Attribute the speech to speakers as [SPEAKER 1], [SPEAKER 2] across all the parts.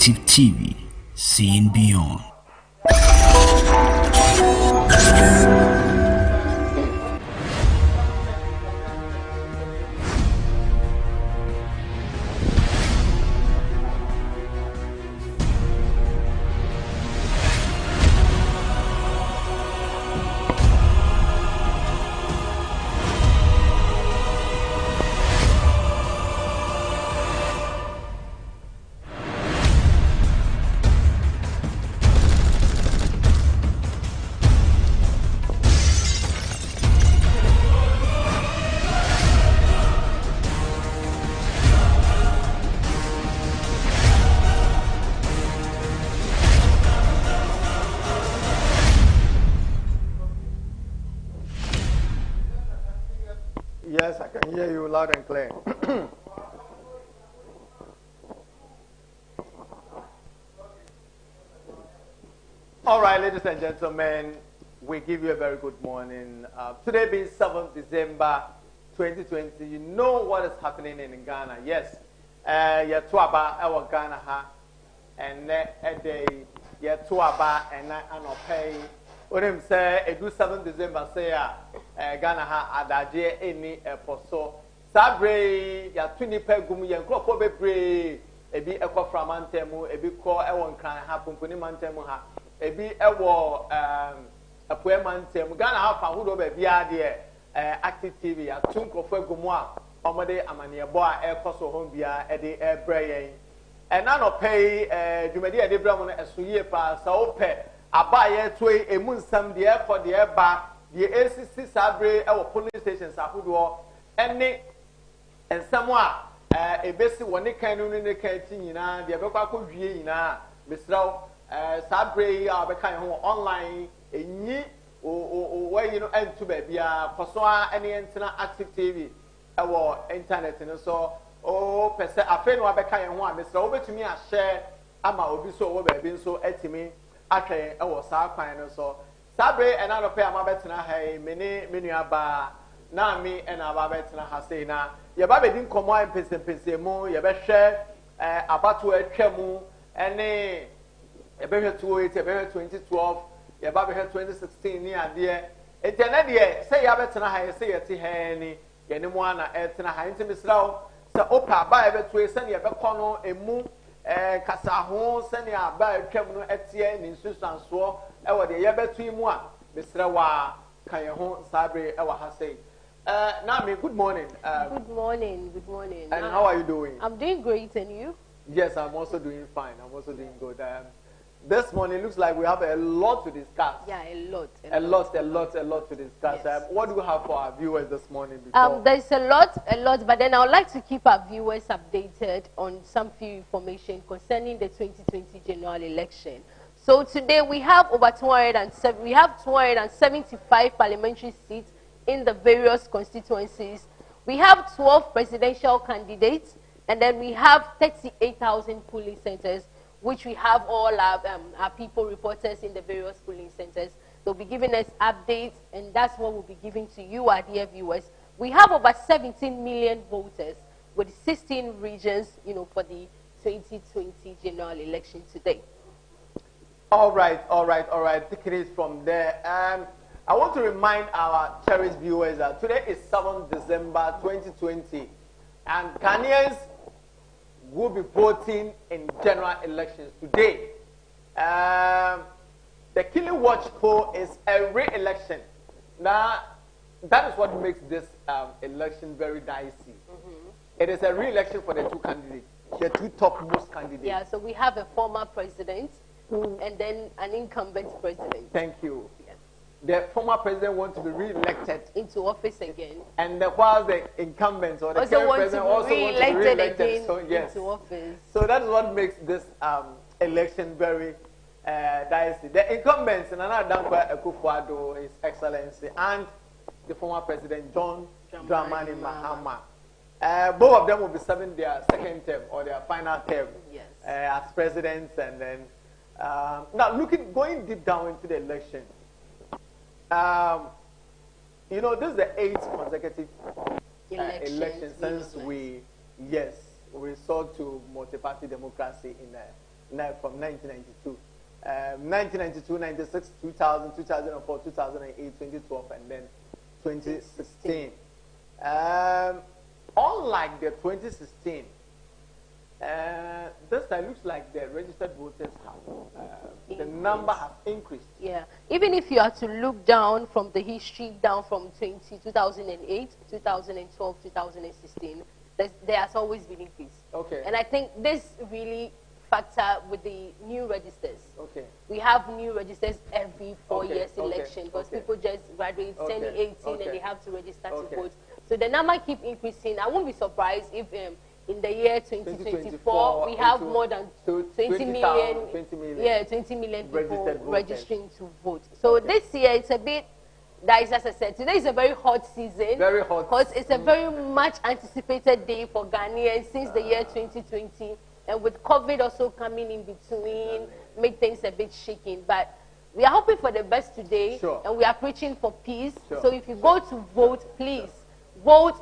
[SPEAKER 1] Perspective TV, seeing beyond.
[SPEAKER 2] Yes, I can hear you loud and clear. All right, ladies and gentlemen, we give you a very good morning. Today being 7th December 2020, you know what is happening in Ghana. Yes, you're Tuaba, our Ghana, and a day, you're Tuaba, and I pay. When him say, a do 7th December, say, Ghana ha adaje any poso. Sabre, ya 20 pegum, yan crop of a bray, a be echo from Antemu, a be call a one can happen, Punimantemu ha, a be a war, a poem Antemu, Ghana half a hood of a biadia, active TV, a tunk of Gumoa, Omade, Amania boy, air coso home via Eddie air brain. And none of pay, Jumedia de Bramon as we pass, so pay. Abaye to a moon some the air for the air bar, the ACC Sabre, our police stations are who any and somewhere a basic one kind of the canteen, the Abaco Gina, Mr. Sabre, our online, a knee or where you know, and to baby, Passoa, any antenna active TV, our internet, and so, oh, per se, a friend of Abaca and one, Mr. Over to me, I share, I'm a so over, being so at me. Okay, I was so Sabre and I pay my betina hey, many aba na me and our betina hasena. Your baby didn't come on Pensemo, your best share about to a chemu, and a better 28, a better 2012, your baby had 2016 near dear. It's an idea, say your betina hay, say a tea henny, Yenemoana, Etina, Hintimis Law, so Opa, by a to send your bacono, a moon. Kasaho send ya ba twam etie ni nsusanso e wo de ye betu mu a mesra wa kan ye ho Sabre e wa ha sei Nami, good morning.
[SPEAKER 3] Good morning.
[SPEAKER 2] And how are you doing?
[SPEAKER 3] I'm doing great, and you?
[SPEAKER 2] Yes, I'm also doing fine. I'm also doing good. This morning looks like we have a lot to discuss.
[SPEAKER 3] Yeah, a lot
[SPEAKER 2] to discuss.
[SPEAKER 3] Yes.
[SPEAKER 2] What do we have for our viewers this morning?
[SPEAKER 3] There's a lot, but then I would like to keep our viewers updated on some few information concerning the 2020 general election. So today we have over 275 parliamentary seats in the various constituencies. We have 12 presidential candidates, and then we have 38,000 polling centers, which we have all our people, reporters in the various polling centers. They'll be giving us updates, and that's what we'll be giving to you, our dear viewers. We have over 17 million voters with 16 regions, for the 2020 general election today.
[SPEAKER 2] All right. Take it from there. I want to remind our cherished viewers that today is 7th December 2020, and Ghanaians will be voting in general elections today. The Killing Watch poll is a re-election. Now, that is what makes this election very dicey. It is a re-election for the two candidates, the two topmost candidates.
[SPEAKER 3] Yeah, so we have a former president and then an incumbent president.
[SPEAKER 2] Thank you.
[SPEAKER 3] Yes.
[SPEAKER 2] The former president wants to be re-elected
[SPEAKER 3] into office again.
[SPEAKER 2] And while the incumbent or the current president also wants to be re-elected
[SPEAKER 3] into office.
[SPEAKER 2] So that is what makes this election very dicey. The incumbents, Nana Dankwa Akufo-Addo, His Excellency, and the former president John Dramani Mahama. Both of them will be serving their second term or their final term as presidents. And then now going deep down into the election. This is the 8th consecutive election since we resort to multi-party democracy from 1992. 1992, 96, 2000, 2004, 2008, 2012, and then 2016. Unlike the 2016, this time looks like the registered voters have, the number has increased.
[SPEAKER 3] Yeah, even if you are to look down from the history, down from 2008, 2012, 2016, there has always been increase.
[SPEAKER 2] Okay.
[SPEAKER 3] And I think this really factor with the new registers.
[SPEAKER 2] Okay.
[SPEAKER 3] We have new registers every 4
[SPEAKER 2] Okay,
[SPEAKER 3] years
[SPEAKER 2] okay,
[SPEAKER 3] election because
[SPEAKER 2] okay.
[SPEAKER 3] people just graduate 10,
[SPEAKER 2] Okay,
[SPEAKER 3] 18
[SPEAKER 2] okay.
[SPEAKER 3] and they have to register
[SPEAKER 2] Okay.
[SPEAKER 3] to vote. So the number keep increasing. I won't be surprised if in the year 2024 we have more than 20 million,
[SPEAKER 2] 20 million.
[SPEAKER 3] Yeah, 20 million people
[SPEAKER 2] Registered voters.
[SPEAKER 3] registering to vote. So
[SPEAKER 2] Okay.
[SPEAKER 3] this year it's a bit, that is, as I said, today is a very hot season.
[SPEAKER 2] Very hot.
[SPEAKER 3] Because it's a very much anticipated day for Ghanaians since the year 2020. And with COVID also coming in between, make things a bit shaking. But we are hoping for the best today.
[SPEAKER 2] Sure.
[SPEAKER 3] And we are preaching for peace.
[SPEAKER 2] Sure.
[SPEAKER 3] So if you go to vote, please vote.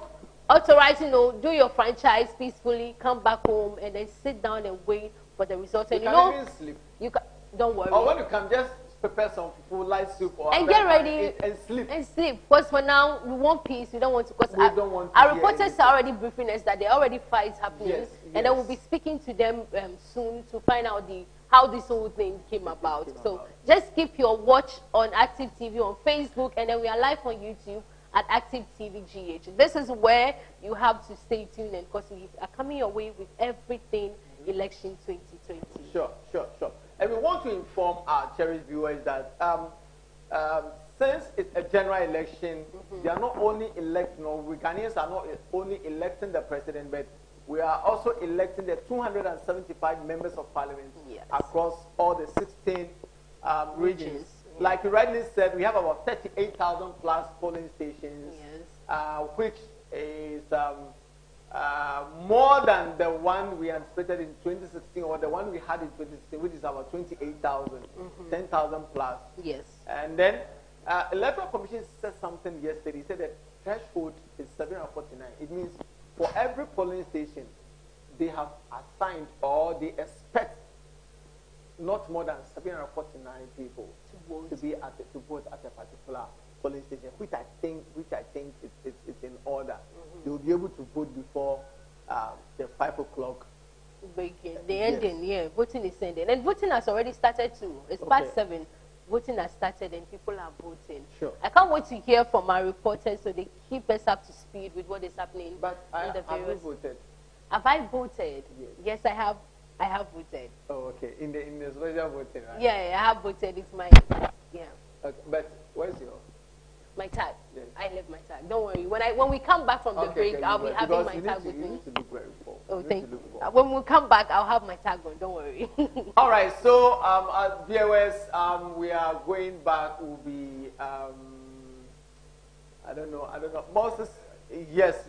[SPEAKER 3] Authorize, do your franchise peacefully, come back home, and then sit down and wait for the results.
[SPEAKER 2] You
[SPEAKER 3] And
[SPEAKER 2] can even sleep.
[SPEAKER 3] you can, don't worry.
[SPEAKER 2] Or when you come, just prepare some full light soup or
[SPEAKER 3] And get ready
[SPEAKER 2] and sleep.
[SPEAKER 3] And sleep. Because for now, we want peace. We don't want to. Because
[SPEAKER 2] We don't want to
[SPEAKER 3] our
[SPEAKER 2] hear
[SPEAKER 3] reporters
[SPEAKER 2] anything.
[SPEAKER 3] are already briefing us that there are already fights happening.
[SPEAKER 2] Yes,
[SPEAKER 3] And then
[SPEAKER 2] yes.
[SPEAKER 3] we'll be speaking to them soon to find out how this whole thing came about. So just keep your watch on Active TV on Facebook, and then we are live on YouTube at Active TV GH. This is where you have to stay tuned, and because we are coming your way with everything election 2020.
[SPEAKER 2] Sure. And we want to inform our cherished viewers that since it's a general election, they are not only electing, we Ghanaians are not only electing the president, but we are also electing the 275 members of parliament across all the 16 regions. Like you rightly said, we have about 38,000 plus polling stations, which is more than the one we anticipated in 2016 or the one we had in 2016, which is about 28,000, 10,000 plus.
[SPEAKER 3] Yes.
[SPEAKER 2] And then Electoral Commission said something yesterday. He said that threshold is 749. It means for every polling station, they have assigned or they expect not more than 749 people to vote at a particular polling station, which I think is in order. They will be able to vote before the 5 o'clock.
[SPEAKER 3] The ending, voting is ending, and voting has already started too. It's past 7. Voting has started and people are voting.
[SPEAKER 2] Sure.
[SPEAKER 3] I can't wait to hear from our reporters so they keep us up to speed with what is happening.
[SPEAKER 2] But
[SPEAKER 3] in the
[SPEAKER 2] have you
[SPEAKER 3] various...
[SPEAKER 2] voted?
[SPEAKER 3] Have I voted?
[SPEAKER 2] Yes.
[SPEAKER 3] Yes, I have. I have voted.
[SPEAKER 2] Oh, okay. In the special voting, right?
[SPEAKER 3] Yeah, I have voted. It's my
[SPEAKER 2] Okay, but where's your
[SPEAKER 3] my tag?
[SPEAKER 2] Yes.
[SPEAKER 3] I left my tag. Don't worry. When we come back from the break, I'll be having my tag with
[SPEAKER 2] you
[SPEAKER 3] me.
[SPEAKER 2] need to look very full.
[SPEAKER 3] Oh,
[SPEAKER 2] You need
[SPEAKER 3] thank
[SPEAKER 2] to
[SPEAKER 3] you.
[SPEAKER 2] look full.
[SPEAKER 3] When we come back, I'll have my tag on. Don't worry.
[SPEAKER 2] All right, so viewers, we are going back. We'll be I don't know. Moses, yes.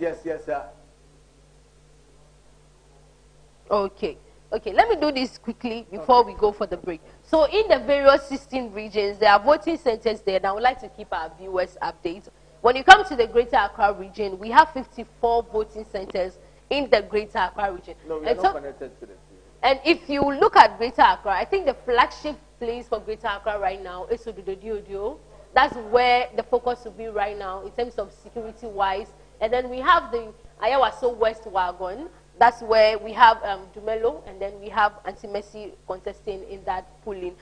[SPEAKER 3] Okay, let me do this quickly before we go for the break. So in the various 16 regions, there are voting centers there, and I would like to keep our viewers updated. When you come to the Greater Accra region, we have 54 voting centers in the Greater Accra region.
[SPEAKER 2] No, we are not connected to this.
[SPEAKER 3] And if you look at Greater Accra, I think the flagship place for Greater Accra right now is Ododo. That's where the focus will be right now in terms of security-wise. And then we have the Ayawaso West Wagon. That's where we have Dumelo, and then we have Anti-Mercy contesting in that polling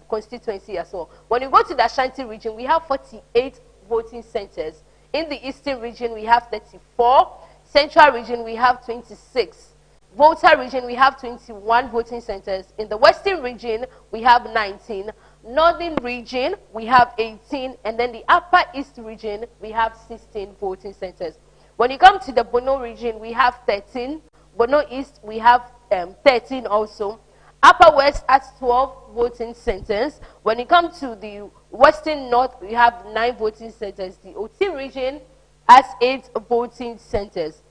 [SPEAKER 3] constituency as well. When you go to the Ashanti region, we have 48 voting centers. In the Eastern region, we have 34. Central region, we have 26. Volta region, we have 21 voting centers. In the Western region, we have 19. Northern region, we have 18. And then the Upper East region, we have 16 voting centers. When you come to the Bono region, we have 13. Bono East, we have 13 also. Upper West has 12 voting centers. When you come to the Western North, we have 9 voting centers. The Oti region has 8 voting centers.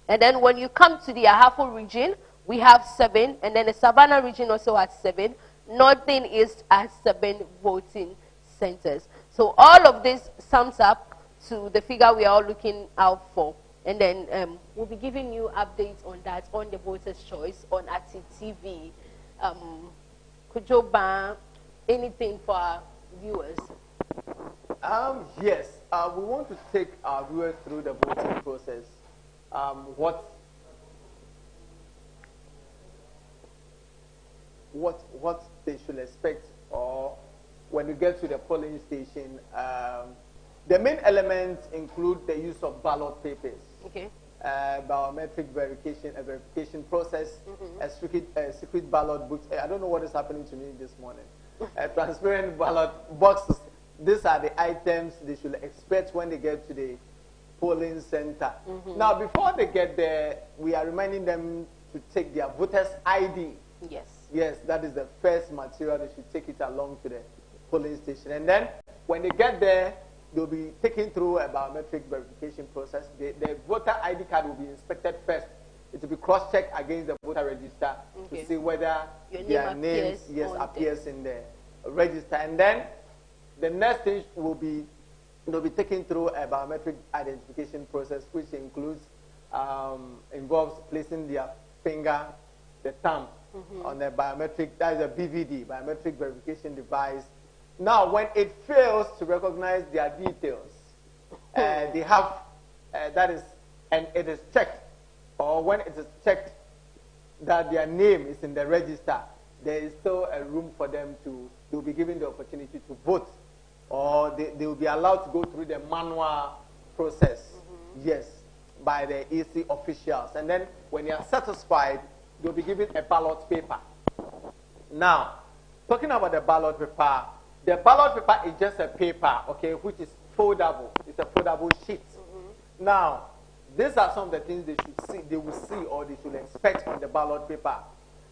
[SPEAKER 3] And then when you come to the Ahafo region, we have 7. And then the Savannah region also has 7. Northern East has 7 voting centers. So all of this sums up to the figure we are all looking out for. And then we'll be giving you updates on that on the Voters' Choice on Active TV. Kujoba, anything for our viewers?
[SPEAKER 2] Yes, we want to take our viewers through the voting process. What they should expect, or when you get to the polling station. The main elements include the use of ballot papers,
[SPEAKER 3] Okay.
[SPEAKER 2] Biometric verification process, a secret ballot book. I don't know what is happening to me this morning. Transparent ballot boxes. These are the items they should expect when they get to the polling center. Now, before they get there, we are reminding them to take their voter's ID.
[SPEAKER 3] Yes.
[SPEAKER 2] Yes, that is the first material. They should take it along to the polling station. And then when they get there, they'll be taken through a biometric verification process. The voter ID card will be inspected first. It will be cross-checked against the voter register to see whether their name appears in the register. And then the next stage will be they'll be taken through a biometric identification process, which involves placing their finger, the thumb, on the biometric, that is a BVD, biometric verification device. Now, when it fails to recognize their details, they have, and it is checked, or when it is checked that their name is in the register, there is still a room for them they'll be given the opportunity to vote, or they will be allowed to go through the manual process, yes, by the EC officials. And then when they are satisfied, they'll be given a ballot paper. Now, talking about the ballot paper is just a paper, okay, which is foldable. It's a foldable sheet. Now, these are some of the things they will see or they should expect on the ballot paper.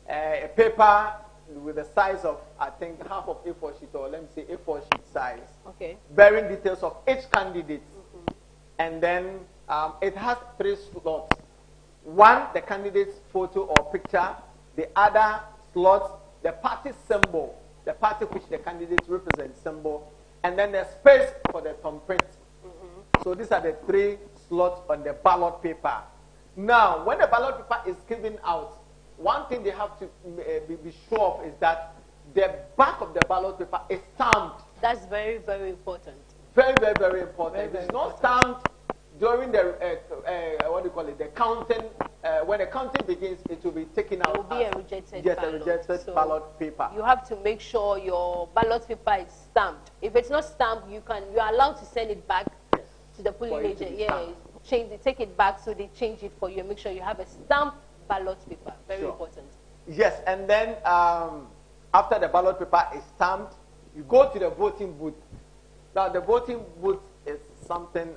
[SPEAKER 2] A paper with the size of, I think, half of A4 sheet, or let me say A4 sheet size. Okay. Bearing details of each candidate. And then it has 3 slots. One, the candidate's photo or picture. The other slot, the party symbol, the party which the candidate represents symbol. And then the space for the thumbprint. So these are the 3 slots on the ballot paper. Now, when the ballot paper is given out, one thing they have to be sure of is that the back of the ballot paper is stamped.
[SPEAKER 3] That's very, very important.
[SPEAKER 2] Very, very, very important. It's not stamped during the, what do you call it, the counting. When the counting begins, it will be taken out.
[SPEAKER 3] It will be a rejected
[SPEAKER 2] ballot.
[SPEAKER 3] Yes,
[SPEAKER 2] a rejected ballot paper.
[SPEAKER 3] You have to make sure your ballot paper is stamped. If it's not stamped, you are allowed to send it back to the polling agent. Yeah, take it back so they change it for you and make sure you have a stamped ballot paper. Very important.
[SPEAKER 2] Yes, and then after the ballot paper is stamped, you go to the voting booth. Now, the voting booth is something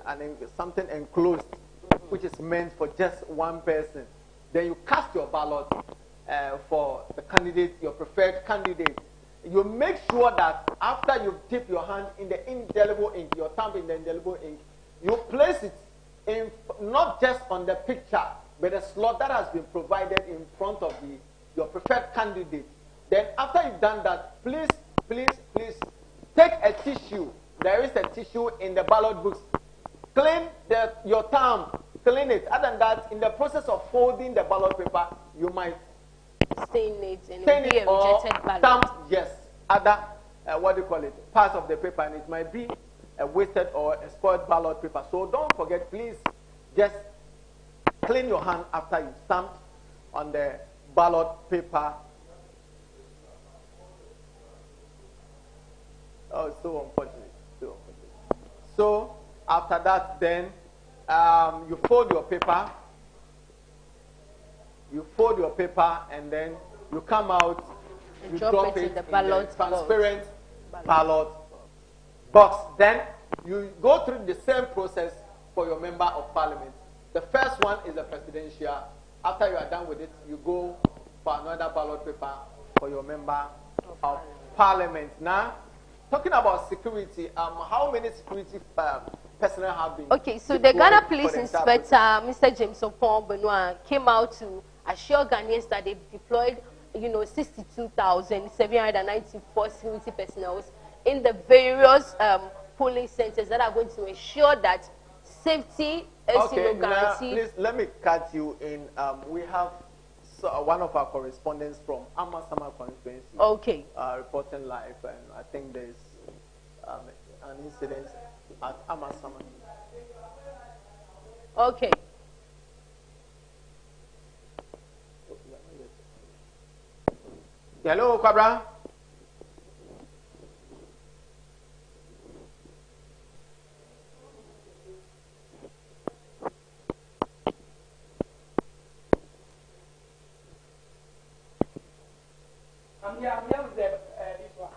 [SPEAKER 2] enclosed, which is meant for just one person. Then you cast your ballot for the candidate, your preferred candidate. You make sure that after you dip your hand in the indelible ink, your thumb in the indelible ink, you place it in not just on the picture, but a slot that has been provided in front of your preferred candidate. Then after you've done that, please take a tissue. There is a tissue in the ballot books. Clean your thumb. Clean it. Other than that, in the process of folding the ballot paper, you might
[SPEAKER 3] stain it and it will be a rejected ballot.
[SPEAKER 2] Stamp, yes, other parts of the paper, and it might be a wasted or a spoiled ballot paper. So don't forget, please, just clean your hand after you stamped on the ballot paper. Oh, it's so unfortunate. So after that, then you fold your paper. And then you come out. You drop it in the transparent ballot box. Then you go through the same process for your member of parliament. The first one is the presidential. After you are done with it, you go for another ballot paper for your member of parliament. Now, talking about security, how many security personnel have been?
[SPEAKER 3] Okay, so the Ghana Police Inspector, Mr. James Opon Benoit, came out to assure Ghanaians that they've deployed, 62,794 security personnel in the various polling centers that are going to ensure that safety is guaranteed.
[SPEAKER 2] Please let me cut you in. We have one of our correspondents from Amasama constituency.
[SPEAKER 3] Okay.
[SPEAKER 2] Reporting live, and I think there's an incident at Amasama.
[SPEAKER 3] Okay.
[SPEAKER 2] Hello, Kwabra.
[SPEAKER 4] I'm here with this one.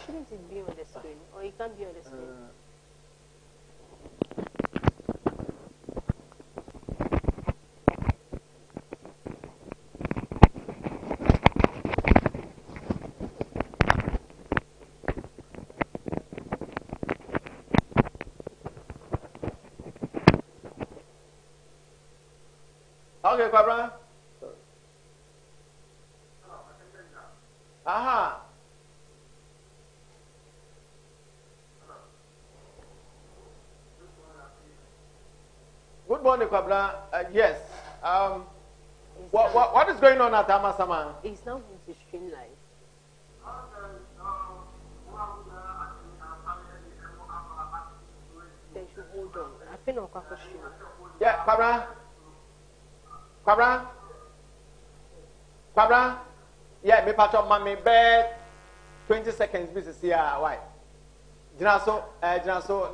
[SPEAKER 3] Shouldn't it be on the screen? Or it can't be on the screen?
[SPEAKER 2] Okay, Kwabra. Aha. Good morning, Kwabra. Yes. What is going on at Amasama?
[SPEAKER 3] It's now going to stream live. They should hold on. I think I'll call for stream.
[SPEAKER 2] Yeah, Kwabra. Kwabra. Kwabra. Yeah, me patch up mommy bed. 20 seconds, Mrs. here. Why? Jinaso,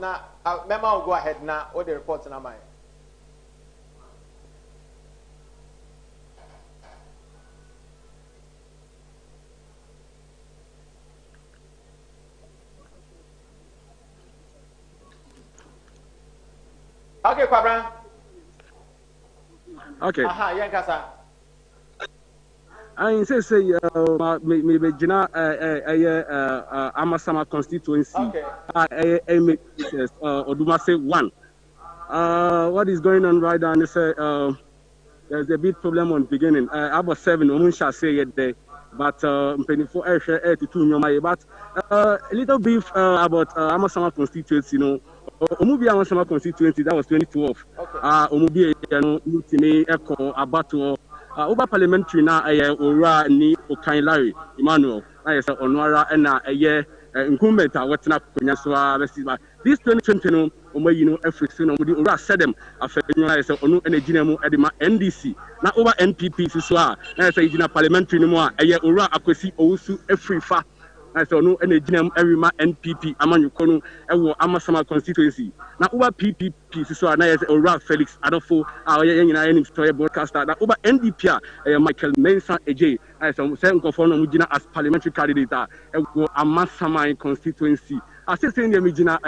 [SPEAKER 2] now, Mema will go ahead now. All the reports in my. Okay, Kwabra.
[SPEAKER 5] Okay.
[SPEAKER 2] Aha, yeah, Kasa.
[SPEAKER 5] I say me Jina Amasama constituency.
[SPEAKER 2] Okay.
[SPEAKER 5] Odumase 1. What is going on right now? They say there's a big problem on beginning. About 7, Omunsha say it there, but 24 82 but a little brief about Amasama constituency, you know. Omubi Amasama constituency, that was 2012.
[SPEAKER 2] Okay.
[SPEAKER 5] Omubi Mutime Eko Abato. Over parliamentary na Ora ni Okan Larry Emmanuel. I say Onwara na incumbent wetna Kunyasoa Vesiba. This 2020 no everything omudi Ora said them afenyo I say onu enegina mu edema NDC. Na over NPP siswa na say igina parliamentary no mu Ora Akwesi Owusu Afrifa. I say onu enegina everyma NPP amanyukono ewo Amasama constituency. Na over PPP siswa na say Ora Felix Adolfo nyina story broadcaster na over NDP Michael Mensah Eje I say nkofo no mugina as parliamentary candidate ewo Amasama constituency. I say mugina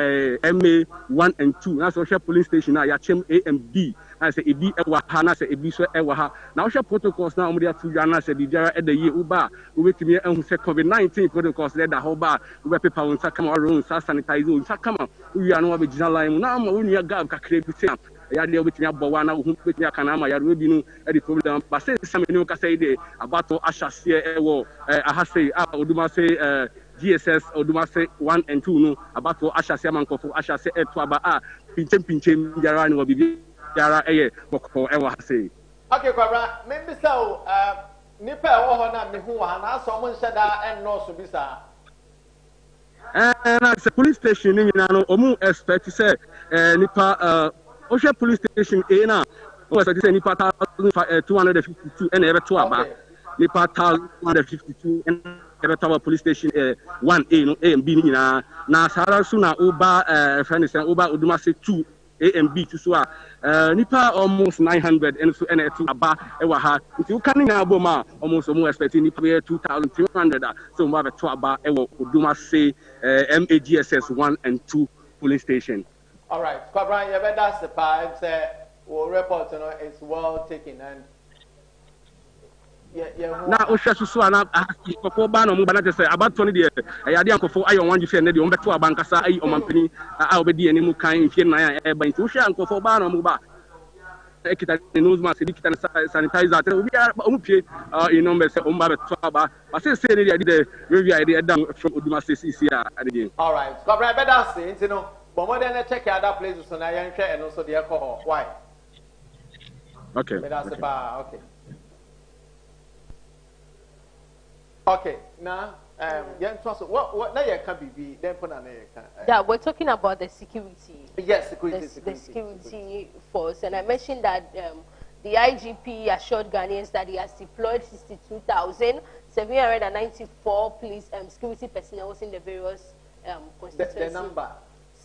[SPEAKER 5] MA 1 and 2 na social polling station na yachem A and B. I say ebi ewa ha na say ebi so ewa ha. Na social protocols na omudi atu ya na say bibiara e da ye uba ubetimi ehun say COVID-19 protocols le da ho ba ube paper won sakama ro sanitize won sakama uya no abegina line na ma wonu ya gab kakre bi say ya de obetimi abowa na ohun betimi aka na ma ya ro bi nu e di problem ba say sameni ka say de abato ahyase ewo ahase oduma say GSS Odumase 1 and 2 no about Ashase Mankofo Ashase Etwaba pinchem biara ni obibi biara eye bokko ewa say.
[SPEAKER 2] Okay, Kwabra, maybe so nipa ewo ho na me hu ha na so mo nhyeda en no so bisa.
[SPEAKER 5] Na the police station ni na no omu expect say nipa Osha police station A na o expect say nipa 252 and ebe to aba nipa 252 and Ebetawa police station 1A no A and B na Sara Suna Oba friend is Oba Odumase 2 A and B to so nipa almost 900 and so and to aba ewa ha if you can na aboma almost expecting nipa 2,200 so mo have to aba ewa Odumase MAGSS 1 and 2 police station.
[SPEAKER 2] All right, Kwabra, you better that's the part say we report it's well taken and
[SPEAKER 5] na ohwa susu ana akofo ba na mo ba na te say abato ne de ayade ankofo ayo wan jife ne de on beto abankasa ayi omampani a obedi eni mu kan mfie na ya ba nti ohwa ankofo ba na mo ba ekita ne nose mask ekita sanitizer te obi omupie number say o mba beto aba ba say ne de review ide edam from Odumase CC a ade.
[SPEAKER 2] All right, Kwabra, better say you know But more than check other places, so now you share and also the alcohol. Why?
[SPEAKER 5] Okay.
[SPEAKER 2] But that's
[SPEAKER 5] Okay.
[SPEAKER 2] about okay. Okay, now, yeah, what now you can be then put on
[SPEAKER 3] Yeah, we're talking about the security.
[SPEAKER 2] yes, security,
[SPEAKER 3] The security force, and I mentioned that the IGP assured Ghanaians that he has deployed 62,794 police security personnel in the various constituencies.
[SPEAKER 2] The number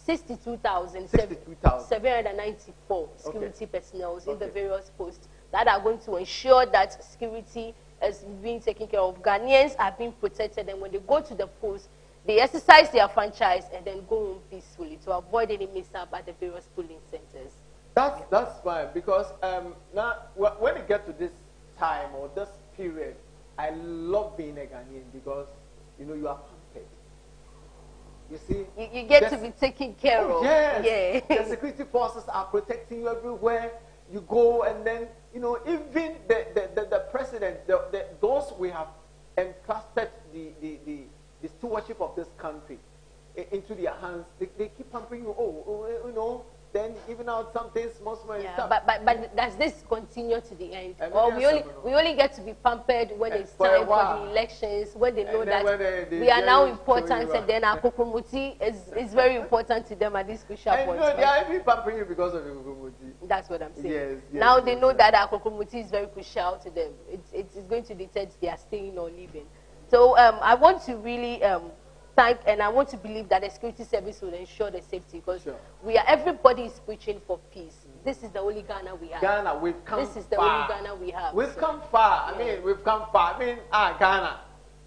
[SPEAKER 3] 62,794 security personnel in the various posts that are going to ensure that security is being taken care of. Ghanaians are being protected, and when they go to the post, they exercise their franchise and then go home peacefully to avoid any mishap at the various polling centers.
[SPEAKER 2] That's fine because now when you get to this time or this period, I love being a Ghanaian because you know you are pampered. You see,
[SPEAKER 3] you get to be taken care of.
[SPEAKER 2] Yes.
[SPEAKER 3] Yeah.
[SPEAKER 2] The security forces are protecting you everywhere you go, and then you know even the president, those we have entrusted the stewardship of this country into their hands, they keep pampering you. You know. Then even out some things, most money.
[SPEAKER 3] Yeah, but does this continue to the end? Or we only get to be pampered when it's time for the elections, when they know that we are now important, and then our Kokromoti is very important to them at this crucial point.
[SPEAKER 2] No, they are even pampering you because of the Kokromoti.
[SPEAKER 3] That's what I'm saying.
[SPEAKER 2] Yes,
[SPEAKER 3] now they know that our Kokromoti is very crucial to them. It's going to determine their staying or leaving. So I want to really thank, and I want to believe that the security service will ensure the safety because everybody is preaching for peace. This is the only Ghana we have.
[SPEAKER 2] Ghana, we've come far.
[SPEAKER 3] This is the only Ghana we have.
[SPEAKER 2] We've come far. I mean, we've come far. I mean, Ghana.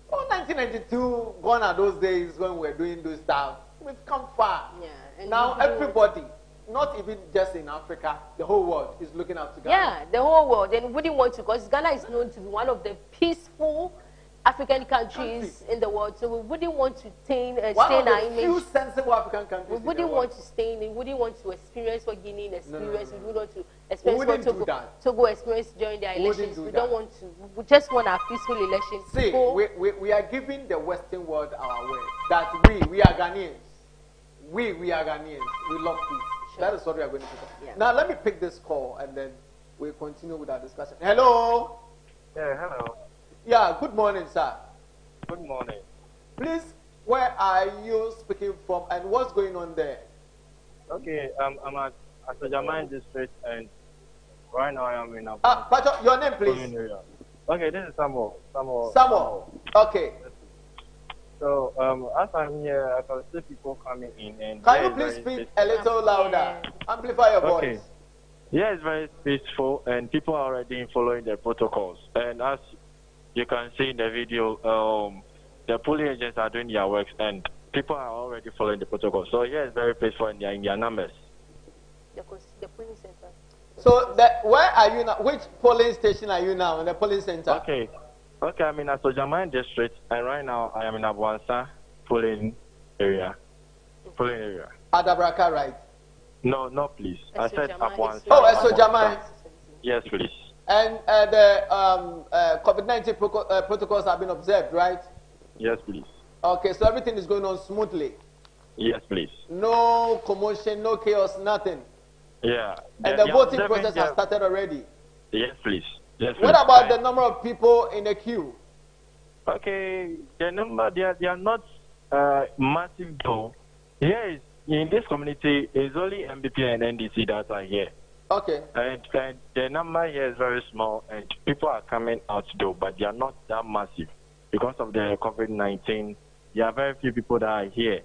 [SPEAKER 2] 1992, gone are those days when we were doing those stuff. We've come far.
[SPEAKER 3] Yeah. And
[SPEAKER 2] now everybody, not even just in Africa, the whole world is looking up to Ghana.
[SPEAKER 3] Yeah, the whole world. And we wouldn't want to, because Ghana is known to be one of the peaceful African countries in the world, so we wouldn't want to stain our image.
[SPEAKER 2] Few sensible African countries.
[SPEAKER 3] We wouldn't want to stain. We wouldn't want to experience what Guinea experienced. We wouldn't want to experience what Togo experienced during their elections. We don't want to. We just want our peaceful elections.
[SPEAKER 2] See, we are giving the Western world our word that we are Ghanaians. We are Ghanaians. We love peace. Sure. That is what we are going to do. Yeah. Now let me pick this call and then we'll continue with our discussion. Hello.
[SPEAKER 6] Yeah, hello.
[SPEAKER 2] Yeah, good morning, sir.
[SPEAKER 6] Good morning.
[SPEAKER 2] Please, where are you speaking from and what's going on there?
[SPEAKER 6] Okay, I'm at Sojaman district and right now I am in a...
[SPEAKER 2] But your name, please.
[SPEAKER 6] Okay, this is Samuel.
[SPEAKER 2] Samuel. Okay.
[SPEAKER 6] So, as I'm here, I can see people coming in and...
[SPEAKER 2] Can you please speak a little louder? Amplify your voice.
[SPEAKER 6] Yeah, it's very peaceful and people are already following their protocols. And as you can see in the video, the polling agents are doing their work and people are already following the protocol. So yeah, it's very peaceful in their numbers.
[SPEAKER 3] The polling center.
[SPEAKER 2] So where are you now? Which polling station are you now in the polling center?
[SPEAKER 6] Okay, I'm in Asojaman district and right now I am in Abuansa polling area.
[SPEAKER 2] Adabraka, right?
[SPEAKER 6] No, please. I said Abuansa.
[SPEAKER 2] Oh, Asojaman.
[SPEAKER 6] Yes, please.
[SPEAKER 2] And the COVID-19 protocols have been observed, right?
[SPEAKER 6] Yes, please.
[SPEAKER 2] Okay, so everything is going on smoothly?
[SPEAKER 6] Yes, please.
[SPEAKER 2] No commotion, no chaos, nothing?
[SPEAKER 6] Yeah.
[SPEAKER 2] And the voting process has started already?
[SPEAKER 6] Yes, please. Yes,
[SPEAKER 2] what about the number of people in the queue?
[SPEAKER 6] Okay, the number, they are not massive though. Here is, in this community, it's only MBP and NDC that are here.
[SPEAKER 2] Okay.
[SPEAKER 6] And the number here is very small, and people are coming out though, but they are not that massive. Because of the COVID-19, there are very few people that are here.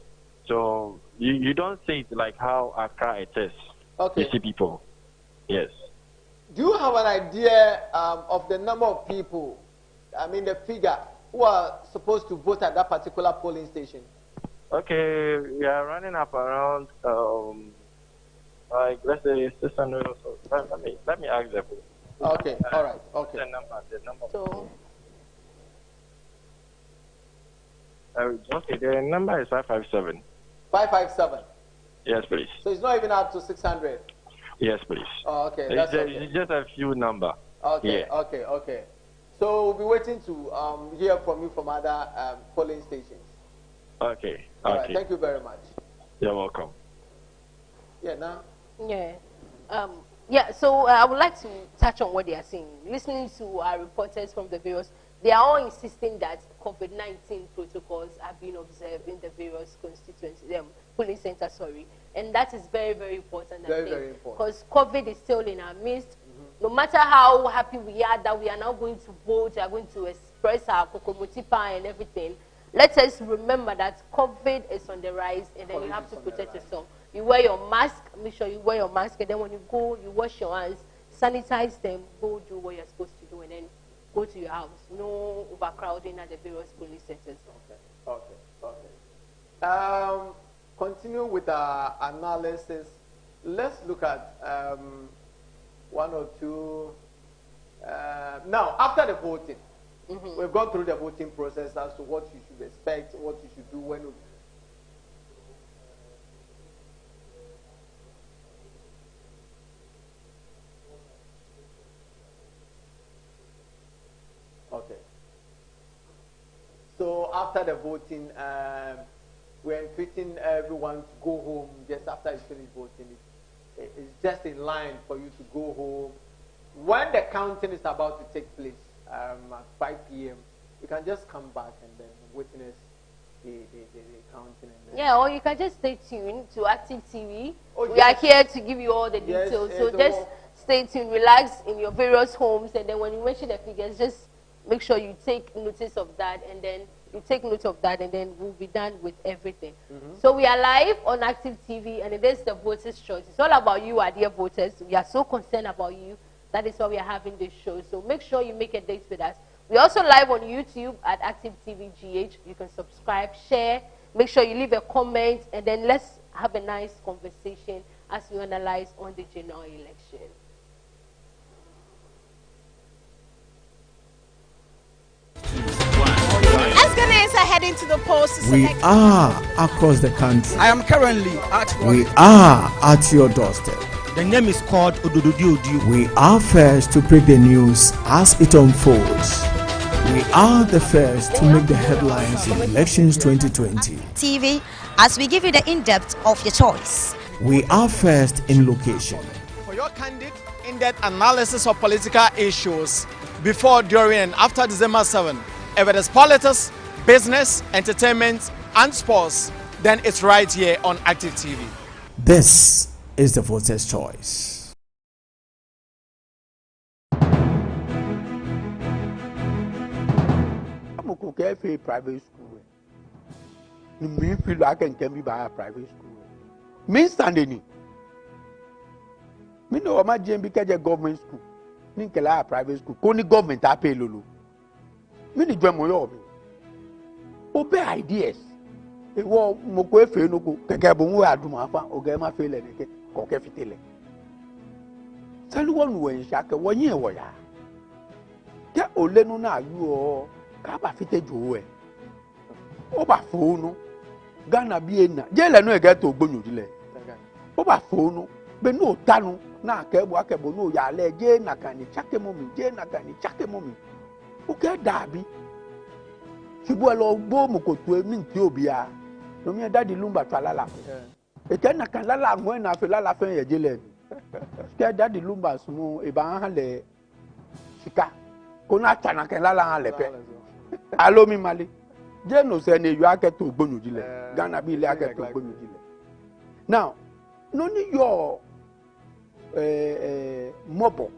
[SPEAKER 6] So you don't see it like how Accra it is.
[SPEAKER 2] Okay.
[SPEAKER 6] You see people. Yes.
[SPEAKER 2] Do you have an idea of the number of people, I mean the figure, who are supposed to vote at that particular polling station?
[SPEAKER 6] Okay, we are running up around, like, let's say 600 or so. Let me ask them.
[SPEAKER 2] Okay, all right, okay.
[SPEAKER 6] The number.
[SPEAKER 3] So,
[SPEAKER 6] okay, the number is 557.
[SPEAKER 2] 557?
[SPEAKER 6] Yes, please.
[SPEAKER 2] So it's not even up to 600?
[SPEAKER 6] Yes, please.
[SPEAKER 2] Oh, okay,
[SPEAKER 6] it's just a few number.
[SPEAKER 2] Okay,
[SPEAKER 6] yeah.
[SPEAKER 2] okay. So we'll be waiting to hear from you from other polling stations.
[SPEAKER 6] Okay.
[SPEAKER 2] All right, thank you very much.
[SPEAKER 6] You're welcome.
[SPEAKER 2] Yeah, now.
[SPEAKER 3] Yeah. Yeah, so I would like to touch on what they are saying. Listening to our reporters from the various, they are all insisting that COVID-19 protocols are being observed in the various constituencies, polling centers, sorry. And that is very, very important.
[SPEAKER 2] Very, very important.
[SPEAKER 3] Because COVID is still in our midst. No matter how happy we are that we are now going to vote, we are going to express our kokomotipa and everything, let us remember that COVID is on the rise, and then you have to protect yourself. You wear your mask, make sure you wear your mask, and then when you go, you wash your hands, sanitize them, go do what you're supposed to do, and then go to your house. No overcrowding at the various police centers.
[SPEAKER 2] Okay. Continue with our analysis. Let's look at one or two. Now, after the voting, we've gone through the voting process as to what you should expect, what you should do when you... Okay. So after the voting, we're entreating everyone to go home just after you finish voting. It's just in line for you to go home. When the counting is about to take place at 5 p.m., you can just come back and then witness the counting. And then
[SPEAKER 3] yeah, or you can just stay tuned to Active TV.
[SPEAKER 2] Oh,
[SPEAKER 3] we are here to give you all the details.
[SPEAKER 2] Yes,
[SPEAKER 3] so just stay tuned, relax in your various homes, and then when you mention the figures, just make sure you take notice of that, and then you take note of that, and then we'll be done with everything. So we are live on Active TV, and it is the voters' choice. It's all about you, our dear voters. We are so concerned about you. That is why we are having this show. So make sure you make a date with us. We're also live on YouTube at Active TV GH. You can subscribe, share, make sure you leave a comment, and then let's have a nice conversation as we analyze on the general election.
[SPEAKER 7] As Ghanaians are heading to the polls to
[SPEAKER 8] We
[SPEAKER 7] select...
[SPEAKER 8] are across the country.
[SPEAKER 9] I am currently at work.
[SPEAKER 8] We are at your doorstep.
[SPEAKER 9] The name is called Odododio Odio.
[SPEAKER 8] We are first to break the news as it unfolds. We are the first to make the headlines in elections 2020.
[SPEAKER 10] TV, as we give you the in-depth of your choice.
[SPEAKER 8] We are first in location.
[SPEAKER 11] For your candid, in-depth analysis of political issues before, during, and after December 7, if it is politics, business, entertainment, and sports, then it's right here on Active TV.
[SPEAKER 8] This is the voter's choice.
[SPEAKER 12] I'm a private school. Me feel like I can be by a private school. Me standing. Me know my GM because a government school. Me a private school. Only government I pay lulu. Me ni drum mo obey ideas. Ewo mo ko efe no ko keke bo mo aduma fa oga ma fe le neke ko ke fitele. Salu wonu we sha ke wonyin e wo ya. Ke olenu na yu o ka ba fite jo e. O ba fonu Ghana bi ena je le no e get ogbonyo dile. O ba fonu be no tanu na ke bo no ya le je na kan ni chake momi je na kan ni chake momi. O ke dabi. Sibu alo bo mo ko tu mi nti obia. No mi daddy lumba twalala. E ke na kan lala ngwe na fe lala fe ye je le. Ke daddy lumba sumo e ba han le sika. Ko na tana kan lala han le pe. Alo mi mali. Je no se ne yu ake to ogbonu dile. Ghana bi le ake to ogbonu dile. Now, no ni your mobo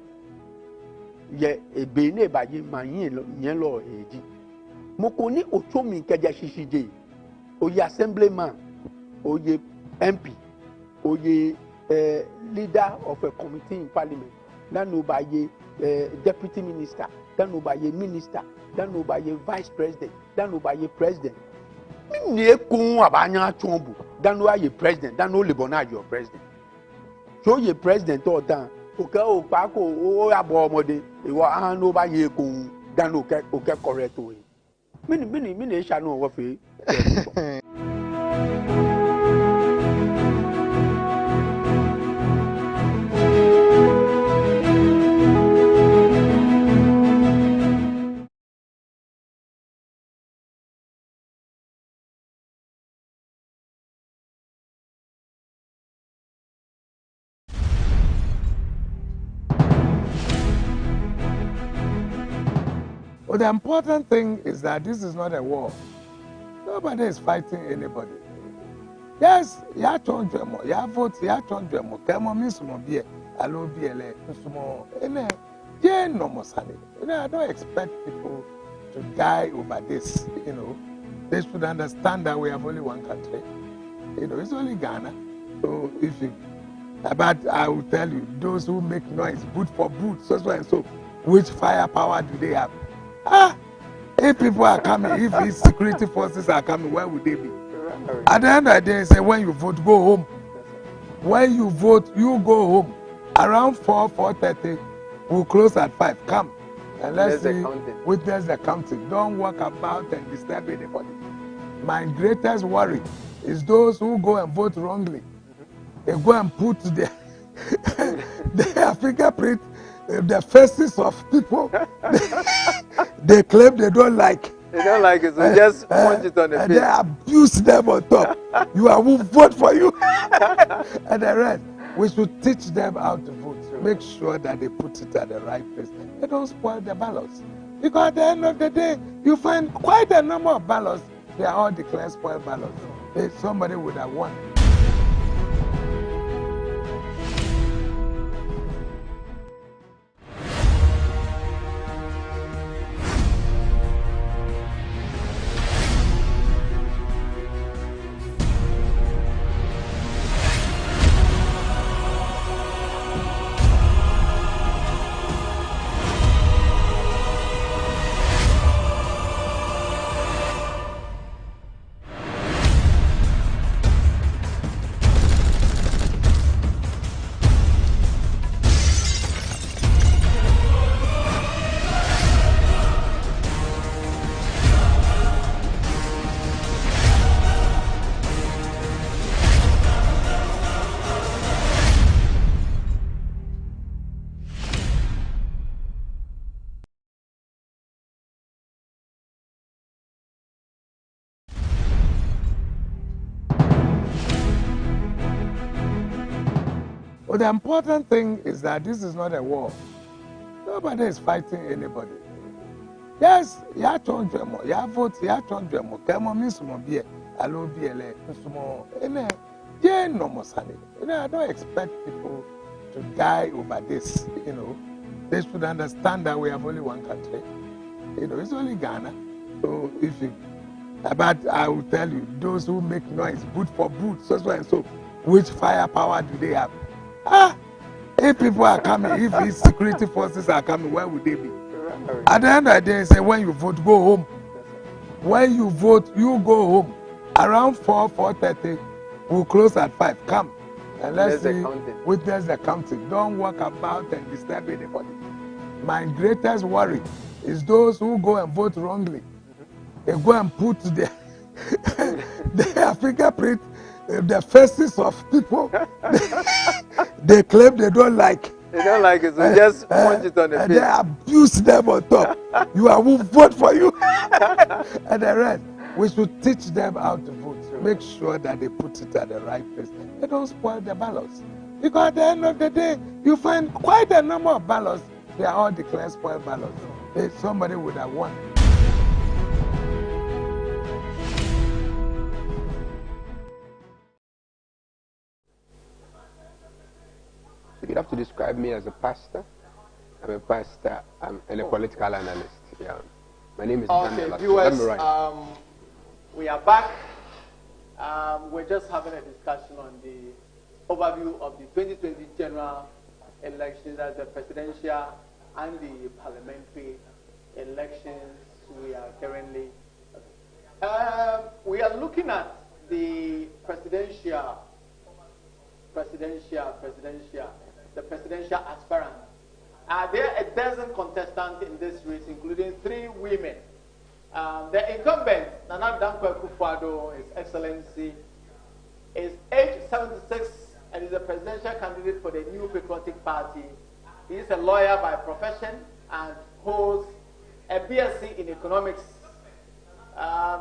[SPEAKER 12] ye ebe ne ba ye ma yen lo eji mo ko ni otomi keja shishije oye assemblyman oye MP oye leader of a committee in parliament dan no ba ye deputy minister dan no ba ye minister dan no ba ye vice president dan no ba ye president mi ne kun abanya chombu dan no ye president dan no le bona your president so ye president all time oke o pa ko o abo omode iwo an no ba ye kun dan o ke correct o mini sha no wo fe But the important thing is that this is not a war. Nobody is fighting anybody. Yes, ya chondremo, ya vote, ya chondremo. Kemo misumo bie, alo biele, misumo. Yeah, no more sunny. I don't expect people to die over this. They should understand that we have only one country. It's only Ghana. So but I will tell you, those who make noise, boot for boot, so and so, which firepower do they have? If people are coming, if these security forces are coming, where would they be? At the end of the day, say when you vote, go home. When you vote, you go home. Around 4:30, we'll close at 5. Come and let's see. Witness the counting. Don't walk about and disturb anybody. My greatest worry is those who go and vote wrongly. They go and put their fingerprint the faces of people they claim they don't like.
[SPEAKER 2] They don't like it, so just punch it on the face.
[SPEAKER 12] They abuse them on top. You are who vote for you. And the rest, we should teach them how to vote. Make sure that they put it at the right place. They don't spoil the ballots. Because at the end of the day, you find quite a number of ballots. They are all declared spoiled ballots. Somebody would have won. But the important thing is that this is not a war. Nobody is fighting anybody. Yes, ya chondremo, ya vote, ya chondremo. Kemo misumo bie, alo biele, misumo. Yeah, no more sunny. I don't expect people to die over this. They should understand that we have only one country. It's only Ghana. So but I will tell you, those who make noise, boot for boot, so and so, which firepower do they have? If people are coming, if these security forces are coming, where would they be? At the end of the day, say when you vote, go home. When you vote, you go home. Around 4:30, we'll close at 5. Come and let's see. Witness the counting. Don't walk about and disturb anybody. My greatest worry is those who go and vote wrongly. They go and put their fingerprint the faces of people they claim they don't like.
[SPEAKER 2] They don't like it, so just punch it on the face.
[SPEAKER 12] They abuse them on top. You are who vote for you. And the rest, we should teach them how to vote. Make sure that they put it at the right place. They don't spoil the ballots. Because at the end of the day, you find quite a number of ballots. They are all declared spoiled ballots. Somebody would have won.
[SPEAKER 13] You'd have to describe me as a pastor. I'm a pastor and a political analyst. Yeah. My name is Daniel.
[SPEAKER 2] Viewers, we are back. We're just having a discussion on the overview of the 2020 general elections, as the presidential and the parliamentary elections we are currently. We are looking at the presidential aspirants. There are a dozen contestants in this race, including 3 women. The incumbent, Nana Dankwa Akufo-Addo, His Excellency, is age 76 and is a presidential candidate for the New Patriotic Party. He is a lawyer by profession and holds a BSc in economics.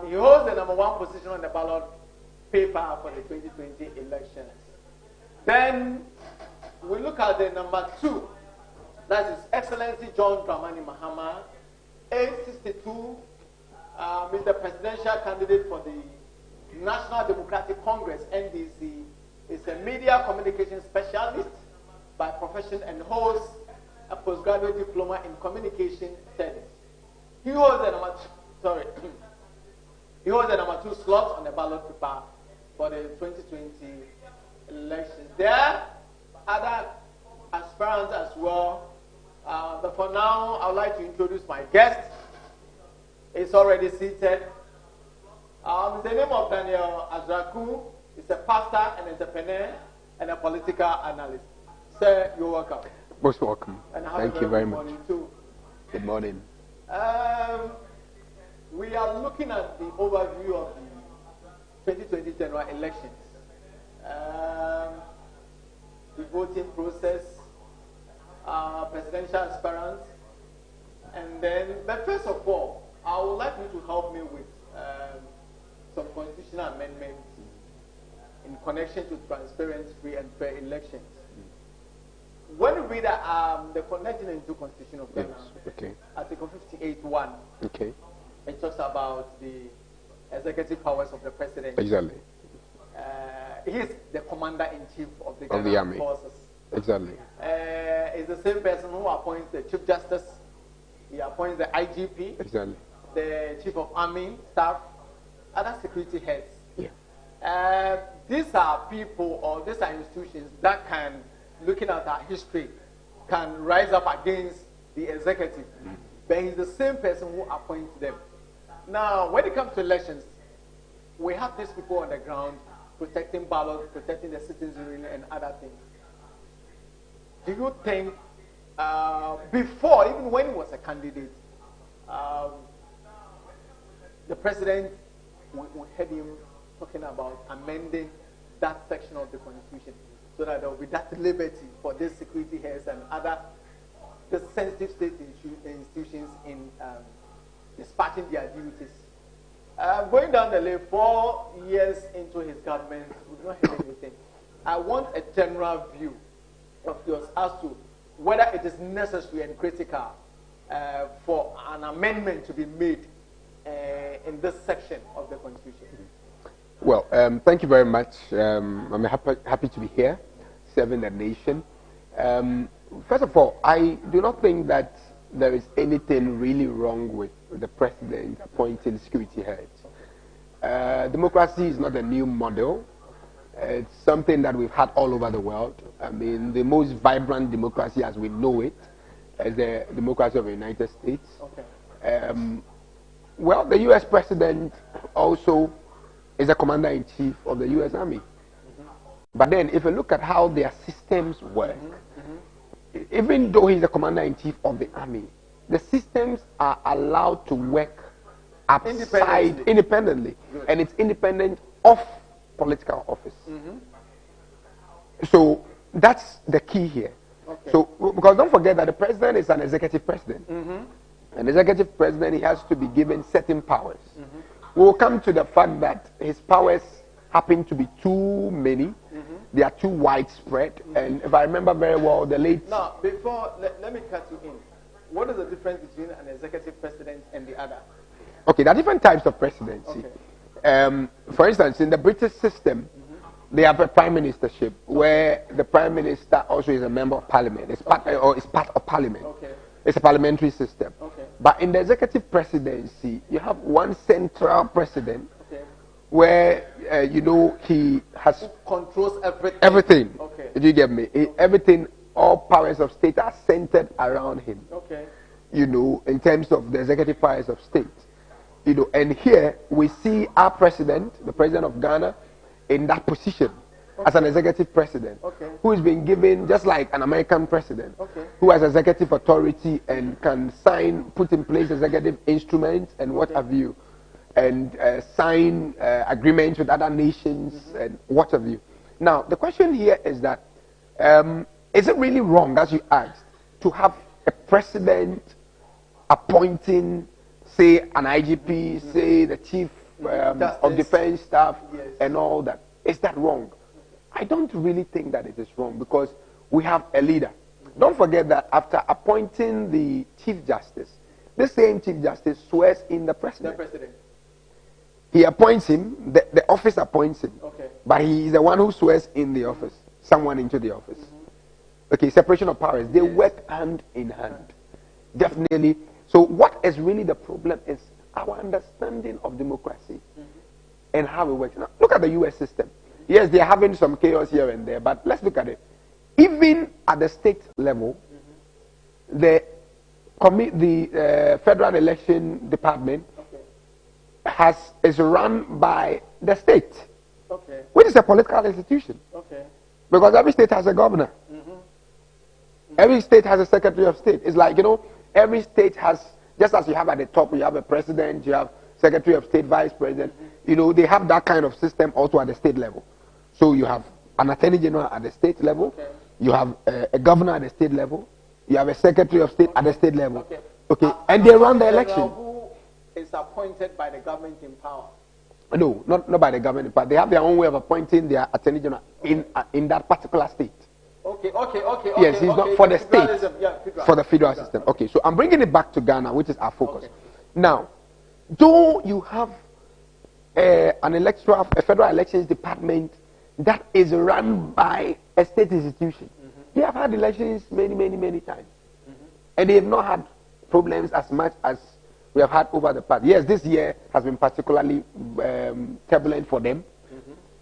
[SPEAKER 2] He holds the #1 position on the ballot paper for the 2020 elections. Then we look at the #2. That is Excellency John Dramani Mahama, 862 is the presidential candidate for the National Democratic Congress, NDC. Is a media communication specialist by profession and holds a postgraduate diploma in communication studies. He holds a number he holds a number 2 slot on the ballot paper for the 2020 elections. There are other aspirants as well, but for now, I would like to introduce my guest. He's already seated. The name of Daniel Azraku is a pastor, an entrepreneur, and a political analyst. Sir, you're welcome.
[SPEAKER 13] Most welcome.
[SPEAKER 2] And
[SPEAKER 13] thank you very much.
[SPEAKER 2] Too.
[SPEAKER 13] Good morning.
[SPEAKER 2] We are looking at the overview of the 2020 general elections. The voting process, presidential aspirants, and then, but first of all, I would like you to help me with some constitutional amendments in connection to transparent, free, and fair elections. When we read the 1992 Constitution of Ghana, Article 58(1), it talks about the executive powers of the president.
[SPEAKER 13] Exactly.
[SPEAKER 2] He is the commander-in-chief of the
[SPEAKER 13] Ghana Army
[SPEAKER 2] forces.
[SPEAKER 13] Exactly.
[SPEAKER 2] Is the same person who appoints the Chief Justice. He appoints the IGP.
[SPEAKER 13] Exactly.
[SPEAKER 2] The Chief of Army Staff, other security heads.
[SPEAKER 13] Yeah.
[SPEAKER 2] These are people, or these are institutions that can, looking at our history, can rise up against the executive. But he's the same person who appoints them. Now, when it comes to elections, we have these people on the ground protecting ballots, protecting the citizenry, and other things. Do you think, before, even when he was a candidate, the president, we heard him talking about amending that section of the Constitution so that there will be that liberty for these security heads and other the sensitive state institutions in dispatching their duties. Going down the list, 4 years into his government, we do not hear anything. I want a general view of yours as to whether it is necessary and critical for an amendment to be made in this section of the Constitution.
[SPEAKER 13] Well, thank you very much. I'm happy to be here, serving the nation. First of all, I do not think that there is anything really wrong with the president appointing security heads. Democracy is not a new model. It's something that we've had all over the world. I mean, the most vibrant democracy as we know it is the democracy of the United States. Well, the U.S. president also is the commander-in-chief of the U.S. Army. But then, if you look at how their systems work, even though he's the commander-in-chief of the army, the systems are allowed to work outside independently. And it's independent of political office. So that's the key here. So, because don't forget that the president is an executive president. An executive president, he has to be given certain powers. We'll come to the fact that his powers happen to be too many. They are too widespread. And if I remember very well, the late...
[SPEAKER 2] Now, before, let me cut you in. What is the difference between an executive president and the other?
[SPEAKER 13] Okay, there are different types of presidency. For instance, in the British system, they have a prime ministership where the prime minister also is a member of parliament. It's part of parliament. It's a parliamentary system. But in the executive presidency, you have one central president where, you know, he has...
[SPEAKER 2] Who controls everything.
[SPEAKER 13] Everything. Do you get me? Everything, all powers of state are centered around him. You know, in terms of the executive powers of state. You know, and here we see our president, the president of Ghana, in that position as an executive president, who is being given, just like an American president, who has executive authority and can sign, put in place executive instruments and what have you, and sign agreements with other nations and what have you. Now, the question here is that, is it really wrong, as you asked, to have a president appointing, say, an IGP, say, the chief of defense staff, and all that? Is that wrong? I don't really think that it is wrong, because we have a leader. Don't forget that after appointing the Chief Justice, This same Chief Justice swears in the President. He appoints him, the office appoints him.
[SPEAKER 2] Okay.
[SPEAKER 13] But he is the one who swears in the office, someone into the office. Okay, separation of powers. They work hand in hand. Definitely. So what is really the problem is our understanding of democracy and how it works. Now, look at the US system. Yes, they are having some chaos here and there, but let's look at it. Even at the state level, the Federal Election Department is run by the state, which is a political institution. Because every state has a governor. Every state has a Secretary of State. It's like, every state has, just as you have at the top, you have a president, you have Secretary of State, Vice President. They have that kind of system also at the state level. So you have an Attorney General at the state level. You have a governor at the state level. You have a Secretary of State at the state level. Okay. And they run the election.
[SPEAKER 2] Who is appointed by the government in power?
[SPEAKER 13] No, not by the government, but they have their own way of appointing their Attorney General in that particular state.
[SPEAKER 2] Okay.
[SPEAKER 13] Yes, he's not for the state, for the federal system. Okay, so I'm bringing it back to Ghana, which is our focus. Now, though you have a federal elections department that is run by a state institution, they have had elections many times, and they have not had problems as much as we have had over the past. Yes, this year has been particularly turbulent for them.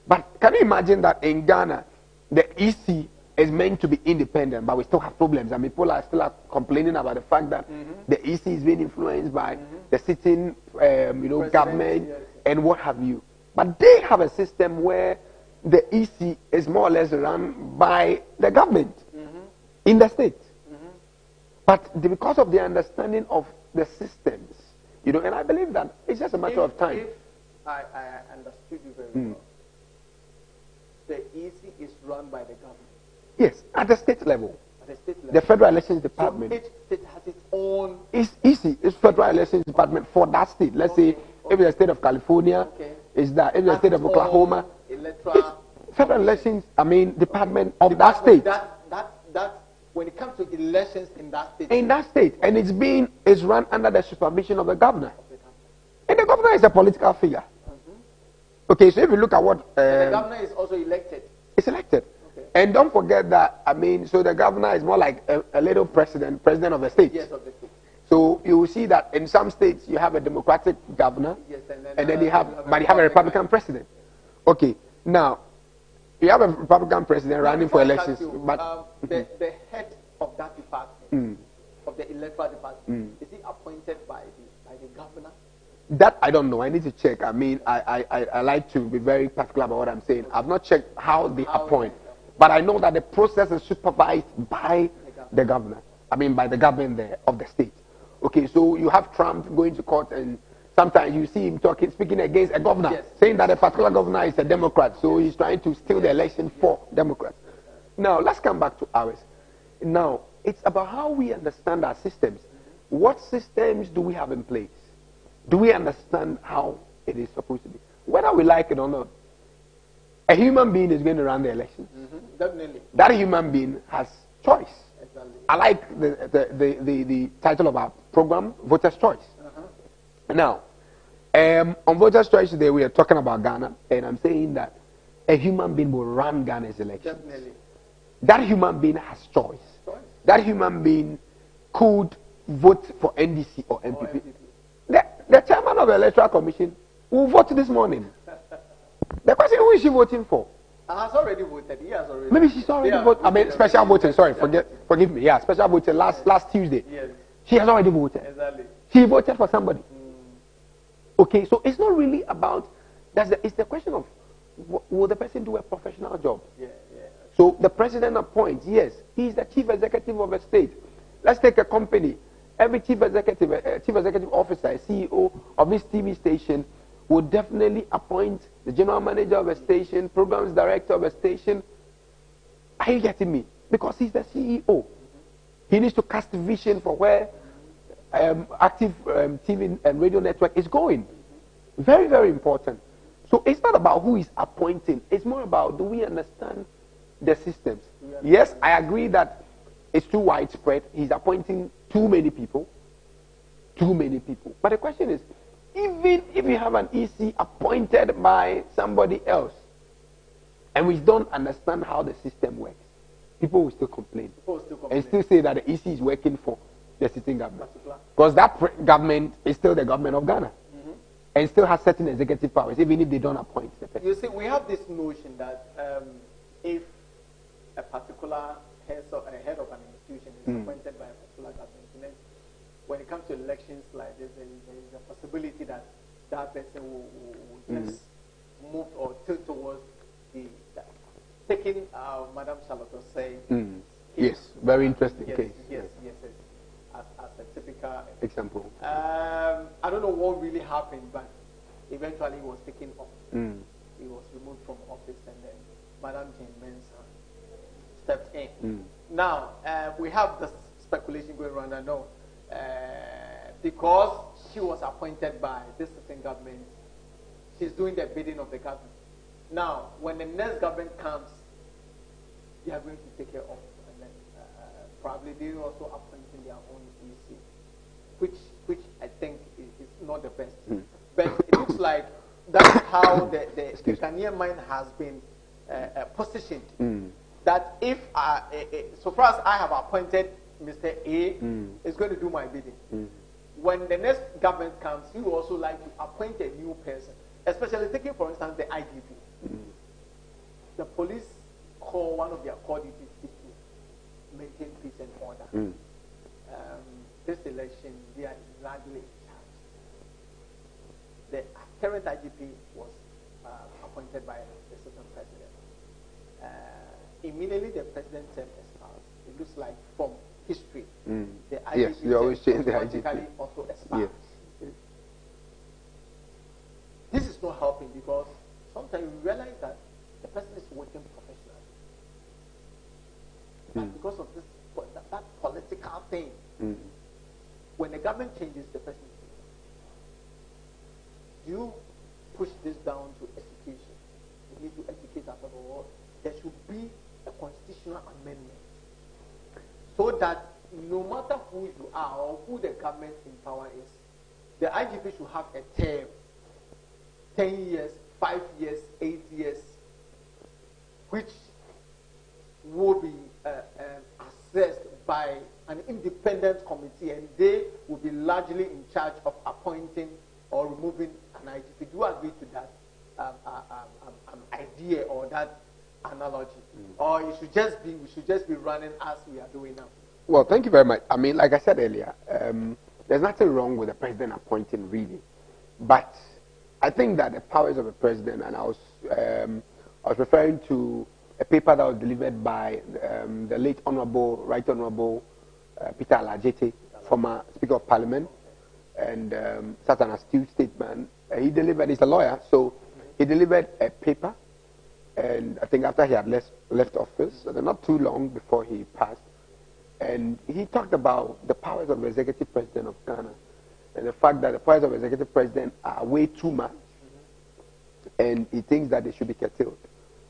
[SPEAKER 13] But can you imagine that in Ghana, the EC is meant to be independent, but we still have problems. I mean, people are still complaining about the fact that the EC is being influenced by the sitting, government and what have you. But they have a system where the EC is more or less run by the government in the state. But because of the understanding of the systems, and I believe that it's just a matter of time.
[SPEAKER 2] If I understood you very well, the EC is run by the government.
[SPEAKER 13] Yes, at the state level.
[SPEAKER 2] At the state level.
[SPEAKER 13] The Federal Elections Department.
[SPEAKER 2] So each state has its own.
[SPEAKER 13] It's easy. It's Federal Elections Department for that state. Let's say if the state of California is that, if the state of Oklahoma, it's Federal Elections. Department of that state.
[SPEAKER 2] That when it comes to elections in that state.
[SPEAKER 13] In that state, and it's run under the supervision of the governor. And the governor is a political figure. Okay, so if you look at what
[SPEAKER 2] the governor is also elected.
[SPEAKER 13] It's elected. And don't forget that, so the governor is more like a little president of the state.
[SPEAKER 2] Yes, of the state.
[SPEAKER 13] So you will see that in some states you have a democratic governor, and then you have a Republican president. Okay, now, you have a Republican president running for elections. But
[SPEAKER 2] the head of that department, of the electoral department, is he appointed by the governor?
[SPEAKER 13] That I don't know. I need to check. I like to be very particular about what I'm saying. I've not checked how they appoint. But I know that the process is supervised by the governor. By the government of the state. Okay, so you have Trump going to court, and sometimes you see him speaking against a governor, saying that a particular governor is a Democrat, so he's trying to steal the election for Democrats. Now, let's come back to ours. Now, it's about how we understand our systems. What systems do we have in place? Do we understand how it is supposed to be? Whether we like it or not, a human being is going to run the elections.
[SPEAKER 2] Definitely.
[SPEAKER 13] That human being has choice.
[SPEAKER 2] Exactly.
[SPEAKER 13] I like the title of our program, Voters' Choice. Now, on Voters' Choice today, we are talking about Ghana, and I'm saying that a human being will run Ghana's elections.
[SPEAKER 2] Definitely.
[SPEAKER 13] That human being has choice. That human being could vote for NDC or MPP. The chairman of the Electoral Commission will vote this morning. The question, who is she voting for?
[SPEAKER 2] Has already voted. He has already.
[SPEAKER 13] Maybe she's already voted. Special voting. Sorry, forgive me. Yeah, special voting last Tuesday.
[SPEAKER 2] Yes.
[SPEAKER 13] She has already voted.
[SPEAKER 2] Exactly.
[SPEAKER 13] She voted for somebody. Okay, so it's not really about. It's the question of will the person do a professional job?
[SPEAKER 2] Yeah.
[SPEAKER 13] So the president appoints. Yes, he's the chief executive of a state. Let's take a company. Every chief executive officer, a CEO of this TV station would definitely appoint the general manager of a station, programs director of a station. Are you getting me? Because he's the CEO. He needs to cast vision for where active TV and radio network is going. Very, very important. So it's not about who is appointing. It's more about, do we understand the systems? Yes, I agree that it's too widespread. He's appointing too many people. too many people. But the question is, even if you have an EC appointed by somebody else, and we don't understand how the system works, people will still complain. And still say that the EC is working for the sitting government. Because that government is still the government of Ghana. And still has certain executive powers, even if they don't appoint the person.
[SPEAKER 2] You see, we have this notion that if a particular head of an institution is appointed by a particular government, and then when it comes to elections like this, there is a possibility that that person will just move or tilt towards taking Madam Charlotte saying.
[SPEAKER 13] Yes, very interesting case.
[SPEAKER 2] Yes. As a typical
[SPEAKER 13] example.
[SPEAKER 2] I don't know what really happened, but eventually he was taken off. He was removed from office, and then Madam Jane Mensah stepped in. Now, we have this speculation going around. I know because she was appointed by this sitting government, she's doing the bidding of the government. Now, when the next government comes, they are going to take her off, and then probably they also appointing their own EC, which I think is not the best. But it looks like that's how the Ghanaian mind has been positioned. That if so far as I have appointed Mr. A, is going to do my bidding. When the next government comes, he will also like to appoint a new person, especially taking, for instance, the IGP. The police call one of their core duties is to maintain peace and order. This election, they are largely in charge. The current IGP was appointed by the sitting president. Immediately the president term expires. It looks like from history, the IGP
[SPEAKER 13] yes, you always change the IGP.
[SPEAKER 2] Also expires. Yes. This is not helping because sometimes we realize that the person is working professionally. But because of this, that political thing, when the government changes, the person is do you push this down to education? You need to educate us all. There should be a constitutional amendment so that no matter who you are or who the government in power is, the IGP should have a term, 10 years, 5 years, 8 years, which will be assessed by an independent committee, and they will be largely in charge of appointing or removing an IGP. Do you agree to that idea or that analogy? Or we should just be running as we are doing now?
[SPEAKER 13] Well, thank you very much. I mean, like I said earlier, there's nothing wrong with the president appointing, really. But I think that the powers of the president, and I was referring to a paper that was delivered by the late Honorable, Right Honorable Peter Alajete, former Speaker of Parliament, and such an astute statement. He delivered, he's a lawyer, so he delivered a paper, and I think after he had left office, not too long before he passed, and he talked about the powers of the executive president of Ghana, and the fact that the powers of the executive president are way too much, and he thinks that they should be curtailed.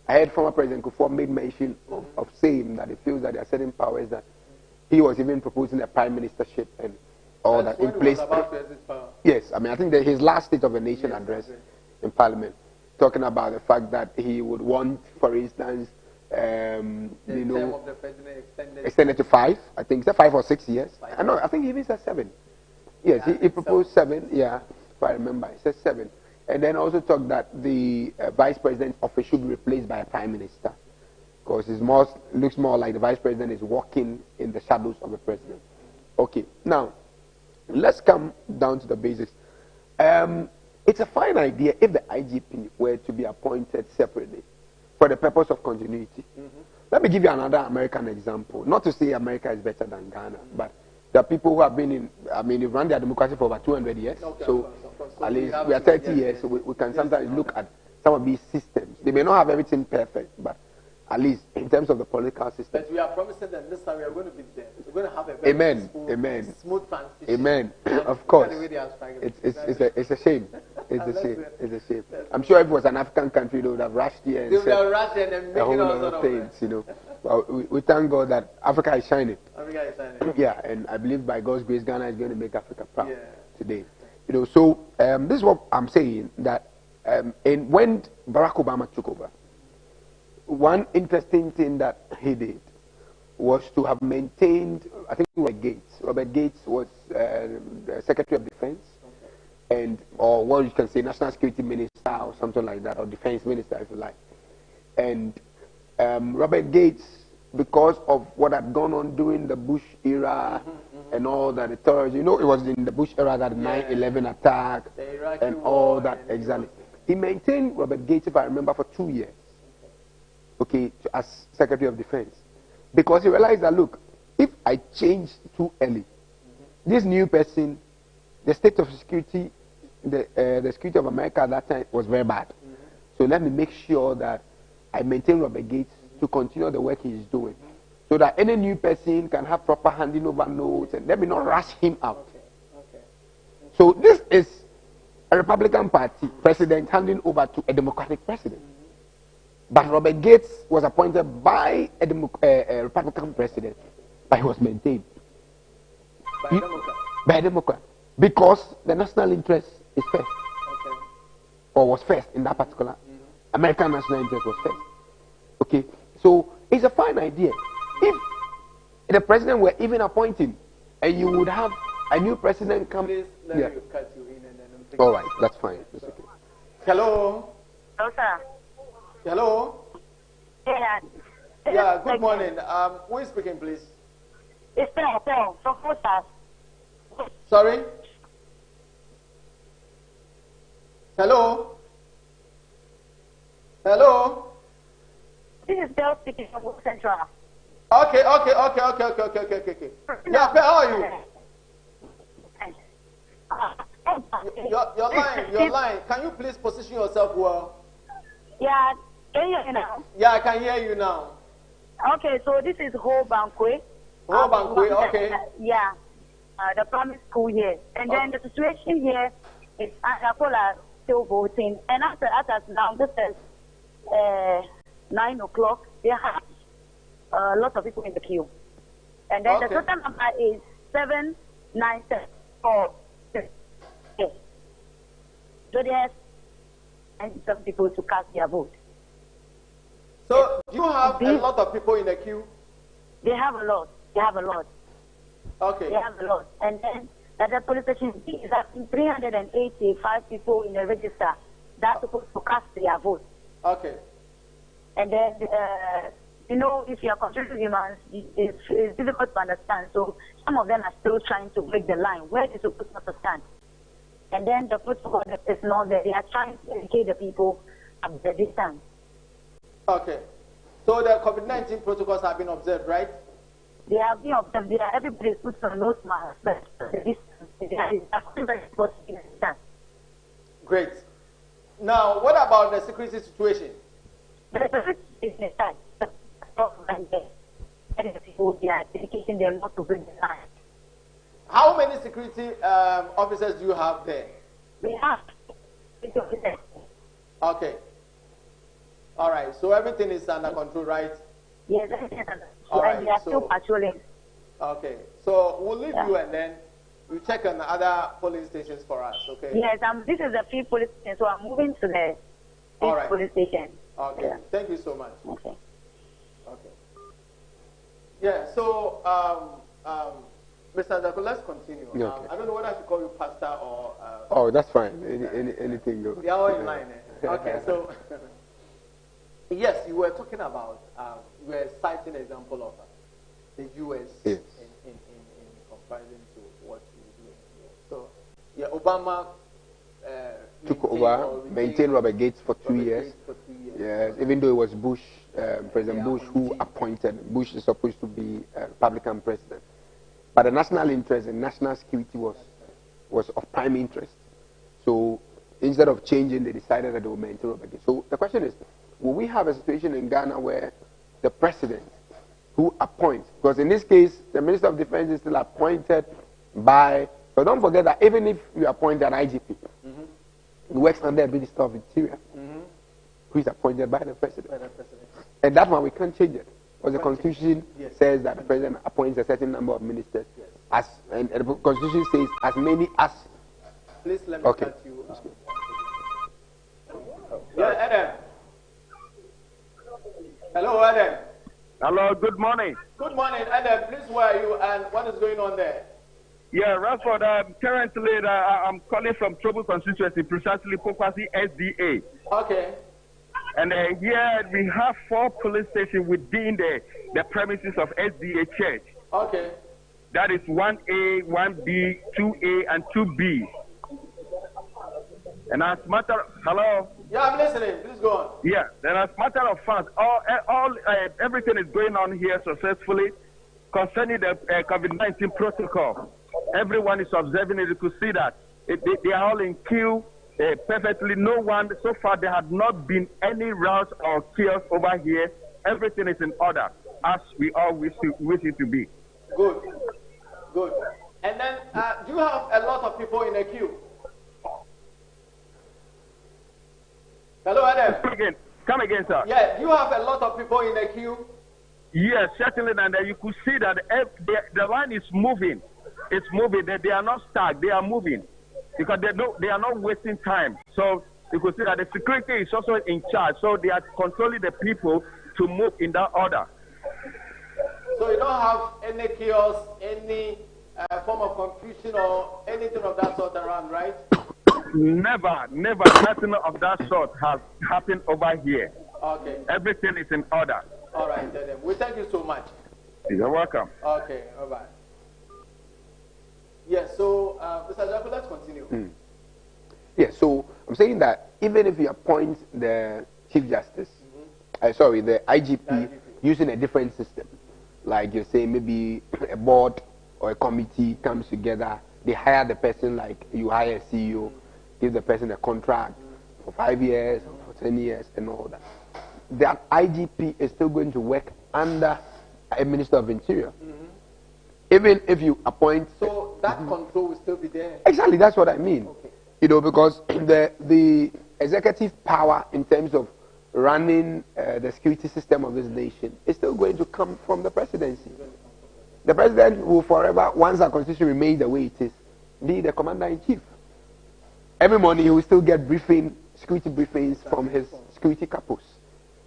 [SPEAKER 13] I heard former President Kufuor made mention of saying that he feels that there are certain powers that he was even proposing a prime ministership and all that in place. Yes, I mean, I think that his last State of the Nation address in Parliament, talking about the fact that he would want, for instance, term of the president extended to 5. I think it's 5 or 6 years. I think he even said 7. Yes, he proposed 7. Yeah, if I remember, he said 7. And then also talked that the vice president's office should be replaced by a prime minister, because it looks more like the vice president is walking in the shadows of the president. Okay, now let's come down to the basics. It's a fine idea if the IGP were to be appointed separately for the purpose of continuity. Let me give you another American example. Not to say America is better than Ghana, but there are people who have been in, they've run their democracy for over 200 years. So at least we are 30 years, so we can sometimes look at some of these systems. They may not have everything perfect, but at least in terms of the political system.
[SPEAKER 2] But we are promising that this time we are going to be there. We're going to have a very smooth transition.
[SPEAKER 13] Amen. Of course. It's a shame. It's a shame. I'm sure if it was an African country, they would have rushed here and said a whole lot of things, Well, we thank God that Africa is shining. Yeah, and I believe by God's grace, Ghana is going to make Africa proud today. You know, so this is what I'm saying, that when Barack Obama took over, one interesting thing that he did was to have maintained, I think, Robert Gates. Robert Gates was the Secretary of Defense, and or what you can say, National Security Minister or something like that, or Defense Minister, if you like. And Robert Gates, because of what had gone on during the Bush era and all that, the terrorists, you know, it was in the Bush era that the 9/11 attack and all that, exactly. He maintained Robert Gates, if I remember, for 2 years, okay, as Secretary of Defense. Because he realized that, look, if I change too early, this new person, the state of security, the security of America at that time was very bad. So let me make sure that I maintain Robert Gates to continue the work he is doing, so that any new person can have proper handing over notes, and let me not rush him out. So this is a Republican Party president handing over to a Democratic president. But Robert Gates was appointed by a Republican president, but he was maintained by a Democrat, because the national interest is first, or was first in that particular. American national interest was first. Okay, so it's a fine idea. If the president were even appointing, and you would have a new president come.
[SPEAKER 2] Please let me cut you in and then I'm
[SPEAKER 13] all right, that's fine. That's okay.
[SPEAKER 2] Hello.
[SPEAKER 14] Hello, sir.
[SPEAKER 2] Hello.
[SPEAKER 14] Yeah.
[SPEAKER 2] Yeah. Good morning. Who is speaking, please?
[SPEAKER 14] It's Phil from Posters.
[SPEAKER 2] Sorry. Hello. Hello.
[SPEAKER 14] This is Phil speaking from World Central.
[SPEAKER 2] Okay. Yeah, Phil, how are you? Your line. Can you please position yourself well?
[SPEAKER 14] Yeah, can you hear me now?
[SPEAKER 2] Yeah, I can hear you now.
[SPEAKER 14] Okay, so this is Ho Bankwe.
[SPEAKER 2] Ho Bankwe, okay.
[SPEAKER 14] Yeah, the primary school here. And then the situation here is Annapola still voting. And after now, this is 9 o'clock. They have a lot of people in the queue. And then the total number is 797. So there's 97 people to cast their vote.
[SPEAKER 2] So do you have a lot of people in the queue?
[SPEAKER 14] They have a lot. Okay. They have a lot. And then the police station is having 385 people in the register that's supposed to cast their vote.
[SPEAKER 2] Okay.
[SPEAKER 14] And then, you know, if you are controlling humans, it's difficult to understand. So some of them are still trying to break the line where they're supposed not to stand. And then the protocol is not there. They are trying to educate the people at the distance. Okay. So the COVID-19 protocols have been observed, right? They have been observed. Everybody puts on nose masks, but the distance. Great. Now, what about the security situation? The security is inside. People, they are dedicating them not to break the line. How many security officers do you have there? We have 50 officers. Okay. All right. So everything is under control, right? Yes, everything is under control. All right. And we are still patrolling. Okay. So we'll leave you and then you check on the other polling stations for us, okay? Yes, this is the 5th police station, so I'm moving to the 5th police station. Okay. Yeah. Thank you so much. Okay. Okay. Yeah, so, Mr. Zako, let's continue. Okay. I don't know whether I should call you pastor or...
[SPEAKER 13] oh, that's fine. Anything goes.
[SPEAKER 2] They are all in line. Okay, so... yes, you were talking about... you were citing an example of the U.S. Yes. in comparison to what you're doing here. So, yeah, Obama...
[SPEAKER 13] took over, maintained Robert Gates for 2 years. Yes, even though it was Bush, President Bush, who appointed. Bush is supposed to be a Republican president. But the national interest and national security was of prime interest. So instead of changing, they decided that they would maintain Robert Gates. So the question is, will we have a situation in Ghana where the president who appoints, because in this case, the Minister of Defense is still appointed by, but don't forget that even if you appoint an IGP, he works under the Minister of Interior, who is appointed by the president. And that one, we can't change it. Because the Constitution says that the president appoints a certain number of ministers, and the Constitution says as many as.
[SPEAKER 2] Please let me cut you. Yeah, Adam. Hello, Adam.
[SPEAKER 15] Hello, good morning.
[SPEAKER 2] Good morning, Adam. Please, where are you and what is going on there?
[SPEAKER 15] Yeah, Rashford, currently I'm calling from Trouble constituency, precisely Pokwasi SDA.
[SPEAKER 2] Okay.
[SPEAKER 15] And here we have 4 police stations within the premises of SDA Church.
[SPEAKER 2] Okay.
[SPEAKER 15] That is 1A, 1B, 2A, and 2B. And as matter of, hello?
[SPEAKER 2] Yeah, I'm listening. Please go on.
[SPEAKER 15] Yeah, then as matter of fact, everything is going on here successfully concerning the COVID-19 protocol. Everyone is observing it. You could see that they are all in queue perfectly. No one, so far there had not been any routes or chaos over here. Everything is in order, as we all wish it to be.
[SPEAKER 2] Good, good. And then, do you have a lot of people in the queue? Hello, Adam.
[SPEAKER 15] Come again, sir.
[SPEAKER 2] Yeah, do you have a lot of people in the queue?
[SPEAKER 15] Yes, certainly. And you could see that the line is moving. It's moving. They are not stuck. They are moving because they are not wasting time. So you could see that the security is also in charge. So they are controlling the people to move in that order.
[SPEAKER 2] So you don't have any chaos, any form of confusion or anything of that sort around, right?
[SPEAKER 15] Never. Nothing of that sort has happened over here.
[SPEAKER 2] Okay.
[SPEAKER 15] Everything is in order.
[SPEAKER 2] All right, then. We thank you so much.
[SPEAKER 15] You're welcome.
[SPEAKER 2] Okay, all right. Yes, so, Mr. Jaco, let's continue.
[SPEAKER 13] Yes, so I'm saying that even if you appoint the Chief Justice, the IGP, using a different system, like you're saying maybe a board or a committee comes together, they hire the person, like you hire a CEO, give the person a contract for 5 years or for 10 years and all that. That IGP is still going to work under a Minister of Interior. Even if you appoint...
[SPEAKER 2] So that control will still be there?
[SPEAKER 13] Exactly, that's what I mean. Okay. You know, because the executive power in terms of running the security system of this nation is still going to come from the presidency. The president will forever, once our constitution remains the way it is, be the commander-in-chief. Every morning he will still get security briefings from his security capos.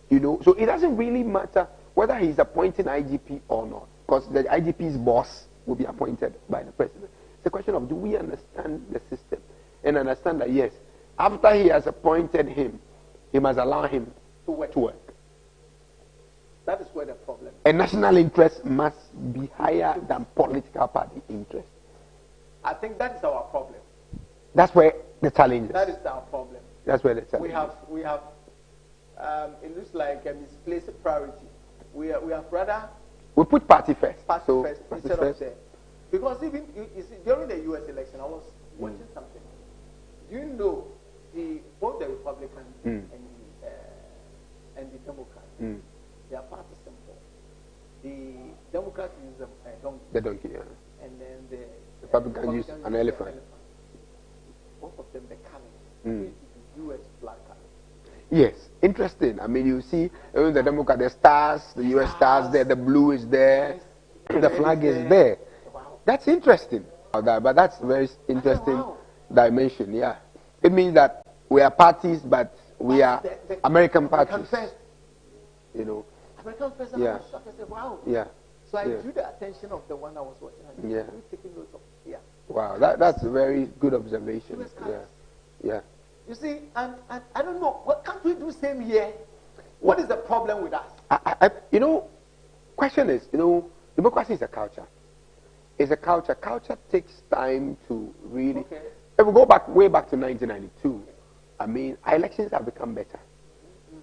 [SPEAKER 13] You know, so it doesn't really matter whether he's appointing IGP or not, because the IGP's boss will be appointed by the president. It's a question of, do we understand the system and understand that, yes, after he has appointed him, he must allow him to work.
[SPEAKER 2] That is where the problem is.
[SPEAKER 13] And national interest must be higher than political party interest.
[SPEAKER 2] I think that is our problem.
[SPEAKER 13] That's where the challenge is.
[SPEAKER 2] That is our problem.
[SPEAKER 13] That's where the challenge is.
[SPEAKER 2] We have it looks like a misplaced priority. We have rather...
[SPEAKER 13] We put party first.
[SPEAKER 2] Party first instead of saying... Because even you see, during the U.S. election, I was watching something. Do you know both the Republicans and the Democrats, their party symbol. The Democrats use a donkey.
[SPEAKER 13] The donkey, yeah.
[SPEAKER 2] And then the
[SPEAKER 13] Republicans use an elephant.
[SPEAKER 2] Both of them, the colors. The U.S. flag color.
[SPEAKER 13] Yes, interesting. I mean, you see, even the Democrat, the stars, the U.S. stars there, the blue is there, the flag is there. Wow. That's interesting. But that's a very interesting dimension, yeah. It means that we are parties, but we are American parties. You know.
[SPEAKER 2] American first, I was shocked. I said, wow.
[SPEAKER 13] Yeah.
[SPEAKER 2] So I drew the attention of the one I was watching. I
[SPEAKER 13] yeah.
[SPEAKER 2] Taking notes of, yeah.
[SPEAKER 13] Wow, that's a very good observation. Yeah. Yeah.
[SPEAKER 2] You see, and I don't know, what can't we do same here? What is the problem with us?
[SPEAKER 13] You know, question is, you know, democracy is a culture. It's a culture. Culture takes time to really... Okay. If we go back, way back to 1992, I mean, our elections have become better.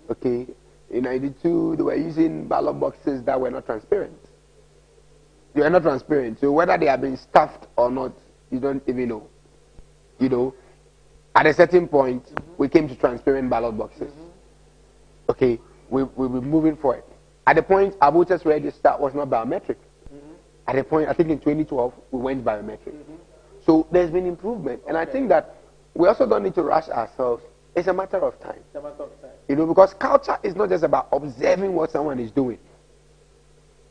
[SPEAKER 13] Okay? In 92, they were using ballot boxes that were not transparent. They were not transparent. So whether they have been stuffed or not, you don't even know. You know? At a certain point, we came to transparent ballot boxes. Okay, we were moving forward. At the point, our voters register was not biometric. At the point, I think in 2012, we went biometric. So there's been improvement. And I think that we also don't need to rush ourselves. It's a matter of time.
[SPEAKER 2] It's a matter of time.
[SPEAKER 13] You know, because culture is not just about observing what someone is doing.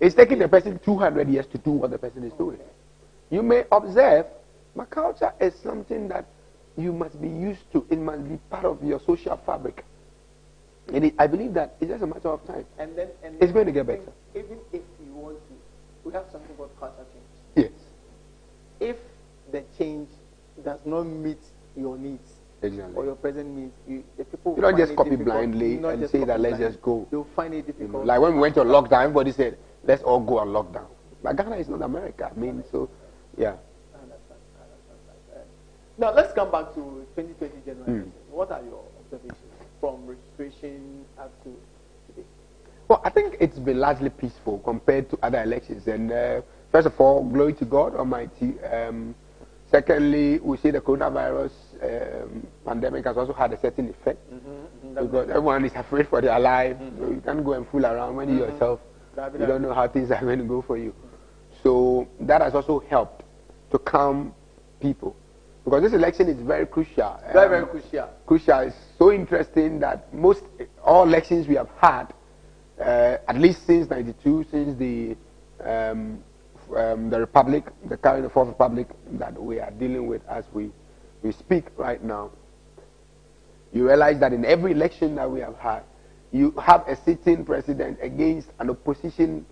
[SPEAKER 13] It's taking the person 200 years to do what the person is doing. You may observe, my culture is something that you must be used to. It must be part of your social fabric. And I believe that it's just a matter of time.
[SPEAKER 2] And then
[SPEAKER 13] it's going to get better.
[SPEAKER 2] Even if you want to, we have something called culture change.
[SPEAKER 13] Yes.
[SPEAKER 2] If the change does not meet your needs,
[SPEAKER 13] exactly,
[SPEAKER 2] or your present needs, the people
[SPEAKER 13] you don't just copy blindly and say that let's just go.
[SPEAKER 2] They'll find it difficult.
[SPEAKER 13] You know, like when we went on lockdown, everybody said, let's all go on lockdown. But Ghana is not America. I mean, so, yeah.
[SPEAKER 2] I understand. Now, let's come back to 2020 general elections. What are your observations from registration up to today?
[SPEAKER 13] Well, I think it's been largely peaceful compared to other elections. And first of all, glory to God Almighty. Secondly, we see the coronavirus pandemic has also had a certain effect because everyone is afraid for their life. So you can't go and fool around when you yourself, you don't know how things are going to go for you. So that has also helped to calm people because this election is very crucial.
[SPEAKER 2] Very crucial.
[SPEAKER 13] Crucial. It's so interesting that all elections we have had, at least since '92, since the Republic, the current Fourth Republic that we are dealing with as we speak right now, you realize that in every election that we have had, you have a sitting president against an opposition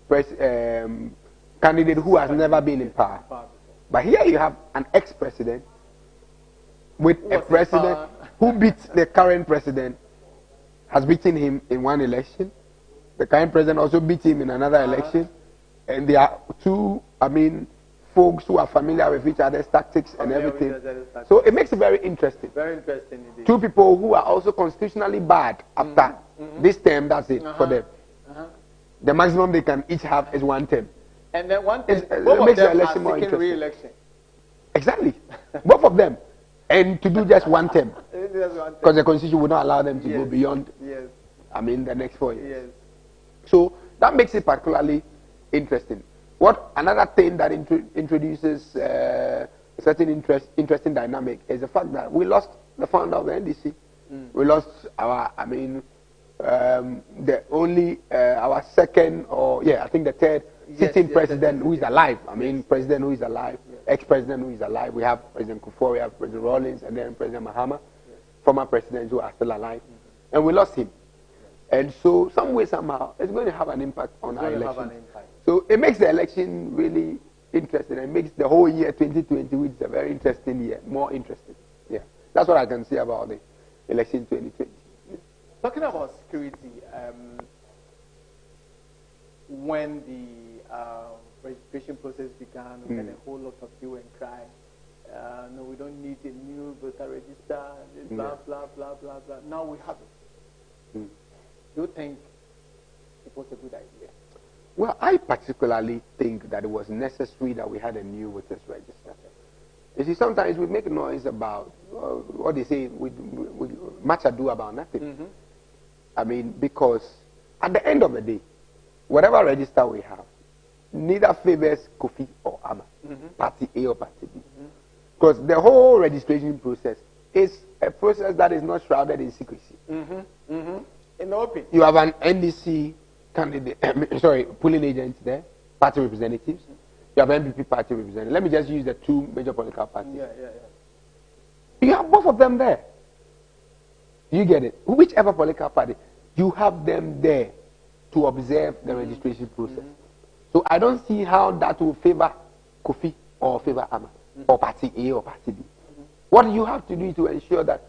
[SPEAKER 13] candidate who has never been in power. But here you have an ex-president with a president who beats the current president, has beaten him in one election. The current president also beat him in another election. And there are two, folks who are familiar with each other's tactics and everything. So it makes it very interesting.
[SPEAKER 2] Very interesting indeed.
[SPEAKER 13] Two people who are also constitutionally bad after this term, that's it for them. The maximum they can each have is one term.
[SPEAKER 2] And then one thing, both of them are seeking re-election.
[SPEAKER 13] Exactly. Both of them. And to do just one term. Because the constitution would not allow them to go beyond, the next 4 years. So that makes it particularly interesting. Another thing that introduces a certain interesting dynamic is the fact that we lost the founder of the NDC. We lost our, our second I think the third sitting president who is alive. President who is alive, ex-president who is alive. We have President Kufuor, we have President Rawlings, and then President Mahama, former presidents who are still alive. And we lost him. And so, some way, somehow, it's going to have an impact on our election. So, it makes the election really interesting. It makes the whole year 2020, which is a very interesting year, more interesting. Yeah. That's what I can say about the election 2020.
[SPEAKER 2] Talking about security, when the registration process began, we had a whole lot of hue and cry. No, we don't need a new voter register, blah, blah, blah, blah, blah. Now we have it. Do you think it was a good idea?
[SPEAKER 13] Well, I particularly think that it was necessary that we had a new voters register. You see, sometimes we make noise about what they say, we much ado about nothing. Because at the end of the day, whatever register we have, neither favors Kofi or Ama, party A or party B. Because the whole registration process is a process that is not shrouded in secrecy.
[SPEAKER 2] In the open.
[SPEAKER 13] You have an NDC candidate, polling agents there, party representatives. You have MPP party representatives. Let me just use the two major political parties. You have both of them there. You get it? Whichever political party, you have them there to observe the registration process. So I don't see how that will favor Kofi or favor Ama, or party A or party B. What you have to do is to ensure that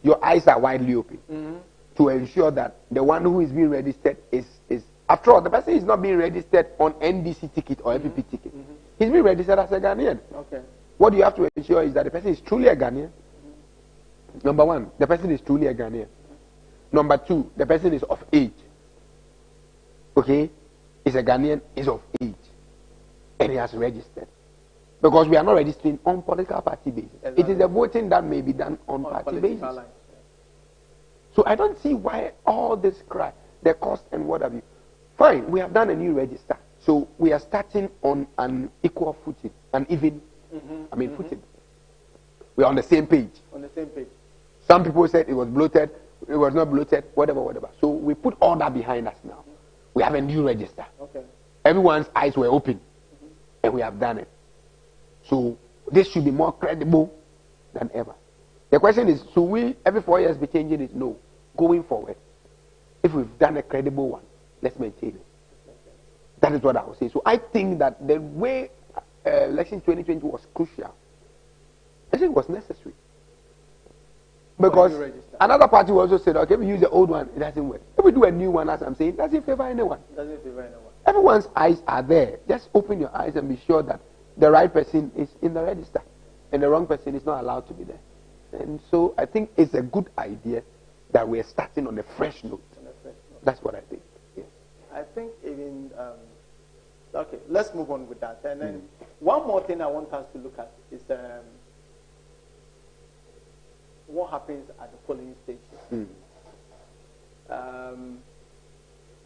[SPEAKER 13] your eyes are widely open. To ensure that the one who is being registered is after all, the person is not being registered on NDC ticket or MPP ticket. He's being registered as a Ghanaian. What you have to ensure is that the person is truly a Ghanaian. Number one, the person is truly a Ghanaian. Number two, the person is of age. Okay? Is a Ghanaian, is of age. And he has registered. Because we are not registering on political party basis. It is the voting that may be done on party basis. So I don't see why all this cry, the cost and what have you. Fine, we have done a new register. So we are starting on an equal footing, an even, footing. We are on the same page.
[SPEAKER 2] On the same page.
[SPEAKER 13] Some people said it was bloated, it was not bloated, whatever. So we put all that behind us now. We have a new register. everyone's eyes were open, and we have done it. So this should be more credible than ever. The question is, should we every 4 years be changing it? No. Going forward, if we've done a credible one, let's maintain it. That is what I would say. So I think that the way election 2020 was crucial, I think it was necessary. Because another party will also said, okay, if we use the old one, it doesn't work. If we do a new one, as I'm saying, it doesn't favor anyone. Everyone's eyes are there. Just open your eyes and be sure that the right person is in the register and the wrong person is not allowed to be there. And so I think it's a good idea that we're starting on a fresh note. That's what I think. Yes.
[SPEAKER 2] I think even, okay, let's move on with that. And then one more thing I want us to look at is what happens at the polling station.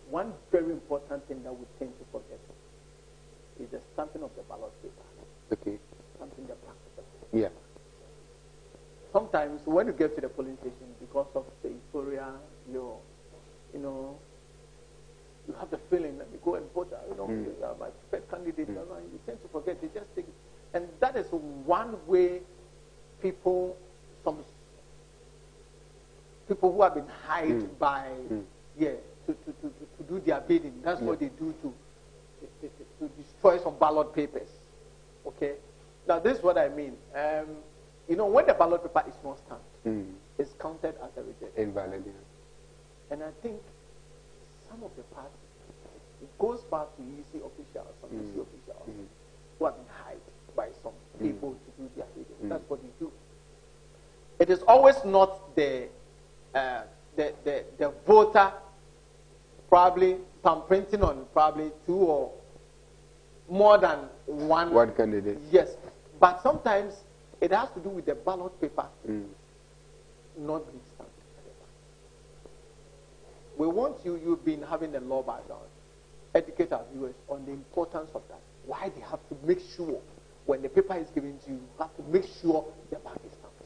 [SPEAKER 2] One very important thing that we tend to forget is the stamping of the ballot paper.
[SPEAKER 13] Okay.
[SPEAKER 2] Stamping the black paper.
[SPEAKER 13] Yeah.
[SPEAKER 2] Sometimes when you get to the polling station, because of the euphoria, you have the feeling that you go and vote, my preferred candidate, you tend to forget, they just take it. And that is one way people who have been hired by, to do their bidding. That's what they do to destroy some ballot papers. Okay? Now, this is what I mean. When the ballot paper is not stamped, it's counted as a reject.
[SPEAKER 13] Invalid.
[SPEAKER 2] And I think some of the parties, it goes back to EC officials, some EC officials who have been hired by some people to do their bidding. That's what they do. It is always not the voter probably thumbprinting on probably two or more than one
[SPEAKER 13] candidate.
[SPEAKER 2] Yes, but sometimes it has to do with the ballot paper not being stamped. We want you've been having a law background, educate our viewers on the importance of that. Why they have to make sure when the paper is given to you, you have to make sure the back is stamped.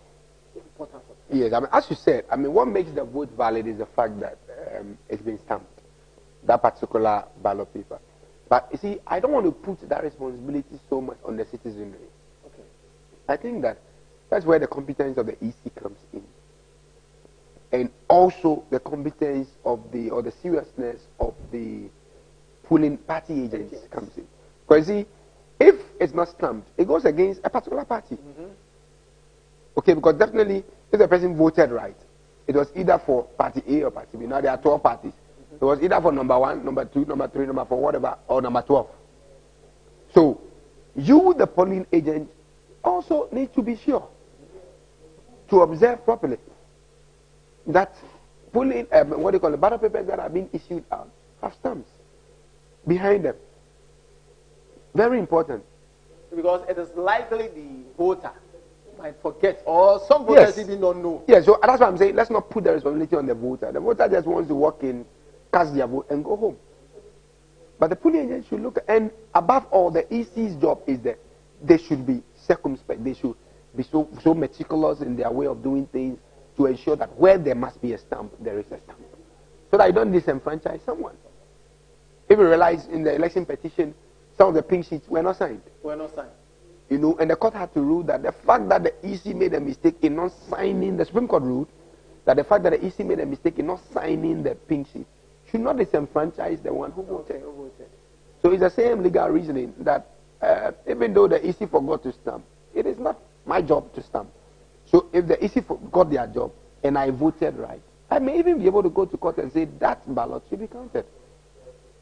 [SPEAKER 2] The importance of that.
[SPEAKER 13] Yes, as you said, what makes the vote valid is the fact that it's been stamped, that particular ballot paper. But you see, I don't want to put that responsibility so much on the citizenry.
[SPEAKER 2] Okay.
[SPEAKER 13] I think that's where the competence of the EC comes in. And also the competence of or the seriousness of the polling party agents comes in. Because see, if it's not stamped, it goes against a particular party. Okay, because definitely, if the person voted right, it was either for party A or party B. Now there are 12 parties. It was either for number 1, number 2, number 3, number 4, whatever, or number 12. So, you, the polling agent, also need to be sure to observe properly that polling, ballot papers that are being issued out have stamps behind them. Very important.
[SPEAKER 2] Because it is likely the voter might forget, or some voters even don't know.
[SPEAKER 13] Yes, so that's why I'm saying let's not put the responsibility on the voter. The voter just wants to walk in, cast their vote, and go home. But the polling agent should look, and above all, the EC's job is that they should be circumspect. They should be so meticulous in their way of doing things to ensure that where there must be a stamp, there is a stamp. So that you don't disenfranchise someone. If you realize in the election petition, some of the pink sheets were not signed. And the court had to rule that the fact that the EC made a mistake in not signing, the Supreme Court ruled that the fact that the EC made a mistake in not signing the pink sheet should not disenfranchise the one who voted. So it's the same legal reasoning that even though the EC forgot to stamp, it is not my job to stamp. So if the EC forgot their job and I voted right, I may even be able to go to court and say that ballot should be counted.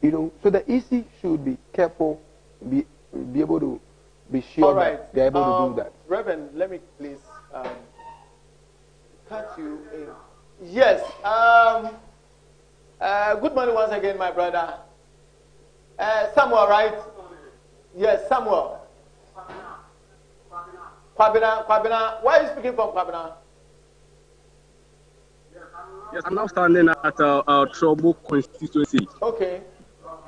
[SPEAKER 13] So the EC should be careful, be able to be sure that they're able to do that.
[SPEAKER 2] Reverend, let me please cut you in. Yes. Good morning once again, my brother. Samuel, right? Yes, Samuel. Kwabena. Why are you speaking from Kwabena?
[SPEAKER 5] Yes, I'm now standing at Trouble constituency.
[SPEAKER 2] Okay.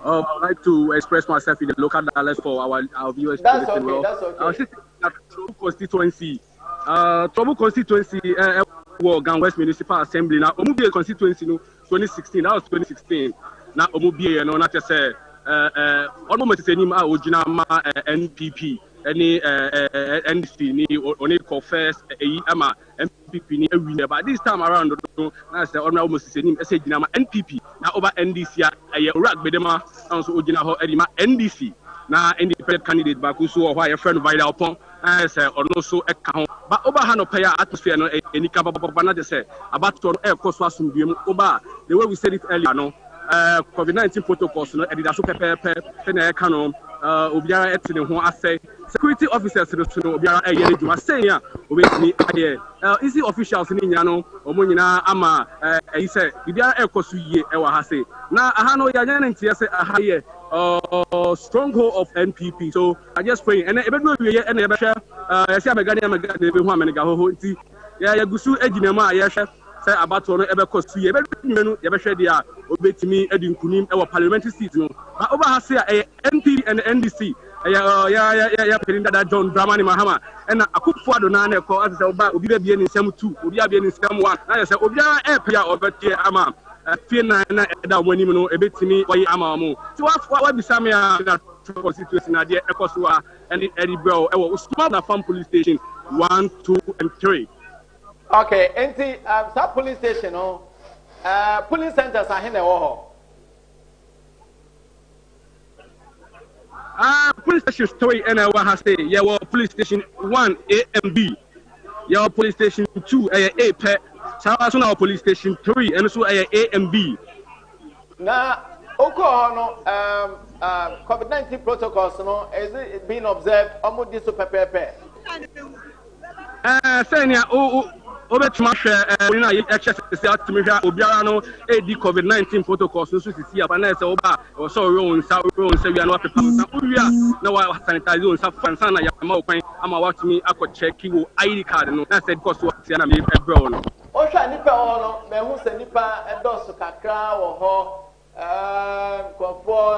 [SPEAKER 5] I'd like to express myself in the local dialect for our viewers.
[SPEAKER 2] That's okay. That's okay.
[SPEAKER 5] I was sitting at Trouble constituency. Trouble constituency, Gan West Municipal Assembly. Now, Omubie constituency, 2016. That was 2016. Now, Omubie, not just almost the same original NPP. Any NDC ni only confess ama MPP ni winner, but this time around I say almost the same message na NPP na over NDC aye rak bedema so ogina ho edima NDC na independent candidate back so why your friend Vida upon I say ono so eka ho but over ha no pay atmosphere no enika papa na say about to e koso asumdiem over the way we said it earlier no COVID-19 protocols no edida so pepe na e ka no obiara etine ho asay security officers no obiara eyere djuma say ya obetini aye easy officials ni nya no omo nyina ama say obiara ekoso yie e wa ha say na aha no ya nya ntie say aha ye stronghold of NPP so I just pray and ebedu wiye and ebe hwe yesi amegani ebe hu amenga ho nti ya gusu ejinama aye hwe say abato no ebe kosu ye ebe menu ye be hwe dia obetimi edi nkunim e parliamentary seat no but over ha say NPP and NDC ya Perinda John Dramani Mahama and Akufo Addo na ko as say oba obi be bie ni nsem 2 obi abie ni nsem 1 na say obi a pia obetie ama fie na eda wani mu no ebetimi oyi ama mu so wa bisa me na situation na de ekoso a and Eddie Bell e wo small na farm police station 1, 2 and 3.
[SPEAKER 2] Okay, enti that police station no police centers are here wo
[SPEAKER 5] police station 3 and what has say yeah well police station 1 A and B yeah police station 2 A pe so na police station 3 and so A and B
[SPEAKER 2] na oko no COVID-19 protocols no is it being observed almost this pepe
[SPEAKER 5] saying obetuma hwe na HSS atmihwa obiara no edi COVID-19 protocols no so sisi aba na say oba so ronsa wi na pepa na uwia na wa sanitize on sa fansa na ya ma okwan ama watumi akocheck wo ID card no na say because what na me ebro no
[SPEAKER 2] o hwa nipa ho no me hu se nipa edoso kakra wo ho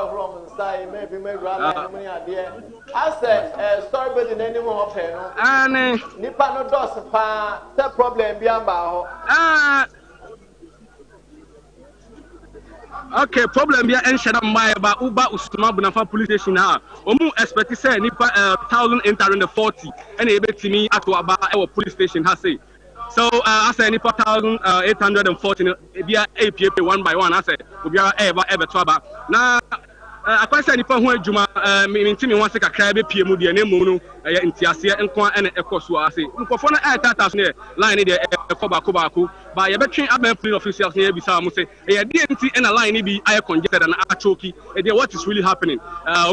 [SPEAKER 2] from inside maybe money idea. I said story building anymore pay no nipa no dos pa the problem bi amba ho
[SPEAKER 5] okay problem bi en shada mbai ba uba usuma bunafa police station ha omu expect say nipa 1840 and ebetimi ato aba e police station ha say so I say nipa 1840 bia APP one by one I say obiara ever to aba na akwa say nipa ho adwuma mintimi ho se kakra be pie mu de na emu no ntiase enko ene ekoso ase nkofo no tata so ne line de ekoba ko ba ye betwen aban police officials ne bisa mo say ye de nti ena line ni bi aye congested na achoki e what is really happening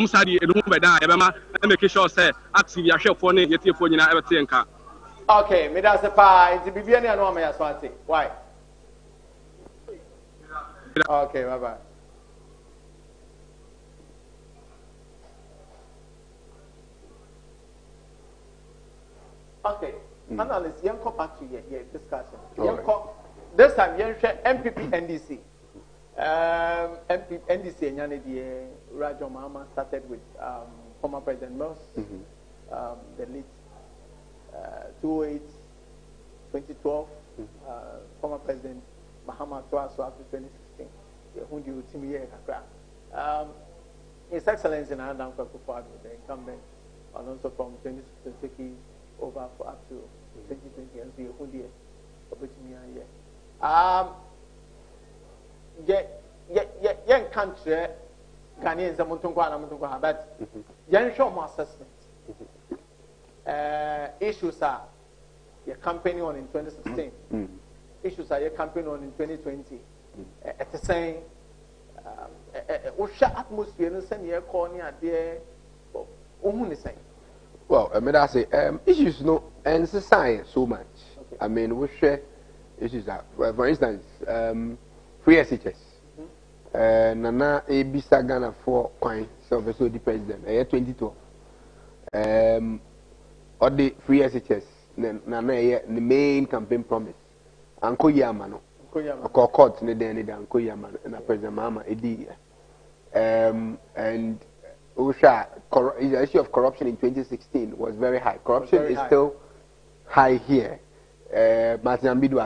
[SPEAKER 5] sadi e do be da ye be ma make sure say active ya hwefo ne yetiefo nyina e bete nka.
[SPEAKER 2] Okay, me that's a pa. It's Bibiani and Wama Yaswati. Why? Okay, bye bye. Okay, analyst, you come back to your discussion. This time, you share MPP NDC. MPP NDC and Yanedi Rajo Mahama started with former President Mills, the late 2012, former President Mahama Twaso after 2016. His Excellency in Adam Kakufado, the incumbent, and also from 2016 over for up to 2020 and so young country Ghanaians but young show more assessment. Issues are your campaign on in 2016. Issues are your campaign on in 2020. At the same, what's atmosphere and send your corner there?
[SPEAKER 13] Well, I mean, I say issues no and science so much. Okay. I mean, we share issues that, for instance, free SHS. Nana Ebisa Ghana for coin, so the president. 2012. Or the free SHS, the main campaign promise. Anko Yamano, Anko Court, Anko Yaman, and President Mama Edi. And Usha, the issue of corruption in 2016 was very high. Corruption is still high here. Martin Ambidu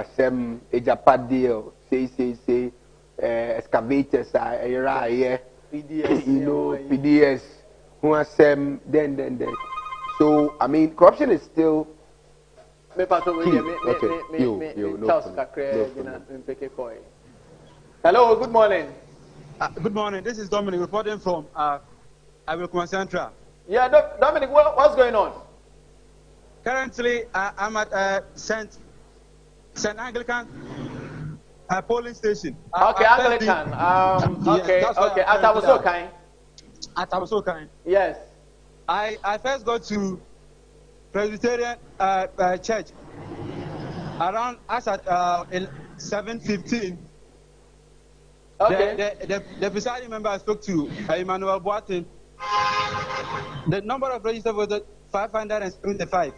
[SPEAKER 13] a Japan deal, say, excavators,
[SPEAKER 2] PDS,
[SPEAKER 13] you know, PDS, who has then. So I mean, corruption is still.
[SPEAKER 2] Hello, good morning.
[SPEAKER 16] Good morning. This is Dominic reporting from Awilkuma Central.
[SPEAKER 2] Yeah, Dominic, what's going on?
[SPEAKER 16] Currently, I'm at St. Anglican polling station.
[SPEAKER 2] Okay, Anglican. Okay. At
[SPEAKER 16] Abusokai.
[SPEAKER 2] Yes.
[SPEAKER 16] I first go to Presbyterian church around us at 7:15.
[SPEAKER 2] Okay.
[SPEAKER 16] The presiding member I spoke to, Emmanuel Boatin. The number of registered voters 575.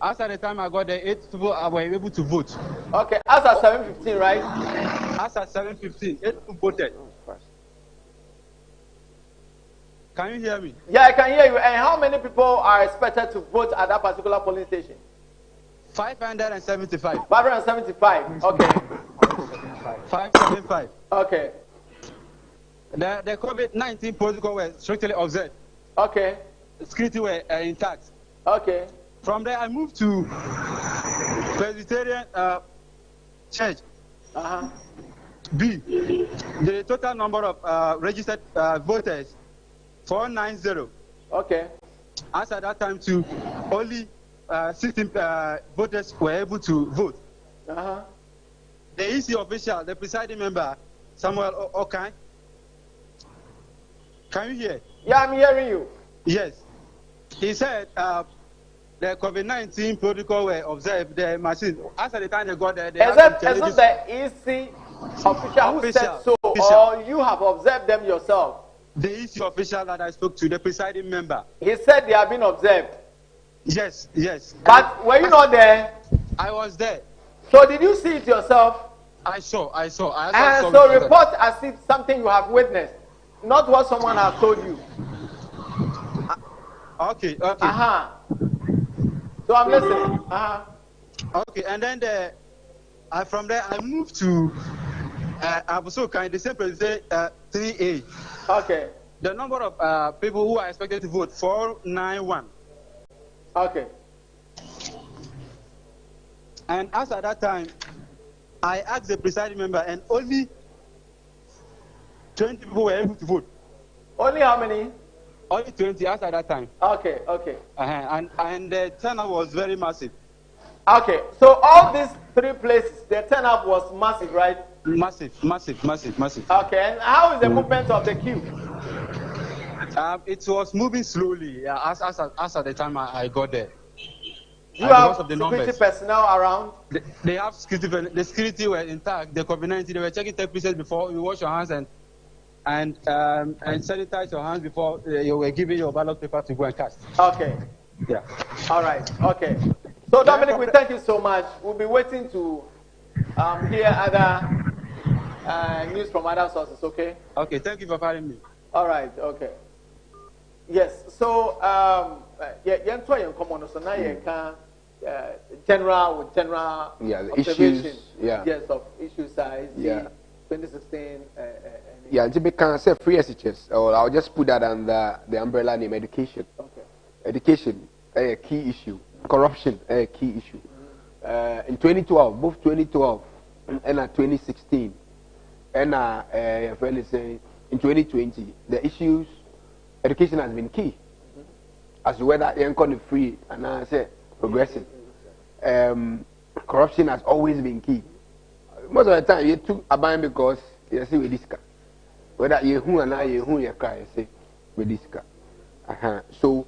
[SPEAKER 16] As at the time I got there, 8 people were able to vote.
[SPEAKER 2] Okay, as at 7:15, right?
[SPEAKER 16] As at 7:15, 8 people voted. Can you hear me?
[SPEAKER 2] Yeah, I can hear you. And how many people are expected to vote at that particular polling station?
[SPEAKER 16] 575.
[SPEAKER 2] 575. Okay.
[SPEAKER 16] 575.
[SPEAKER 2] Okay.
[SPEAKER 16] The COVID-19 protocol was strictly observed.
[SPEAKER 2] Okay.
[SPEAKER 16] Security were intact.
[SPEAKER 2] Okay.
[SPEAKER 16] From there, I moved to Presbyterian Church. B. The total number of registered voters, 490.
[SPEAKER 2] Okay.
[SPEAKER 16] As at that time, too, only 16 voters were able to vote. The EC official, the presiding member, Samuel Okai. Can you hear?
[SPEAKER 2] Yeah, I'm hearing you.
[SPEAKER 16] Yes. He said the COVID-19 protocol were observed, the machine. As at the time they got there, they
[SPEAKER 2] is that the EC official who said so, or you have observed them yourself?
[SPEAKER 16] The EC official that I spoke to, the presiding member.
[SPEAKER 2] He said they have been observed.
[SPEAKER 16] Yes, yes.
[SPEAKER 2] But were you not there?
[SPEAKER 16] I was there.
[SPEAKER 2] So did you see it yourself?
[SPEAKER 16] I saw.
[SPEAKER 2] And so report as if something you have witnessed, not what someone has told you.
[SPEAKER 16] Okay.
[SPEAKER 2] So I'm listening.
[SPEAKER 16] Okay, and then from there I moved to Abusokai, the same president, 3A.
[SPEAKER 2] Okay.
[SPEAKER 16] The number of people who are expected to vote, 491.
[SPEAKER 2] Okay.
[SPEAKER 16] And as at that time, I asked the presiding member, and only 20 people were able to vote.
[SPEAKER 2] Only how many?
[SPEAKER 16] Only 20 as at that time.
[SPEAKER 2] Okay.
[SPEAKER 16] And the turnout was very massive.
[SPEAKER 2] Okay, so all these 3 places, the turnout was massive, right?
[SPEAKER 16] Massive.
[SPEAKER 2] Okay, and how is the movement of the queue?
[SPEAKER 16] It was moving slowly as at the time I got there.
[SPEAKER 2] You have security personnel around?
[SPEAKER 16] They have security. The security were intact. The COVID-19, they were checking temperatures before you wash your hands and sanitize your hands before you were giving your ballot paper to go and cast.
[SPEAKER 2] Okay.
[SPEAKER 16] Yeah.
[SPEAKER 2] All right. Okay. So Dominic, we thank you so much. We'll be waiting to hear other news from other sources. Okay.
[SPEAKER 16] Okay. Thank you for having me.
[SPEAKER 2] All right. Okay. Yes. So so now you can general
[SPEAKER 13] issues.
[SPEAKER 2] Yes, of issue size. 2016.
[SPEAKER 13] Can say free SHS, or I'll just put that under the umbrella name education.
[SPEAKER 2] Okay.
[SPEAKER 13] Education, a key issue. Corruption, a key issue. In 2012, both 2012 and 2016, and your friend is saying in 2020, the issues, education has been key. As to whether you're going to free and I say progressive. Corruption has always been key. Most of the time, you took a ban because you see with this car. Whether you who and I who you cry, you say with this car. So,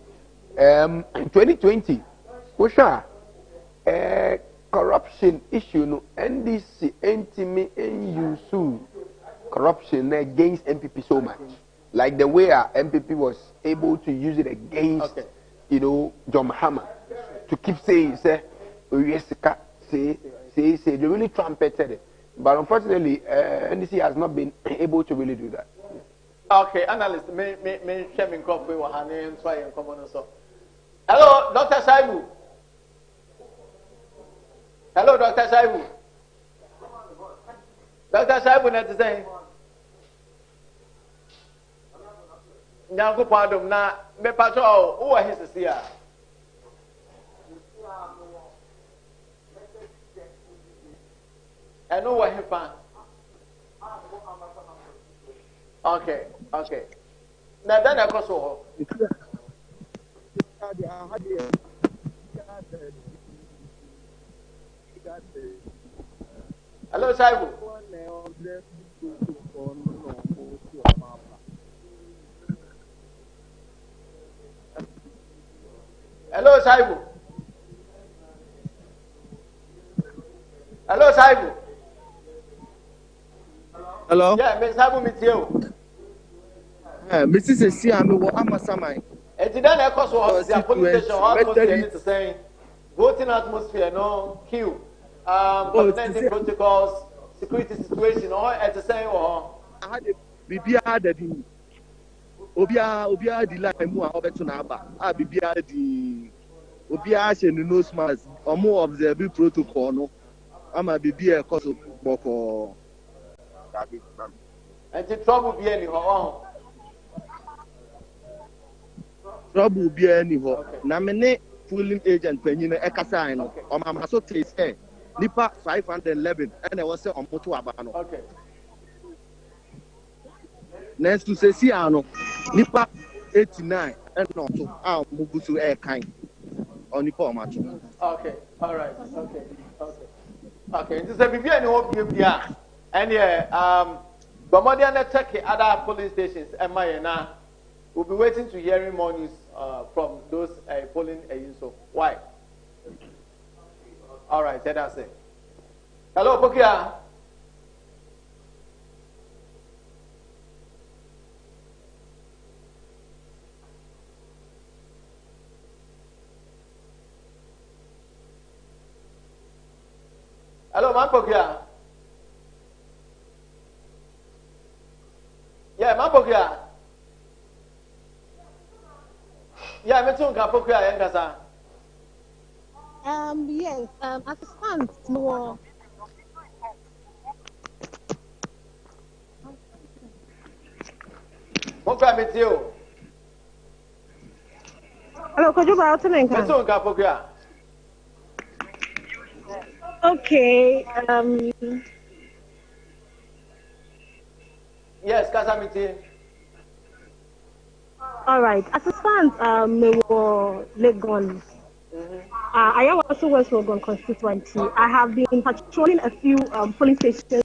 [SPEAKER 13] in 2020, we shall corruption issue no NDC, NTME, NUSU corruption against MPP so much. Like the way our MPP was able to use it against, John Mahama to keep saying, say, they really trumpeted it. But unfortunately, NDC has not been able to really do that.
[SPEAKER 2] Okay, analyst, hello, Dr. Shaibu. Hello, Dr. Shaibu. Dr. Shaibu, net saying. Nyango Padum na me patrol who are his here. And who are him fan? Okay. Now then I cross over. Hello, Saibu. Hello, Saibu. Hello, Saibu.
[SPEAKER 9] Hello.
[SPEAKER 2] Yeah, Miss Saibu meet you.
[SPEAKER 9] Mrs. Siami wa Amasamai.
[SPEAKER 2] And then I cross over the police station. Almost to saying voting atmosphere, no queue. COVID-19 protocols, security situation, all at the same or.
[SPEAKER 9] I had a BBR that Obia the line more over to Naba. I BBR the Obia and the nose mask or more of the big protocol. No, I'm a BBR cause of Boko.
[SPEAKER 2] And the trouble be any
[SPEAKER 9] trouble be anyhow. Namene pooling agent Penina Ekasino or Mamaso taste Nipa 511 and I was on Moto Abano.
[SPEAKER 2] Okay.
[SPEAKER 9] Next to Sesiano Nipa 89 and not to our Mubusu air kind on Nipa Macho.
[SPEAKER 2] Okay, all right, okay. This is a BB and hope you and yeah, Bamadiana check other police stations and Mayana will be waiting to hearing more news from those polling agents. So why? All right, that's it. Hello, Pokia. Hello, man, Pokia. Yeah, man, Pokia. Yeah, I'm talking about Pokia, Yankasa.
[SPEAKER 17] Yes, as it stands, more.
[SPEAKER 2] What can I meet you?
[SPEAKER 17] Hello, could you buy something? Okay.
[SPEAKER 2] Yes, Casamity.
[SPEAKER 17] All right. As it stands, we were Legon. I am also West Legon constituency. I have been patrolling a few polling stations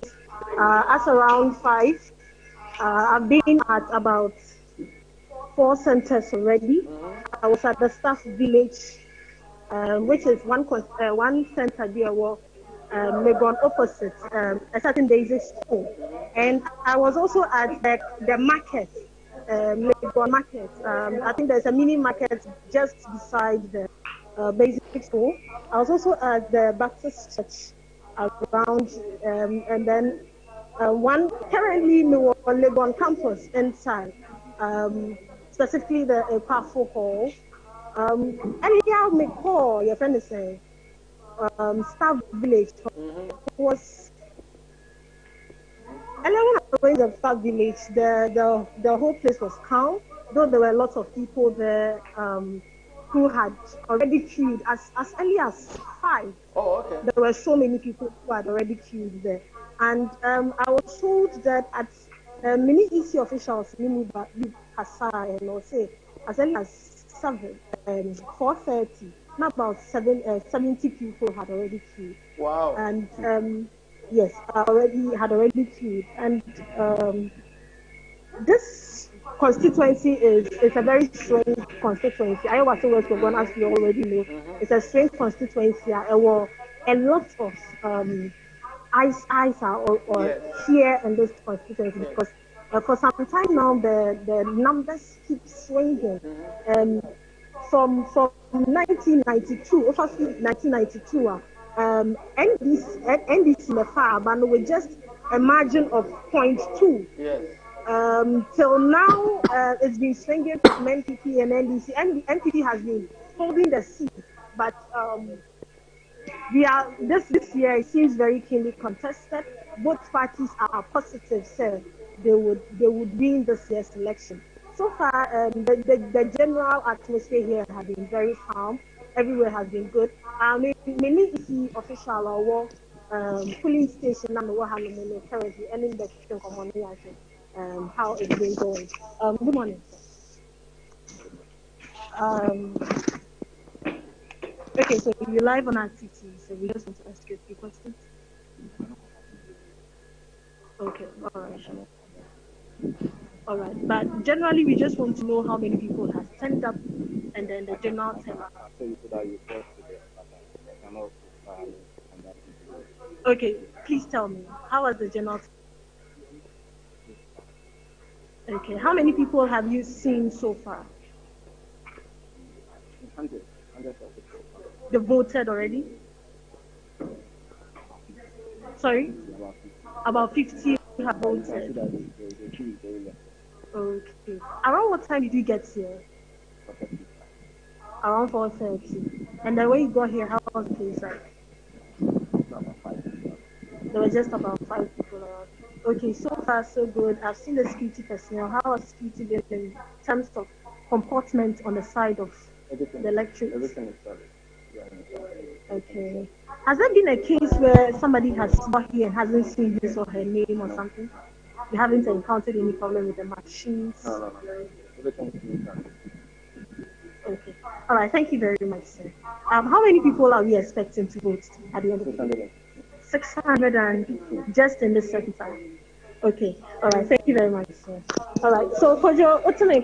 [SPEAKER 17] at around 5. I've been at about 4 centers already. I was at the staff village, which is one center there was Legon opposite a certain daisy school, and I was also at the market, Legon market. I think there's a mini market just beside the basic school. I was also at the Baptist church around, and then one currently on Legon campus inside, specifically the Pafo Hall. Anyhow, me call your friend is saying staff village was. And when I went to the staff village, the whole place was calm, though there were lots of people there who had already queued as early as 5.
[SPEAKER 2] Oh, okay.
[SPEAKER 17] There were so many people who had already queued there. And I was told that at many EC officials, many Kasa and or say as early as 4:30, not about 70 people had already queued.
[SPEAKER 2] Wow.
[SPEAKER 17] And yes, had already queued. And this constituency is a very strange constituency. I was West Legon, as you already know. It's a strange constituency. There were a lot of eyes or fear in this constituency because for some time now the numbers keep swinging. From 1992, obviously 1992, NDC in the far, but with just a margin of 0.2.
[SPEAKER 2] Yes.
[SPEAKER 17] Till now, it's been swinging from NPP and NDC. NPP has been holding the seat, but this year it seems very keenly contested. Both parties are positive, so they would win this year's election. so far, the general atmosphere here has been very calm. Everywhere has been good. Many official or polling station currently ending the community how it's been going. Good morning. Okay, so you're live on RTT, so we just want to ask you a few questions. Okay, all right, sure. All right, but generally we just want to know how many people have turned up and then the general turnout. Okay, please tell me, how was the general? Okay, how many people have you seen so far?
[SPEAKER 9] 100.
[SPEAKER 17] They voted already? Sorry? About 50 have voted. Okay. Around what time did you get here? Around 4:30. And then when you got here, how was the place like? There were just about 5 people around. Okay, so far so good. I've seen the security personnel. How has security been in terms of comportment on the side of the electric?
[SPEAKER 9] Everything is solid.
[SPEAKER 17] Okay. Has there been a case where somebody has got here and hasn't seen his or her name or something? You haven't encountered any problem with the machines?
[SPEAKER 9] No. Everything is done.
[SPEAKER 17] Okay. All right. Thank you very much, sir. How many people are we expecting to vote at the end of the day? 600 and just in this sector. Okay. All right. Thank you very much, sir. All right. So, Kojo, what's the name?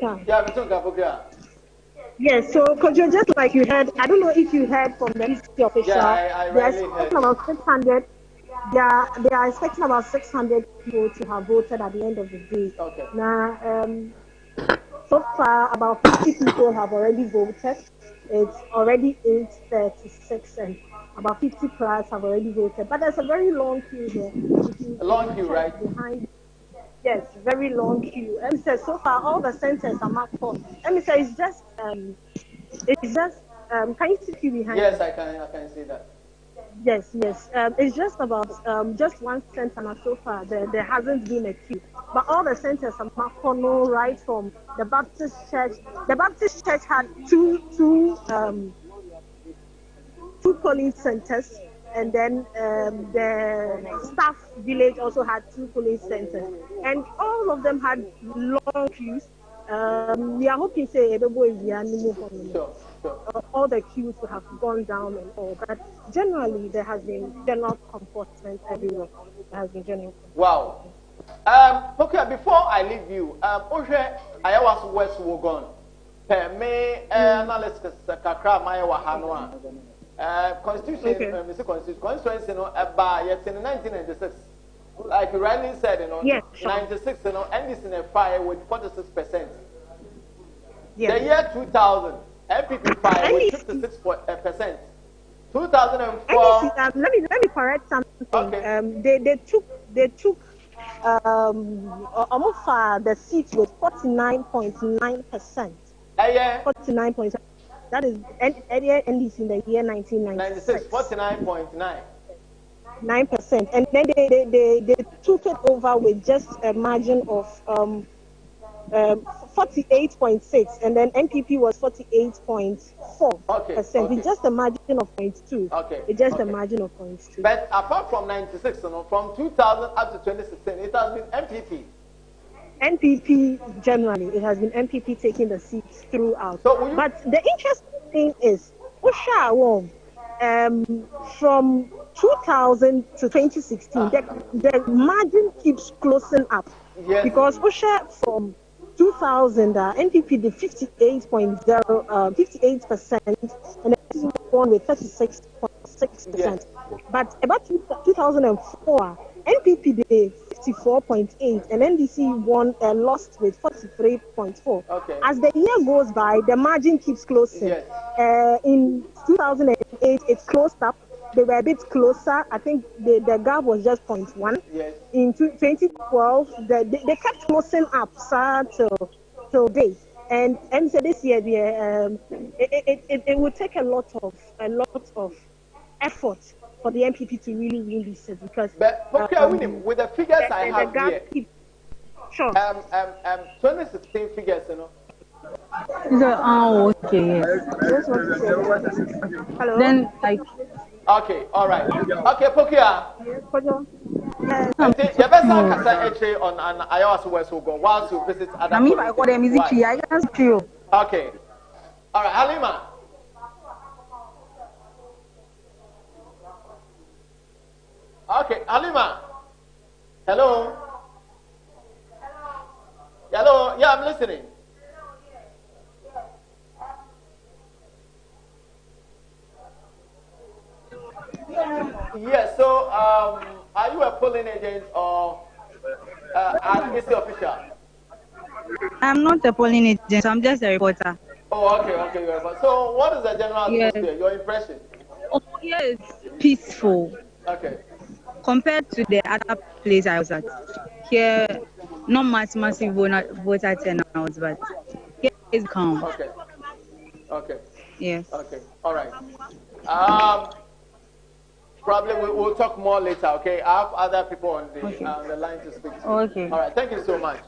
[SPEAKER 17] Yes, so Kojo, just like you heard, I don't know if you heard from the NCC official, they are expecting about 600. They are expecting about 600 people to have voted at the end of the day.
[SPEAKER 2] Okay.
[SPEAKER 17] Now, so far, about 50 people have already voted. It's already 8:36, and about 50 plus have already voted. But there's a very long queue here.
[SPEAKER 2] A long queue, right?
[SPEAKER 17] Behind. Yes, very long queue. And so far all the centers are marked for. Let me say it's just can you see queue behind?
[SPEAKER 2] Yes, I can see that.
[SPEAKER 17] Yes. It's just about just one center now so far. There hasn't been a queue. But all the centers are marked for, no, right from the Baptist Church. The Baptist Church had two polling centers. And then the staff village also had 2 police centers, and all of them had long queues. We are hoping all the queues will have gone down and all, but generally there has been general comportment everywhere. There has been general.
[SPEAKER 2] Wow. Okay, before I leave you, I was West Wogon. Me analysis kakra maya wahanwa. Constitution, Mr. Constituency, yes, in 1996, like you rightly said, 96, ended in a fire with 46%.
[SPEAKER 17] Yes.
[SPEAKER 2] The year 2000, MPP fire with 56%. 2004.
[SPEAKER 17] Let me correct something. Okay. They took almost the seats with 49.9%. 49.9%. That is NDC in the year 1996.
[SPEAKER 2] 49.9%.
[SPEAKER 17] 9%, and then they took it over with just a margin of 48.6, and then NPP was 48.4%.
[SPEAKER 2] Okay.
[SPEAKER 17] It's just a margin of 0.2.
[SPEAKER 2] Okay.
[SPEAKER 17] It's just a margin of 0.2.
[SPEAKER 2] But apart from 96, from 2000 up to 2016, it has been MPP.
[SPEAKER 17] NPP generally, it has been MPP taking the seats throughout. But the interesting thing is, from 2000 to 2016, the margin keeps closing up.
[SPEAKER 2] Yes.
[SPEAKER 17] Because from 2000, NPP did 58%, and then won with 36.6%.
[SPEAKER 2] Yes.
[SPEAKER 17] But about 2004, NPP did 54.8, and NDC won lost with 43.4.
[SPEAKER 2] Okay.
[SPEAKER 17] As the year goes by, the margin keeps closing.
[SPEAKER 2] Yes.
[SPEAKER 17] In 2008, it closed up. They were a bit closer. I think the gap was just 0.1.
[SPEAKER 2] Yes.
[SPEAKER 17] In 2012, they kept closing up till date. And so this year, it would take a lot of effort for the MPP to really win this seat, because
[SPEAKER 2] with the figures I have here.
[SPEAKER 17] Sure.
[SPEAKER 2] 2016 figures, you know.
[SPEAKER 18] Okay, yes.
[SPEAKER 17] Hello?
[SPEAKER 18] Then, like...
[SPEAKER 2] Okay, all right. Okay, Pokia.
[SPEAKER 17] Yes.
[SPEAKER 2] Your best answer actually on an iOS West will go whilst you visit other
[SPEAKER 18] I mean, I got them easy. I can see you.
[SPEAKER 2] Okay. All right, Halima. Okay, Halima. Hello. Hello. Yeah, I'm listening. Yes. So, are you a polling agent or an EC official?
[SPEAKER 18] I'm not a polling agent. I'm just a reporter.
[SPEAKER 2] Oh, okay. So, what is the general atmosphere? Your impression?
[SPEAKER 18] Oh, yes, peaceful.
[SPEAKER 2] Okay.
[SPEAKER 18] Compared to the other place I was at, here, not much massive voter turnout, but here is calm.
[SPEAKER 2] Okay.
[SPEAKER 18] Yes.
[SPEAKER 2] Okay. All right. Probably we'll talk more later. Okay. I have other people on the line to speak to.
[SPEAKER 18] Okay.
[SPEAKER 2] All right. Thank you so much.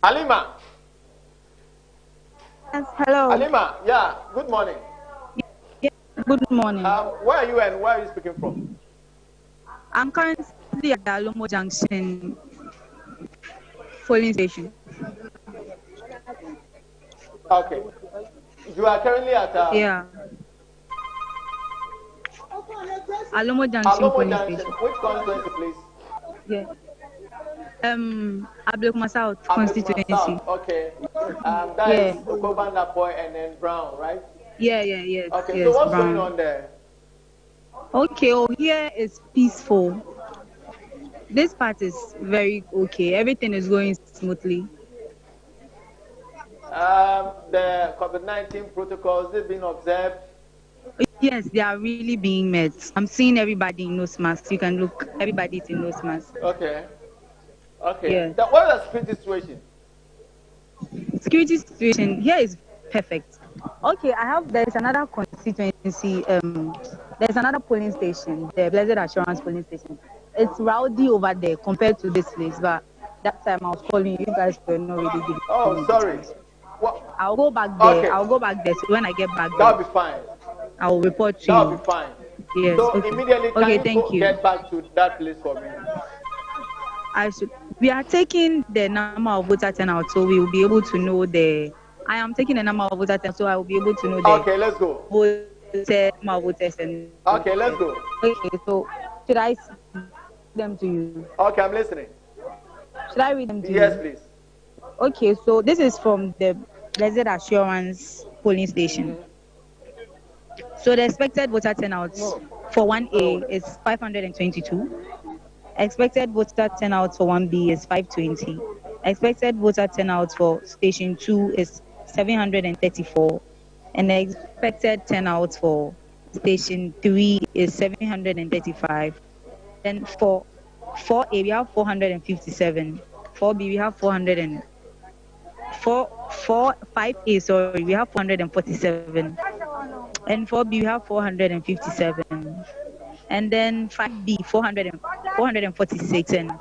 [SPEAKER 2] Halima.
[SPEAKER 18] Yes. Hello.
[SPEAKER 2] Halima. Yeah. Good morning.
[SPEAKER 18] Yeah. Good morning.
[SPEAKER 2] Where are you and where are you speaking from?
[SPEAKER 18] I'm currently at the Alomo Junction polling station.
[SPEAKER 2] Okay. You are currently at
[SPEAKER 18] yeah. Alomo Junction polling station.
[SPEAKER 2] Which constituency, please?
[SPEAKER 18] Yeah. Ablekuma South constituency.
[SPEAKER 2] South. Okay. That is Okobanda Boy and then Brown, right?
[SPEAKER 18] Yeah. Yes.
[SPEAKER 2] Okay.
[SPEAKER 18] Yes,
[SPEAKER 2] So what's
[SPEAKER 18] Brown.
[SPEAKER 2] going on there?
[SPEAKER 18] Okay, here is peaceful. This part is very okay. Everything is going smoothly.
[SPEAKER 2] The COVID-19 protocols, they've been observed?
[SPEAKER 18] Yes, they are really being met. I'm seeing everybody in nose masks. You can look, everybody's in nose masks.
[SPEAKER 2] Okay.
[SPEAKER 18] Yeah.
[SPEAKER 2] What is the security situation?
[SPEAKER 18] Security situation here is perfect. Okay, there's another constituency, there's another polling station, the Blessed Assurance polling station. It's rowdy over there compared to this place, but that time I was calling you guys were not really good.
[SPEAKER 2] Oh, sorry.
[SPEAKER 18] I'll go back there. Okay. I'll go back there. So when I get back there,
[SPEAKER 2] that'll be fine.
[SPEAKER 18] I'll report to
[SPEAKER 2] that'll
[SPEAKER 18] you.
[SPEAKER 2] That'll be fine.
[SPEAKER 18] Yes.
[SPEAKER 2] So
[SPEAKER 18] okay.
[SPEAKER 2] Immediately,
[SPEAKER 18] thank you.
[SPEAKER 2] Get back to that place for me.
[SPEAKER 18] We are taking the number of voter turnout, so we will be able to know I am taking the number of voter turnout, so I will be able to know
[SPEAKER 2] Okay, let's go.
[SPEAKER 18] Voters and.
[SPEAKER 2] Okay, let's go.
[SPEAKER 18] Okay, so should I send them to you?
[SPEAKER 2] Okay, I'm listening.
[SPEAKER 18] Should I read them to you?
[SPEAKER 2] Yes, please.
[SPEAKER 18] Okay, so this is from the Blessed Assurance polling station. So the expected voter turnout for 1A is 522. Expected voter turnout for 1B is 520. Expected voter turnout for station 2 is 734. And the expected turnout for station 3 is 735. Then for 4A we have 457. 4B we have 5A, sorry, we have 447. And 4B we have 457. And then 5B 446 and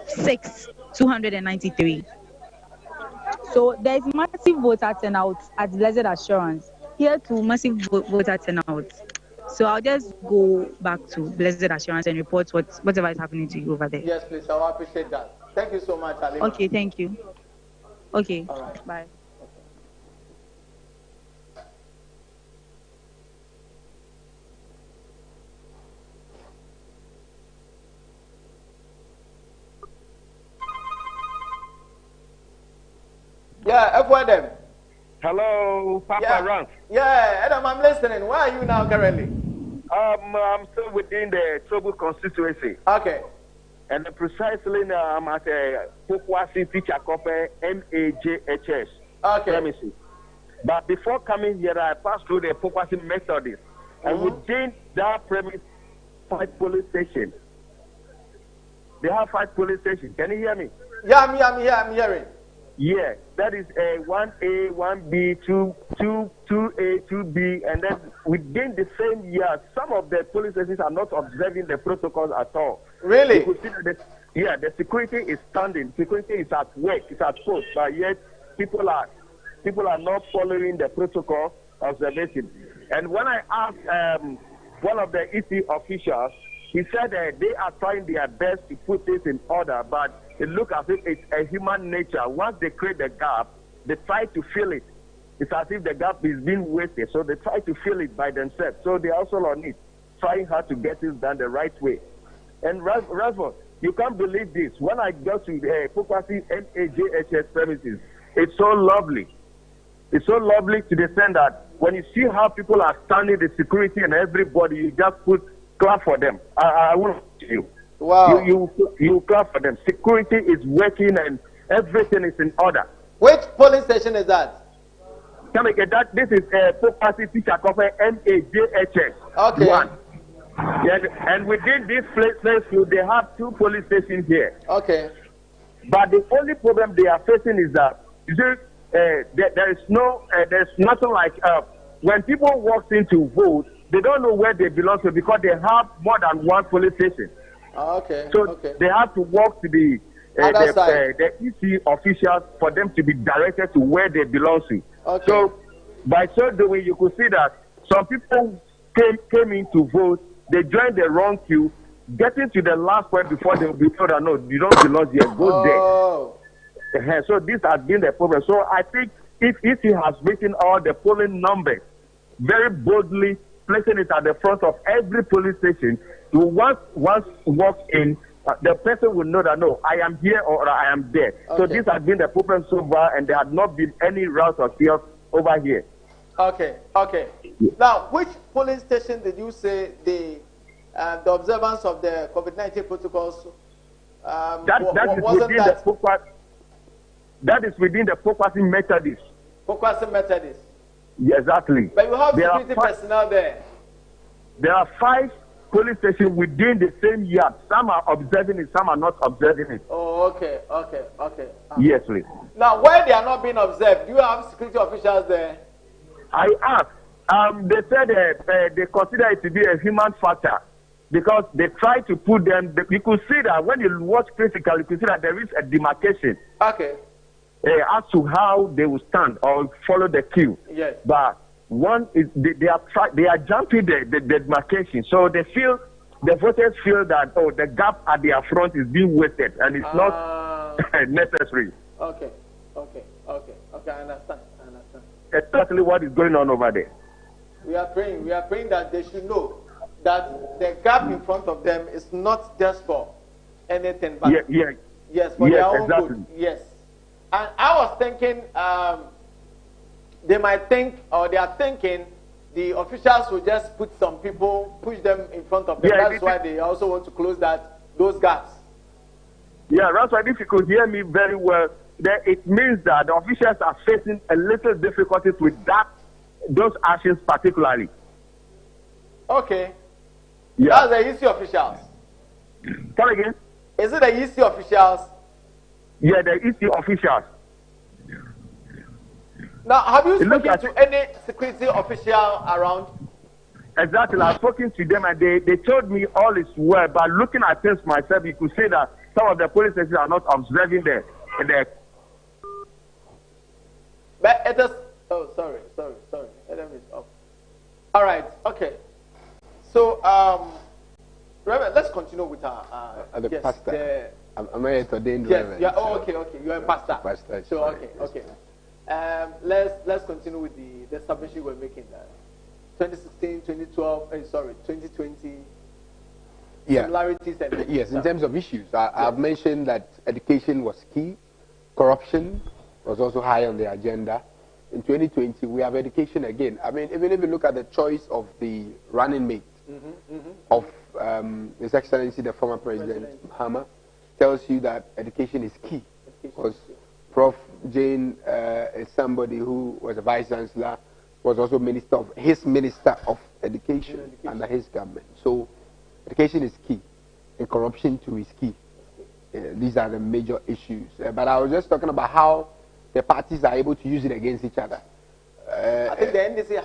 [SPEAKER 18] 6 293. So there is massive voter turnout at Blessed Assurance. Here too, massive voter turnout. So I'll just go back to Blessed Assurance and report whatever is happening to you over there.
[SPEAKER 2] Yes, please. I will appreciate that. Thank you so much, Halima.
[SPEAKER 18] Okay, thank you. Okay,
[SPEAKER 2] all right.
[SPEAKER 18] Bye.
[SPEAKER 2] Yeah, F1M.
[SPEAKER 15] Hello, Papa Rance.
[SPEAKER 2] Yeah, Adam, I'm listening. Where are you now currently?
[SPEAKER 15] I'm still within the Tobu constituency.
[SPEAKER 2] Okay.
[SPEAKER 15] And precisely now I'm at Pokwasi Teacher Copper MAJHS premises. But before coming here, I passed through the Pokwasi Methodist. And within that premise, 5 police stations. They have 5 police stations. Can you hear me?
[SPEAKER 2] Yeah, I'm hearing.
[SPEAKER 15] Yeah, that is 1A, 1B, 2A, 2B, and then within the same year, some of the police stations are not observing the protocols at all.
[SPEAKER 2] Really?
[SPEAKER 15] Yeah, the security is standing. Security is at work. It's at post, but yet people are not following the protocol observation. And when I asked one of the EC officials, he said they are trying their best to put this in order, but it looks as if it's a human nature. Once they create the gap, they try to fill it. It's as if the gap is being wasted, so they try to fill it by themselves. So they are also on it, trying hard to get it done the right way. And Rasmus, you can't believe this. When I got to the Pokwasi NAJHS premises, it's so lovely. It's so lovely to the extent that when you see how people are standing, the security and everybody, you just clap for them. I will you.
[SPEAKER 2] Wow.
[SPEAKER 15] You clap for them. Security is working and everything is in order.
[SPEAKER 2] Which polling station is that?
[SPEAKER 15] This is Pokwasi Teacher Conference NAJHS.
[SPEAKER 2] Okay.
[SPEAKER 15] 1. Yeah, and within this place, they have 2 police stations here.
[SPEAKER 2] Okay.
[SPEAKER 15] But the only problem they are facing is that there's nothing like when people walk in to vote, they don't know where they belong to because they have more than 1 police station.
[SPEAKER 2] Okay.
[SPEAKER 15] So they have to walk to the EC officials for them to be directed to where they belong to.
[SPEAKER 2] Okay.
[SPEAKER 15] So by so doing, you could see that some people came in to vote, they joined the wrong queue, getting to the last point before they will be told that no, you don't belong here, go there. So this has been the problem. So I think if EC has written all the polling numbers very boldly, placing it at the front of every police station, to once walk in, the person will know that no, I am here or I am there. Okay. So this has been the problem so far, and there had not been any routes or chaos over here.
[SPEAKER 2] Okay. Now, which polling station did you say the observance of the COVID-19 protocols?
[SPEAKER 15] That is within the Pokwasi Methodist.
[SPEAKER 2] Pokwasi Methodist.
[SPEAKER 15] Yeah, exactly.
[SPEAKER 2] But you have security personnel there.
[SPEAKER 15] There are 5 police stations within the same yard. Some are observing it, some are not observing it.
[SPEAKER 2] Oh, okay.
[SPEAKER 15] Yes, please.
[SPEAKER 2] Now, where they are not being observed, do you have security officials there?
[SPEAKER 15] I asked. They said they consider it to be a human factor because they try to put them. You could see that when you watch critically, you could see that there is a demarcation.
[SPEAKER 2] Okay.
[SPEAKER 15] As to how they will stand or follow the queue.
[SPEAKER 2] Yes.
[SPEAKER 15] But one is they are jumping the demarcation, so the voters feel that the gap at their front is being wasted and it's not necessary.
[SPEAKER 2] Okay. I understand.
[SPEAKER 15] Exactly what is going on over there.
[SPEAKER 2] We are praying that they should know that the gap in front of them is not just for anything, but yes, for their own good. Yes. And I was thinking they might think, or they are thinking, the officials will just put some people, push them in front of them. That's why they also want to close those gaps.
[SPEAKER 15] Yeah, that's why if you could hear me very well, that it means that the officials are facing a little difficulties with those actions particularly.
[SPEAKER 2] Okay.
[SPEAKER 15] Yeah.
[SPEAKER 2] That's the EC officials.
[SPEAKER 15] Come again?
[SPEAKER 2] Is it the EC officials?
[SPEAKER 15] Yeah, the EC officials.
[SPEAKER 2] Now, have you spoken to any security official around?
[SPEAKER 15] Exactly. I've spoken to them and they told me all is well, but looking at things myself, you could see that some of the police stations are not observing the
[SPEAKER 2] But it is. Oh, sorry. Let me stop. All right. Okay. So, Reverend, let's continue with our
[SPEAKER 13] the pastor. I'm a ordained
[SPEAKER 2] Reverend. Yeah. Oh, okay. You're a pastor. So, okay. Let's continue with the submission we're making. 2016, 2012. 2020.
[SPEAKER 13] Yeah.
[SPEAKER 2] Similarities and
[SPEAKER 13] yes. In terms of issues, I've mentioned that education was key. Corruption was also high on the agenda. In 2020, we have education again. I mean, even if you look at the choice of the running mate of His Excellency, the former President Mahama, tells you that education is key. Because Prof. Jane is somebody who was a Vice Chancellor, was also Minister of Education under his government. So, education is key, and corruption too is key. These are the major issues. But I was just talking about how the parties are able to use it against each other.
[SPEAKER 2] I think the NDC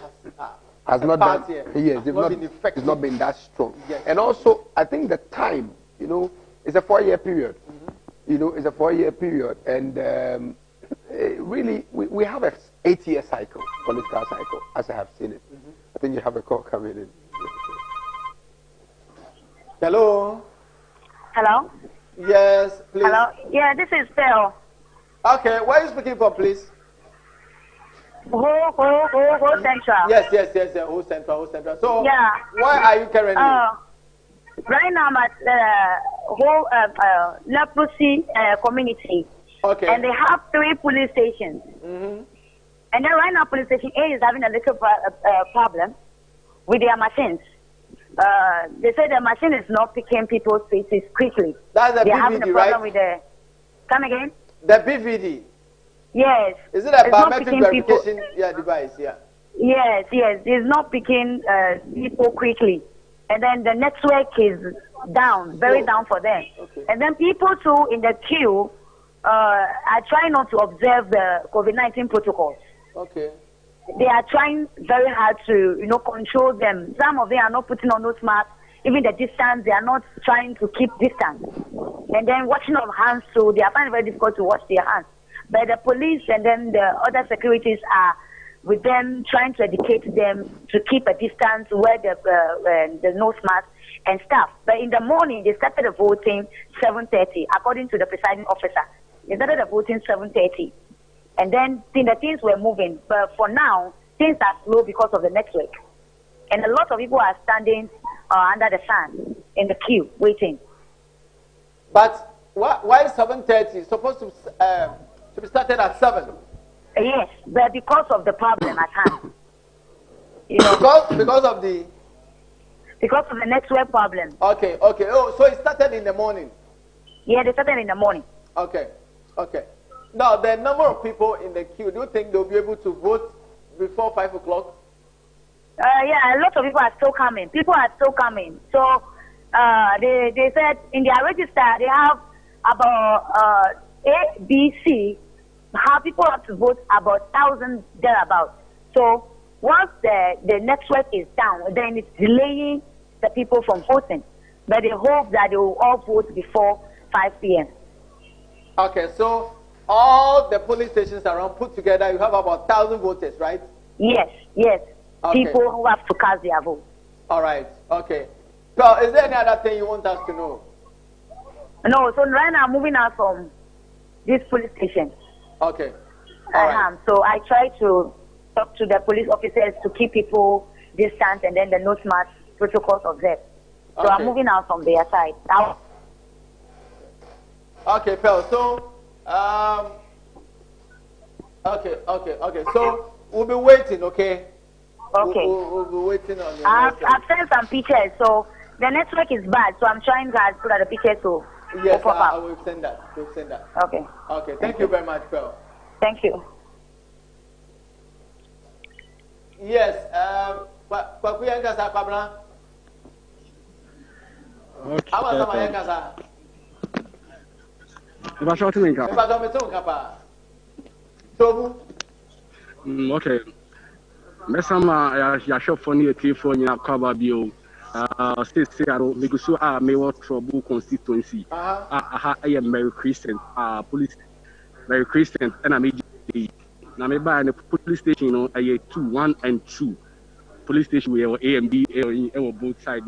[SPEAKER 13] has not done. Yes, it's not been that strong. Yes. And also, I think the time, it's a 4-year period. You know, it's a 4-year period, and really, we have a 8-year cycle, political cycle, as I have seen it. I think you have a call coming in.
[SPEAKER 2] Hello.
[SPEAKER 7] Hello.
[SPEAKER 2] Yes, please.
[SPEAKER 7] Hello. Yeah, this is Phil.
[SPEAKER 2] Okay, where are you speaking from, please?
[SPEAKER 7] Who Central.
[SPEAKER 2] Yes. Who Central. So,
[SPEAKER 7] yeah.
[SPEAKER 2] Where are you currently?
[SPEAKER 7] Right now I'm at leprosy community.
[SPEAKER 2] Okay.
[SPEAKER 7] And they have 3 police stations. And then right now police station A is having a little problem with their machines. They say the machine is not picking people's faces quickly.
[SPEAKER 2] That's the
[SPEAKER 7] They're
[SPEAKER 2] BVD,
[SPEAKER 7] having a problem with the... Come again?
[SPEAKER 2] The BVD.
[SPEAKER 7] Yes.
[SPEAKER 2] Is it a biometric verification device? Yeah.
[SPEAKER 7] Yes. It's not picking people quickly. And then the network is down, very down for them. Okay. And then people too in the queue are trying not to observe the COVID-19 protocols.
[SPEAKER 2] Okay.
[SPEAKER 7] They are trying very hard to, control them. Some of them are not putting on those masks. Even the distance, they are not trying to keep distance. And then washing of hands, so they are finding it very difficult to wash their hands. But the police and then the other securities are with them, trying to educate them to keep a distance, wear the nose mask and stuff. But in the morning, they started the voting 7:30, according to the presiding officer. They started the voting 7:30. And then the things were moving. But for now, things are slow because of the network. And a lot of people are standing under the sun in the queue, waiting.
[SPEAKER 2] But why 7:30? It's supposed to be started at 7.
[SPEAKER 7] Yes, but because of the problem at hand.
[SPEAKER 2] Because of the...
[SPEAKER 7] Because of the network problem.
[SPEAKER 2] Okay. Oh, so it started in the morning?
[SPEAKER 7] Yeah, they started in the morning.
[SPEAKER 2] Okay. Now, the number of people in the queue, do you think they'll be able to vote before 5 o'clock?
[SPEAKER 7] Yeah, a lot of people are still coming. So, they said in their register, they have about A, B, C, how people have to vote about 1,000 thereabouts. So, once the network is down, then it's delaying the people from voting. But they hope that they will all vote before 5 p.m.
[SPEAKER 2] Okay, so all the police stations around put together, you have about 1,000 voters, right?
[SPEAKER 7] Yes. Okay. People who have to cast their vote.
[SPEAKER 2] All right, okay. So, is there any other thing you want us to know?
[SPEAKER 7] No, so right now I'm moving out from this police station.
[SPEAKER 2] Okay.
[SPEAKER 7] I am. So I try to talk to the police officers to keep people distant and then the nose mask protocols observed. So I'm moving out from their side.
[SPEAKER 2] Okay, Pearl. So, okay. So we'll be waiting, okay?
[SPEAKER 7] Okay.
[SPEAKER 2] We'll be waiting on you.
[SPEAKER 7] I've sent some pictures, so the network is bad, so I'm trying hard so that the pictures will pop up.
[SPEAKER 2] I will send that.
[SPEAKER 7] Okay.
[SPEAKER 2] Okay, thank you very much, Pearl.
[SPEAKER 7] Thank you.
[SPEAKER 2] Yes, but we are going to
[SPEAKER 5] okay. Mesama ya shop for near 3-4 nyina kwaba bio. State Seattle, Migusu Mayor Trouble constituency. Aha, I am Mary Christian, police Mary Christian, and I'm now me by the police station, I 2, 1 and 2. Police station where A and B are both sides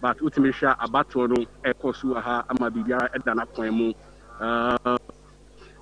[SPEAKER 5] but ultimately about to Ekosu aha Amabibia at Dana Poemu.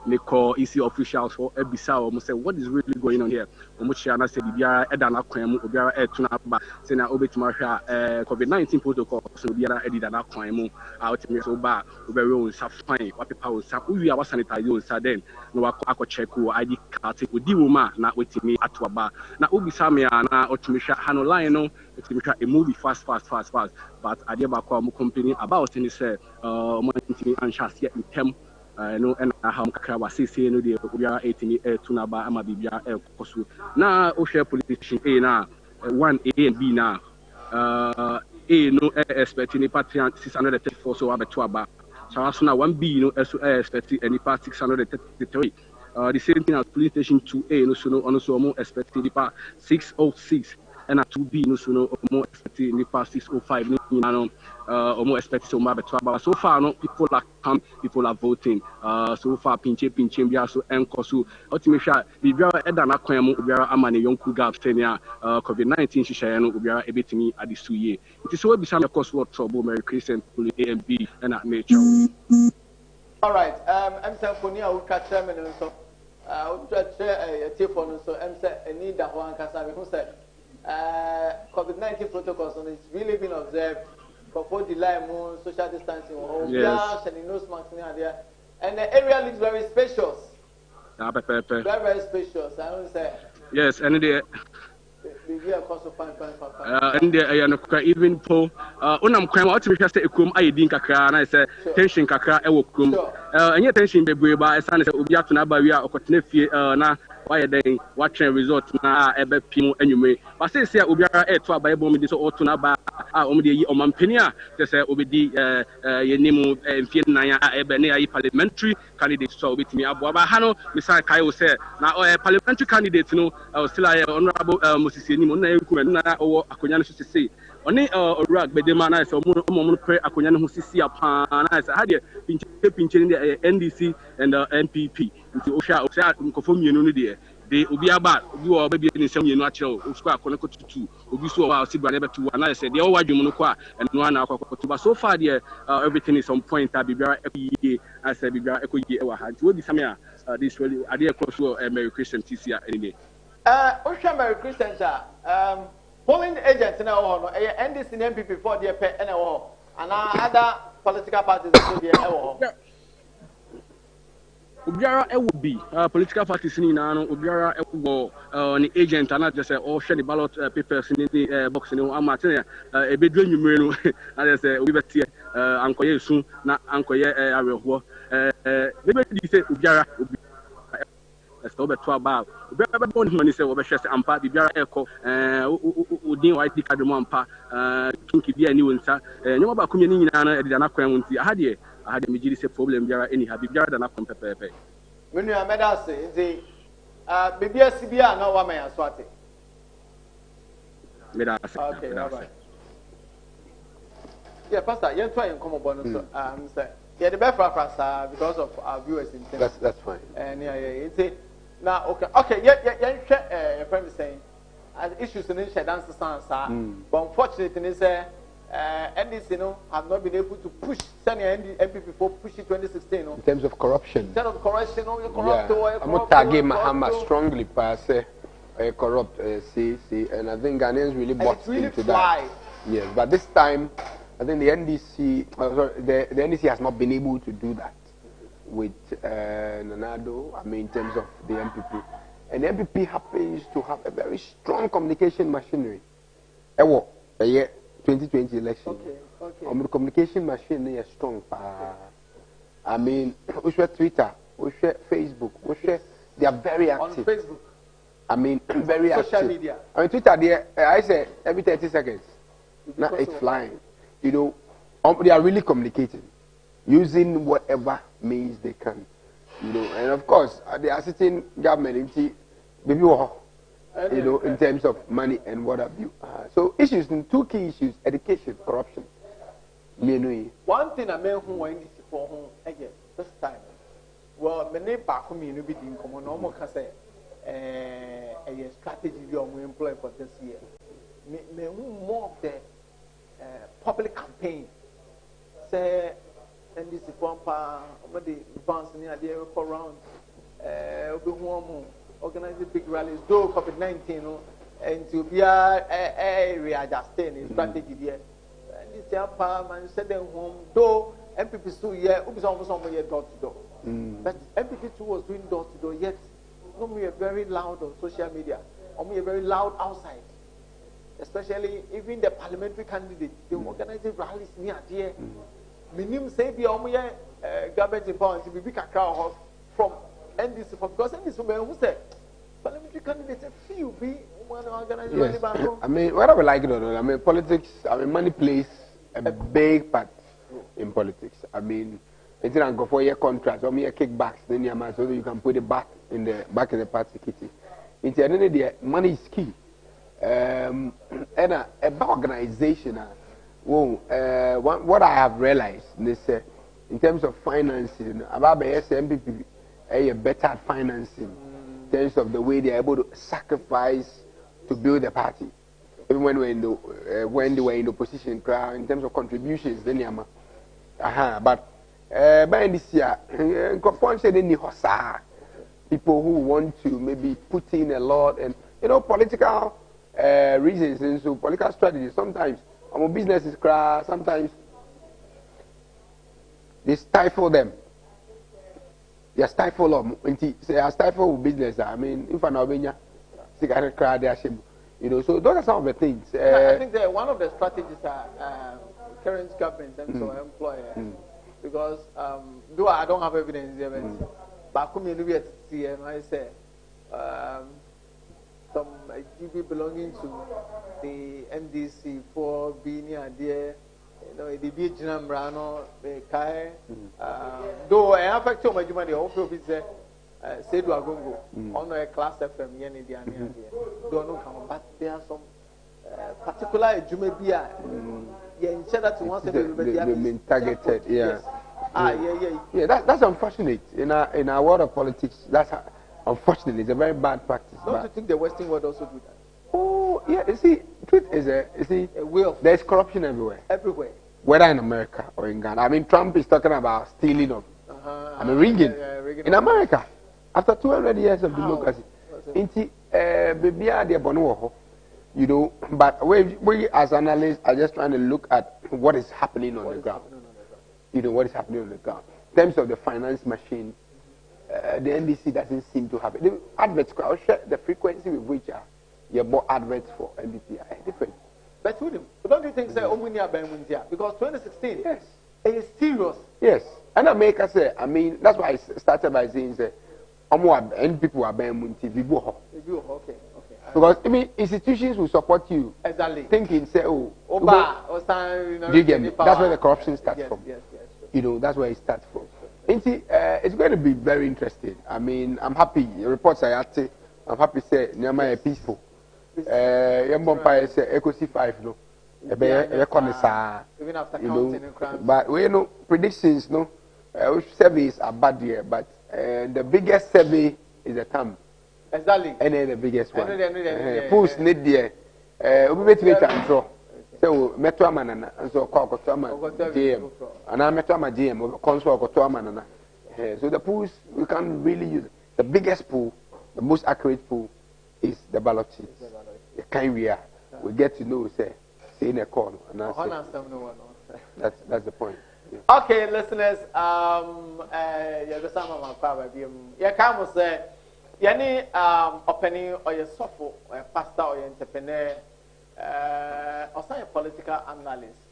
[SPEAKER 5] They call EC officials for Ebisa or say what is really going on here. Omuchiana said Bibia Edana Kwemu, Obiara Etunaba, Sena Obetmasha, COVID-19 protocol, so Biara Edana Kwemu, out in Soba, Ubero, Safine, what people will say, we are sanitized, Saden, no Ako Cheku, ID card, with Diuma, not with me at Waba. Now Ubisamiana, Otumisha, Hanolino, Otumisha, a movie fast. But I did about company about any say, Monty and Shasia in Tem. No, and I have Kakawasi, no, we are 18 Tunaba, Amabibia, Kosu. Now, Osha politician A now, 1 A and B now. A no expecting a patron 634 so about Tuaba. So as now 1B no expecting any part 633. The same thing as police station 2A no so no also more expecting the part 606. and at 2B no so no more expecting the past 605 no more expecting so much but so far no people are come, people are voting. So far pinche we also enko so ultimately bibia eda na kwan mu obiara amane yonku gap tenia COVID-19 shisha no obiara ebetimi adisu ye. It is so be some cause what trouble Mary Christian AMB and at nature.
[SPEAKER 2] All right, I'm saying for you, we catch them and so a telephone, so I'm saying I need that one Kasabi who said COVID-19 protocols on it's really been observed for July moon, social distancing, and no smart there. And the area looks very spacious. Very, very spacious. I don't say.
[SPEAKER 5] Yes, and the and even po unam kwan what we just ekum ayedin kakra na say tension kakra e wo krum anya tension bebre ba esa na say obi ato na ba wi a okotena fie na why then watching result na ebe pim anwume ba say say obi ara e to aba e bom di so oto na ba a omo de yi omampani a say obedi yenimu mfie nan a ebe na yi parliamentary candidate so obetimi abo ba ha no misal kai wo say na parliamentary candidate no still honorable Mosisieni mo na enku na owo akonya no sisi oni owura gbedema na say omo pre akonya no sisi apa na say ha de pinche ni NDC and NPP nti osha nkofo mienu no de obi aba obi wo ba bi ni nsam mienu a kire o square akono ko tutu obi so wa si brane betu na say de o wadwum no ko a eno na akwakoto ba so far there everything is on point bibiara ekoye I say bibiara ekoye e wa ha nti we bi same a this really ade across Mary Christian TC anyway.
[SPEAKER 2] Osha Mary Christian polling agents in our NDC and NPP for the and other political parties in the
[SPEAKER 5] Ubiara will be political parties in Ubiara an agent and not just all share the ballot papers in the box in Amateur a bit doing you and I say we bet here Uncle soon not Uncle Area maybe say Ubiara will be October 12 bar. Everybody money say we share ampa bibia eko odin white card mo ampa kinki bia ni wonsa nyoma ba kumye ni nyina na edida na kwan wonti ahade me giri say problem biara any ha bibia da na kon pepepe
[SPEAKER 2] menu ameda say nti bibia sibia na wa man aswate
[SPEAKER 5] meda say
[SPEAKER 2] okay right yeah pastor you try and come on so say yeah the best for because of our viewers in
[SPEAKER 13] that's fine
[SPEAKER 2] and yeah now, okay, yeah, your friend is saying, issues in the dance sound, but unfortunately, NDC have not been able to push senior MPP for push it 2016.
[SPEAKER 13] In terms of corruption.
[SPEAKER 2] In terms of corruption, you're corrupt.
[SPEAKER 13] I'm not tagging Mahama strongly, but say corrupt, and I think Ghanaians really bought into that. Yes, but this time, I think the NDC, the NDC has not been able to do that with Nanado, I mean, in terms of the MPP. And the MPP happens to have a very strong communication machinery. The year 2020 election. Okay. The communication machine is strong. I mean, we share Twitter, we share Facebook, they are very active.
[SPEAKER 2] On Facebook?
[SPEAKER 13] I mean, very
[SPEAKER 2] social
[SPEAKER 13] active.
[SPEAKER 2] Social media?
[SPEAKER 13] I mean, Twitter, I say every 30 seconds. Now it's flying. You know, they are really communicating. Using whatever means they can, and of course they are sitting government in terms of money and what have you. So issues, two key issues: education, corruption.
[SPEAKER 2] One thing I mean who in this for whom again this time. Well, many back home you be doing common normal can say a strategy you are employing for this year. Me more of the public campaign say. And this is one part of the advance near the area for round. Organizing big rallies, though COVID-19, and to be a readjusting strategy there. And this young part, man, said them home, though MPP still here, who is almost somewhere door to door. But MPP too was doing door to door, yet, we are very loud on social media, or we are very loud outside. Especially even the parliamentary candidates, they organizing rallies near there. Minim say be omoye garbage in power to be big crowd from NDC because NDC who say parliamentary candidates few be one organizing rally back home.
[SPEAKER 13] I mean, whether we like it or not, I mean, politics, money plays a big part in politics. I mean, it's not go for your contracts or your kickbacks, then you so that you can put it back in the party kitty. It's the money is key. and about organization. What I have realized, in terms of financing, about MPP, better at financing in terms of the way they are able to sacrifice to build the party. Even when they were in opposition, in terms of contributions, then but by this year, people who want to maybe put in a lot and political reasons and so political strategies. Sometimes our business is crash. Sometimes they stifle them. They stifle them. They stifle business. I mean, if an Albania, cigarette crowd, they are shame. So those are some of the things.
[SPEAKER 2] I think that one of the strategies are current government and so employer, because though I don't have evidence there, but come here to see, and I say some GB belonging to the NDC for being here there. The beach Brano, the Kai, though I affect my human, the whole officer said to Agongo on a class FM, Yanni, don't know how, but there are some particular Jumebia, in that once
[SPEAKER 13] been targeted, yeah. That's unfortunate in our world of politics. That's unfortunately, it's a very bad practice.
[SPEAKER 2] Don't you think the Western world also do that?
[SPEAKER 13] Oh, yeah, you see, truth is, there's corruption everywhere.
[SPEAKER 2] Everywhere.
[SPEAKER 13] Whether in America or in Ghana. I mean, Trump is talking about stealing of, rigging. In America, after 200 years of democracy. But we as analysts are just trying to look at what is happening on the ground. What is happening on the ground. In terms of the finance machine, the NDC doesn't seem to have it. The adverts, the frequency with which you bought adverts for NDP are different.
[SPEAKER 2] But don't you think say Omunia Benmundia? Because 2016, yes, it is serious.
[SPEAKER 13] Yes, and America say, I mean, that's why I started by saying say, and people are Benmunti,
[SPEAKER 2] okay.
[SPEAKER 13] Because I mean, institutions will support you.
[SPEAKER 2] Exactly.
[SPEAKER 13] Thinking say, do you get me? That's where the corruption starts from.
[SPEAKER 2] Yes.
[SPEAKER 13] That's where it starts from. It's going to be very interesting. I mean, I'm happy. The reports I had to, I'm happy to say, Nyama is peaceful. Empire say Ecosi 5 no.
[SPEAKER 2] Even after counting and crimes.
[SPEAKER 13] But predictions surveys are bad here, but the biggest survey is the TAM.
[SPEAKER 2] Exactly.
[SPEAKER 13] And then the biggest one. Pools need there. We bet we can draw. So Metro Manana and so called GM. And I'm Metro GM console Manana. So the pools we can really use. The biggest pool, the most accurate pool is the ballot sheets. The kind we are. We get to know say in a corner. That's the point. Yeah.
[SPEAKER 2] Okay, listeners, Yanni opening or your software or your pastor or your entrepreneur or some political analyst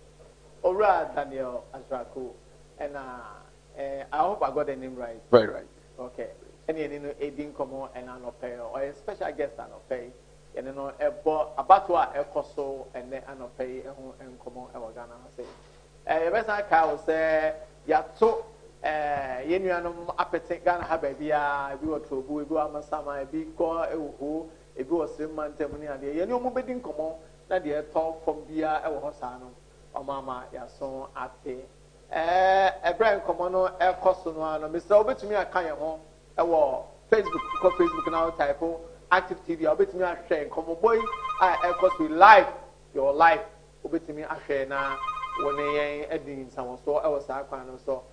[SPEAKER 2] Ora Daniel Azraku and I hope I got the name right.
[SPEAKER 13] Very right.
[SPEAKER 2] Okay. Any aiding common and an pay or a special guest and pay and about what a coso and then an pay and common Ghana say. Best I can say Yato Yenuanum appetite Ghana have a beer, we were to we go Amasama, a big core, a go a 3 month terminal. You know, bedding common that they talk from beer or Hosano or Mama Yason Ate. A brand commono, a costono, Mr. Obet to me a kind of Facebook now typo active TV. I'll bet me a share. Come on, boy. I course we live your life. I'll bet me a share now. When they editing someone so I was a kind of so.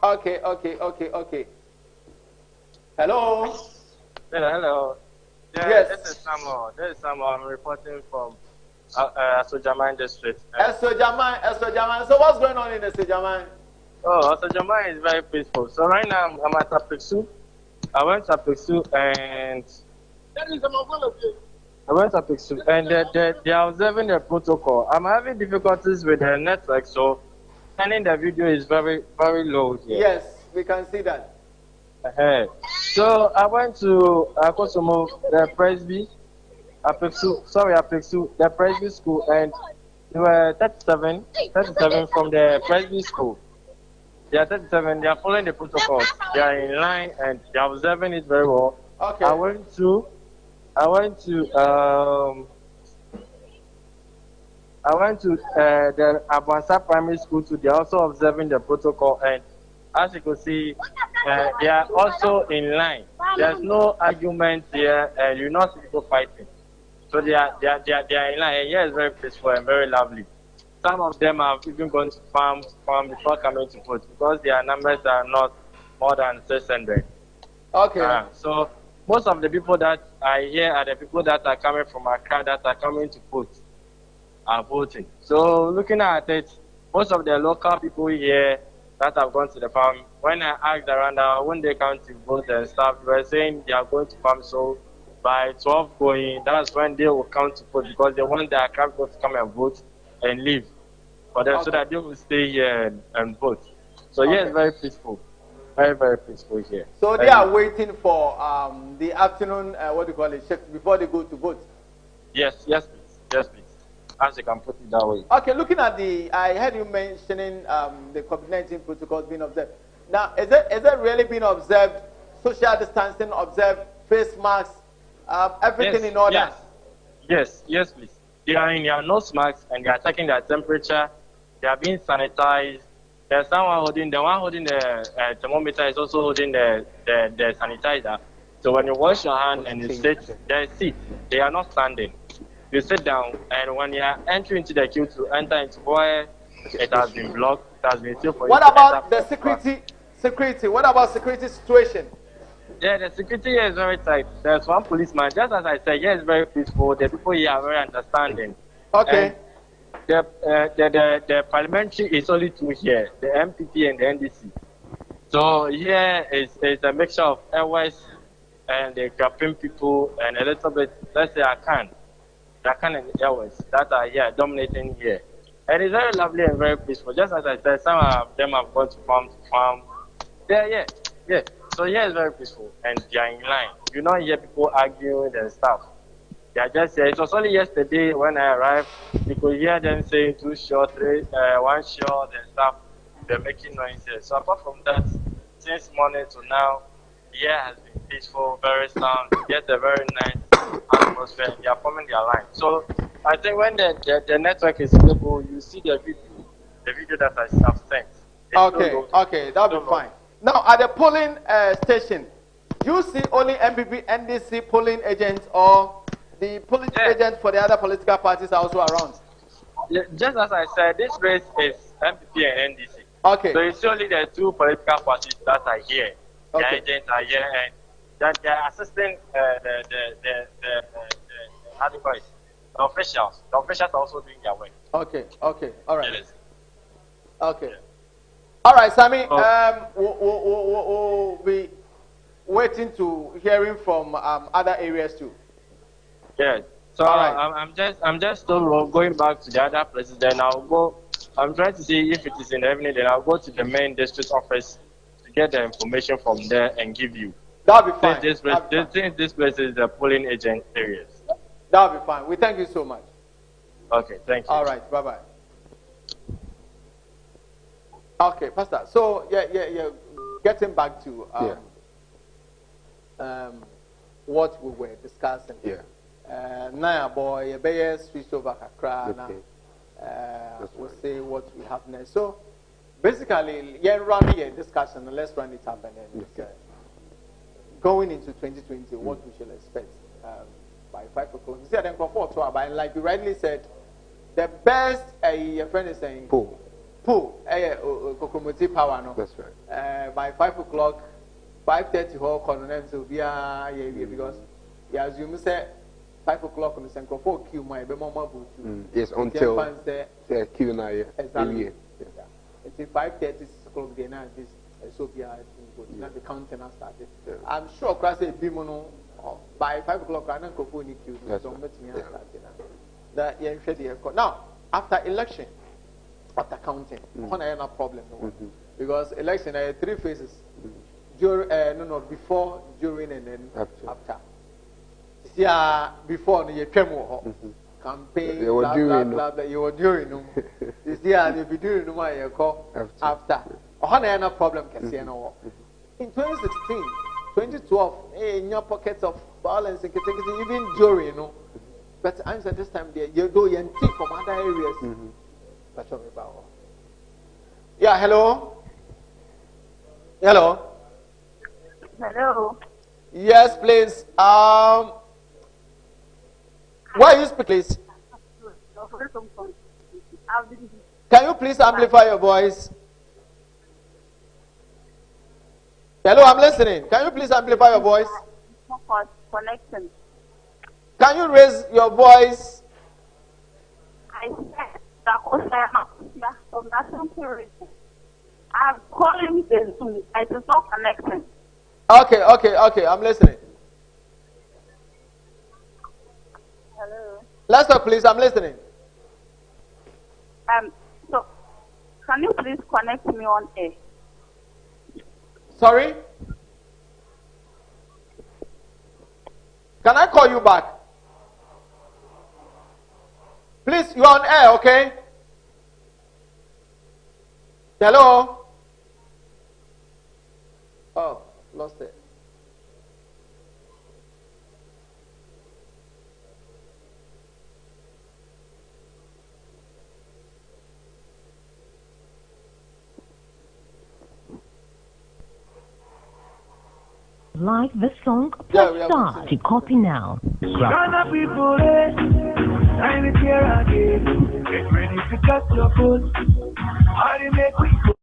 [SPEAKER 2] Okay. Hello.
[SPEAKER 6] Hello. Yeah,
[SPEAKER 2] yes.
[SPEAKER 6] This is Samuel. I'm reporting from Sojaman district.
[SPEAKER 2] Sojaman. So what's going on in the Sojaman?
[SPEAKER 6] Oh, Sojaman is very peaceful. So right now I'm at Apexu. I went to Apexu and they are observing the protocol. I'm having difficulties with the network, so sending the video is very, very low here.
[SPEAKER 2] Yes, we can see that.
[SPEAKER 6] So I went to Kosomo, the Presby, Apexu, the Presby school, and there were 37 from the Presby school. They are 37, they are following the protocols. They are in line and they are observing it very well.
[SPEAKER 2] Okay.
[SPEAKER 6] I went to I went to the Avanza Primary School too. They're also observing the protocol, and as you can see, they are also in line. There's no argument here, and you not see people fighting. So they are in line. And yeah, it's very peaceful and very lovely. Some of them have even gone to farm before coming to vote because their numbers are not more than 600.
[SPEAKER 2] Okay.
[SPEAKER 6] So most of the people that are here are the people that are coming from Accra that are coming to vote, are voting. So looking at it, most of the local people here that have gone to the farm, when I asked around when they come to vote and stuff, they were saying they are going to farm. So by 12 going, that's when they will come to vote because they want their Accra people to come and vote and leave for them so that they will stay here and vote. So yeah, it's very peaceful. Very, very peaceful here.
[SPEAKER 2] So they are waiting for the afternoon, what do you call it, shift before they go to vote?
[SPEAKER 6] Yes, please. Yes, please. As you can put it that way.
[SPEAKER 2] Okay, looking at I heard you mentioning the COVID-19 protocols being observed. Now, is it really being observed, social distancing, observed, face masks, everything in order?
[SPEAKER 6] Yes, please. They are in their nose masks and they are checking their temperature. They are being sanitized. There's someone holding the thermometer is also holding the sanitizer. So when you wash your hand and you sit, they are not standing. You sit down, and when you are entering into the queue to enter into where it has been blocked, it has been sealed for you.
[SPEAKER 2] What about the security? What about security situation?
[SPEAKER 6] Yeah, the security here is very tight. There's one policeman. Just as I said, yeah, it's very peaceful. The people here are very understanding.
[SPEAKER 2] Okay.
[SPEAKER 6] And the parliamentary is only two here, the MPP and the NDC. So here is a mixture of airways and the Grafin people and a little bit, let's say Akan and airways that are here dominating here. And it's very lovely and very peaceful. Just as I said, some of them have gone to farm. Yeah. So here is very peaceful and they are in line. You don't hear people arguing and stuff. They are just here. It was only yesterday when I arrived, you could hear them saying 2 shot, 1 shot and stuff. They're making noises. So apart from that, since morning to now, the year has been peaceful, very sound. Get a very nice atmosphere. They are forming their line. So I think when the network is stable, you see the video that I have sent.
[SPEAKER 2] Okay, that'll be fine. Now at the polling station, you see only MPP, NDC polling agents, or the polling agents for the other political parties are also around?
[SPEAKER 6] Yeah, just as I said, this race is MPP and NDC.
[SPEAKER 2] Okay.
[SPEAKER 6] So it's only the two political parties that are here.
[SPEAKER 2] Okay.
[SPEAKER 6] The agents are here, and that they are assisting the officials. The officials are also doing their work.
[SPEAKER 2] Okay. All right. Yes. Okay. All right, Sammy. We'll be waiting to hearing from other areas too.
[SPEAKER 6] Yes. So I'm just still going back to the other places. Then I'll go. I'm trying to see if it is in the evening. Then I'll go to the main district office to get the information from there and give you.
[SPEAKER 2] That'll be fine.
[SPEAKER 6] This place is the polling agent areas.
[SPEAKER 2] That'll be fine. We thank you so much.
[SPEAKER 6] Okay, thank you.
[SPEAKER 2] All right, bye-bye. Okay, Pastor. So yeah. Getting back to what we were discussing. Now, boy, you switch over Accra. We'll see what we have next. So basically, run here discussion and let's run it up and then going into 2020, what we should expect by 5 o'clock. You see, I then like you rightly said, the best your friend is saying pool, Kokomoti power no.
[SPEAKER 13] That's right.
[SPEAKER 2] By 5 o'clock, 5:30 whole colonel will be because you assume say 5 o'clock on the central for queue my be mama butu.
[SPEAKER 13] Yes, until the queue now.
[SPEAKER 2] Exactly. It's 5:30 o'clock again now. This so be now the counting has started. I'm sure class a bimono by 5 o'clock I don't go any queue. So much me started now. Now after election, after counting, one no problem because election there are 3 phases. Before, during, and then after. Yeah, before you came campaign, you were during. You see, if you do no more, you call after. No problem, in 2016, 2012, in your pockets of violence, even during, you know. But I'm saying this time there, you do and take from other areas. Yeah, hello. Hello.
[SPEAKER 19] Hello.
[SPEAKER 2] Yes, please. Why you speak, please? Can you please amplify your voice? Hello, I'm listening. Can you please amplify your voice?
[SPEAKER 19] Connection.
[SPEAKER 2] Can you raise your voice?
[SPEAKER 19] I'm calling the Zoom. I just not connecting.
[SPEAKER 2] Okay, I'm listening.
[SPEAKER 19] Hello.
[SPEAKER 2] Let's talk, please. I'm listening.
[SPEAKER 19] So, can you please connect me on air?
[SPEAKER 2] Sorry? Can I call you back? Please, you're on air, okay? Hello? Oh, lost it.
[SPEAKER 20] Like the song, press star to copy now.
[SPEAKER 21] Ghana people, time is here again. Get ready to cut your foot. How do you make we go?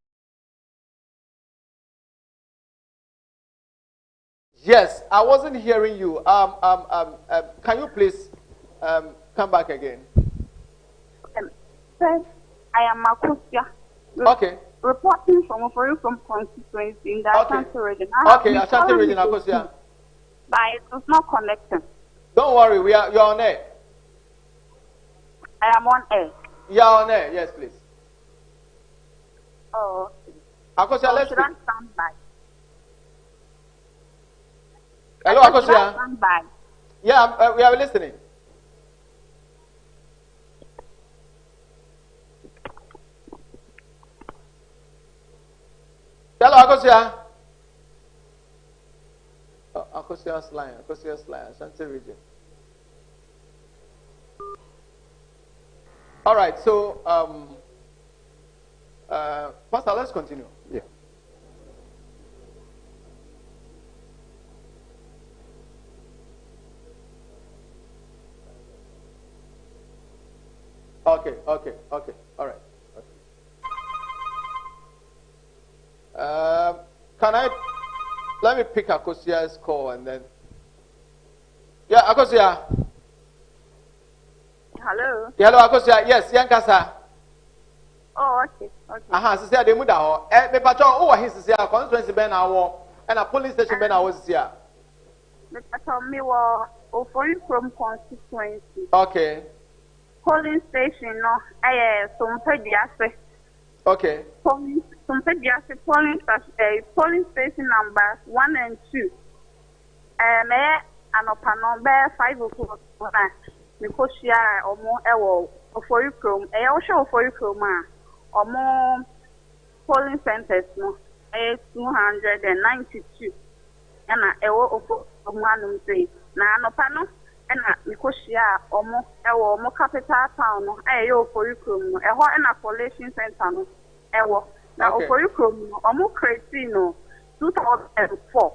[SPEAKER 2] Yes, I wasn't hearing you. Can you please come back again?
[SPEAKER 19] First, I am Makusia.
[SPEAKER 2] Okay.
[SPEAKER 19] Reporting from constituency in the Ashanti region.
[SPEAKER 2] Okay, Ashanti region, Akosia.
[SPEAKER 19] But it was not connecting.
[SPEAKER 2] Don't worry, you're on air.
[SPEAKER 19] I am on air.
[SPEAKER 2] You're on air, yes, please.
[SPEAKER 19] Oh.
[SPEAKER 2] Akosia, let's
[SPEAKER 19] stand by.
[SPEAKER 2] Hello, Akosia.
[SPEAKER 19] Stand by.
[SPEAKER 2] Yeah, we are listening. Hello, Akosia. Akosia's line, Ashanti region. All right, so, Pastor, let's continue.
[SPEAKER 13] Yeah.
[SPEAKER 2] Okay, all right. Let me pick Akosia's call and then. Yeah, Akosia.
[SPEAKER 19] Hello.
[SPEAKER 2] Yeah, hello, Akosia. Yes, Yankasa.
[SPEAKER 19] Oh, okay.
[SPEAKER 2] Sister, they moved out. Me patrol. His sister, constituency ben awo, and a police station ben awo sister.
[SPEAKER 19] Me patrol me wa ofori from constituency.
[SPEAKER 2] Okay.
[SPEAKER 19] Polling station no, Sompediase.
[SPEAKER 2] Okay.
[SPEAKER 19] Sompediase polling station numbers 1 and 2. Anopano be 5 o'clock. Because she are omo ewo ofori from. Osho ofori from omo polling centers no. 292. Na ewo ofo omo say na anopano. Na Nikoshia omo capital town no Oforikrom no na collation center no na Oforikrom no omo create no 2004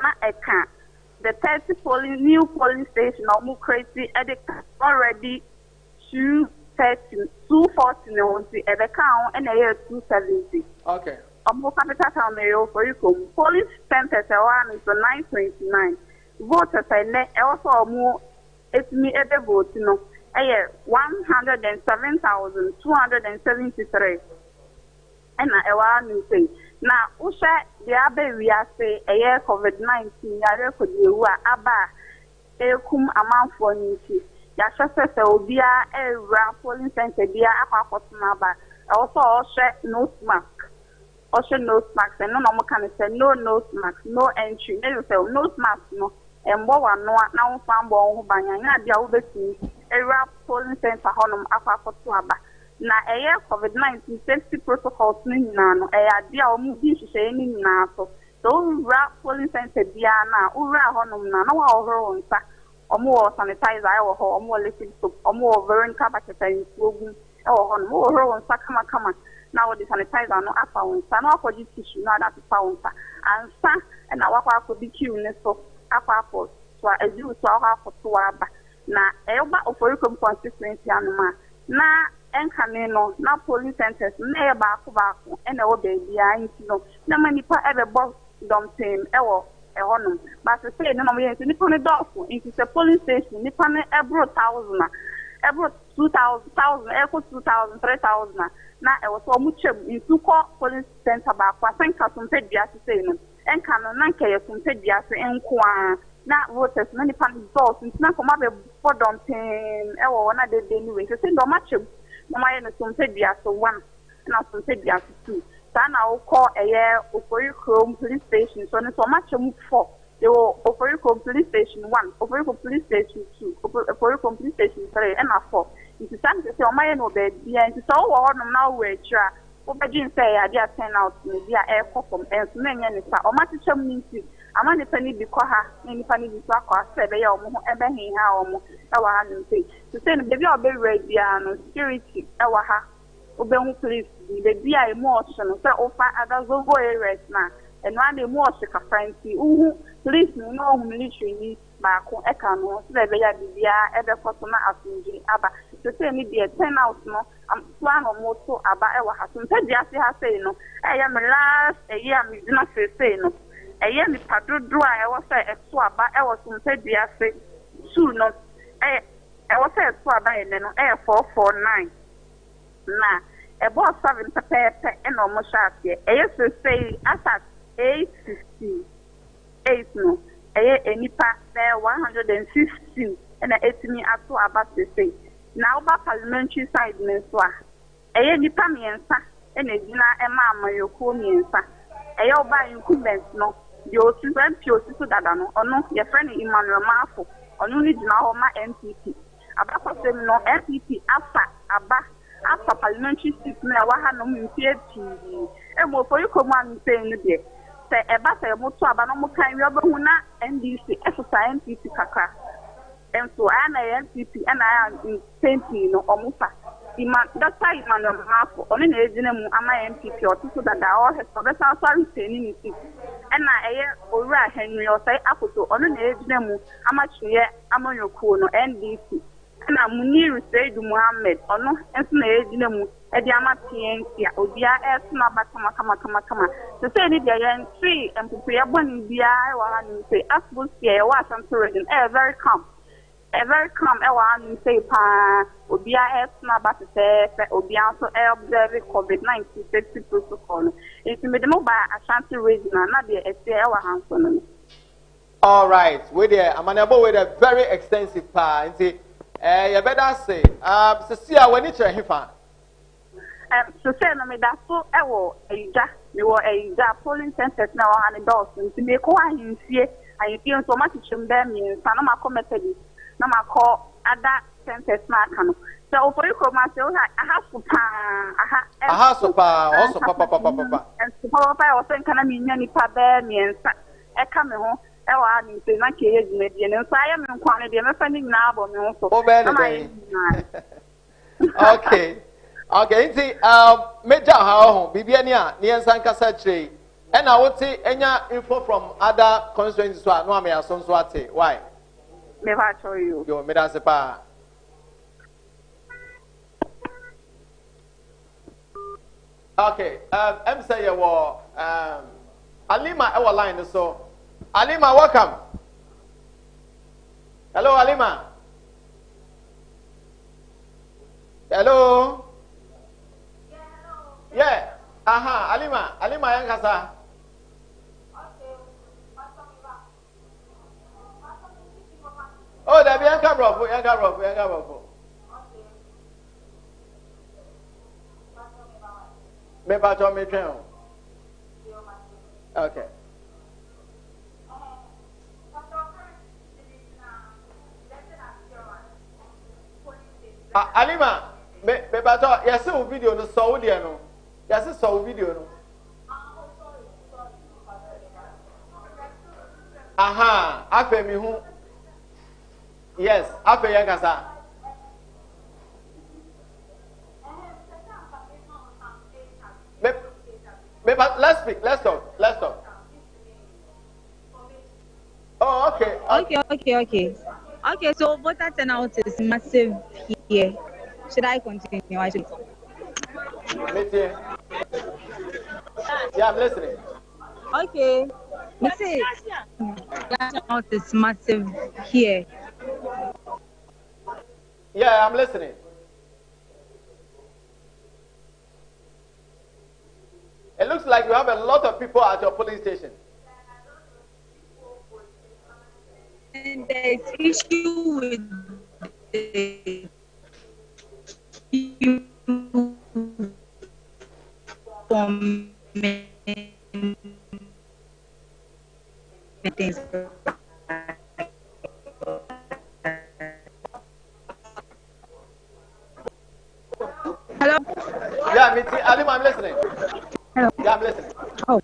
[SPEAKER 19] na eka the 30 new polling station omo create already 240 no the count and 270.
[SPEAKER 2] Okay.
[SPEAKER 19] Omo capital town no Oforikrom polling centers is 929. Voters also more estimate the vote no 107,273 and say now usha the abe we are say COVID-19 yare ko de wa aba ekum amanfo nti ya hwese se obia ewra polling center bia akwa ba also nose mask and no normal can say no nose mask no entry no say nose mask no embo wano na wofambo ho banya nya bia wo betimi ewra polling center honum akwa aba na COVID-19 safety protocols ni nyina no dia o mu bi hihye ni nyina so So wrap polling center Diana, Ura Honum, no over or more sanitizer or more liquid soap or more very capacity and slogan or more on Sakama. Now the sanitizer no found, some of the tissue not at the found, and some and our could be curious so apart so as you saw her for 2 hours. Na Elba of Oricum constituency anima. Na Encaneno, na police centers, near Baku, and all baby, I know. No many part ever bought dumping, a honor. But to say, no, we are Nippon dog, into the police station, Nippon every 1,000, every 2,000, 2,000, 3,000. Now, I was so much in 2 police center back, I think I some said yes to say no. And canon, Nanka, some said yes to inquire. Now, voters, many pan doors, and not come up for dumping, one of the anyway. To say no much of my some said yes to 1, and I some said yes to 2. So now call a year Oporicum police station, so so much of 4. They were Oporicum police station 1, Oporicum police station 2, Oporicum police station 3, and 4. It's time to say, oh, my no bed, and it's all on now where you are. Obajin say, I just send out maybe a air from and many and it's a matter of means. I'm only penny because many funny because I said they are more ever he how our hand say. To send the baby or be ready and security, our ha. Obey police, the be a emotion, so offer others go areas now. And one day more sick of fancy, police no military back on Ekano, so they are the other customer as in Abba. To say me be a 10 out no, I'm plan or more so about our house. And said, yes, I say no. I am last a year, I did not say no. A year, Miss Padro dry, I was a swab, but I was said, yes, soon not. I was a swab, and then 449. Nah, a boss 7 pepper and almost sharp here. I used to say, as at 850, 8 no. A nipa there 115 and a 18 up to about the say. Now, about parliamentary side, Menswa. A nipa miensa and a dinner and mamma, your cool miensa. A yo by incumbents no. Your children, pure to Dadano, or no, your friend Emmanuel Marfo, or no need now my MPP. About them no MPP after parliamentary seat, no, I had no TV. And more for you come on saying the day. Say about a motor, but no more time, you have a NDC, exercise MPP Kaka. And so I am MPP and I am in Saint-Pino or Mufa. That's why Emmanuel Marfo, only an agent, am I MPP or two that I all have for the South Sorry saying it. And I or Henry or say Apple, only an agent, how much here am on your corner NDC. And I'm near Said Muhammad or no, and agent, a diamond TNC, or the air snap back come. To say the tree and prepare one the eye or say, as will see a wash and tourism, very calm. A very calm, and say, Pa, Obia Esna, but Obia also observe COVID-19 safety protocol. It's made mobile Ashanti region, not the SL Hanson.
[SPEAKER 2] All right, we're there. I'm unable with a very extensive pa. You better say, Cecilia, when it's a hifa.
[SPEAKER 19] So say, no, me that's so, you were a polling centers now and Dawson to make one in fear, and you feel so much in them, and Panama committed. No, I call other centers now. So for you come and say, I have to
[SPEAKER 2] also papa.
[SPEAKER 19] And so papa was saying, can I mean any papa me and I come home. I want to not care, and so I am in quantity and offending now, but also.
[SPEAKER 2] Okay. Okay, see, Major How, Bibiania, near San Casache, and I would say any info from other constituencies. No, I may have some swati. Why?
[SPEAKER 19] Never show you.
[SPEAKER 2] You made us a pa. Okay, I'm saying, Alima, our line, so Alima, welcome. Hello, Alima. Hello. Yeah. Aha, Alima yang kasa. Oh, that be yang kabrofu. Me bato me tren. Okay. Alima, me bato, yes, video no Saudi no. Yes, so video no. Aha, afe mi hu. Yes, afe yan kasa. Let's speak. Let's talk. Oh, okay.
[SPEAKER 18] Okay, so voter turnout is massive here. Should I continue? I should.
[SPEAKER 2] Yeah, I'm listening.
[SPEAKER 18] Okay. Voter turnout is massive here.
[SPEAKER 2] Yeah, I'm listening. It looks like you have a lot of people at your police station.
[SPEAKER 18] And there's issue with the things. Hello?
[SPEAKER 2] Yeah, Alim, I'm listening.
[SPEAKER 18] Hello?
[SPEAKER 2] Yeah, I'm listening.
[SPEAKER 18] Oh.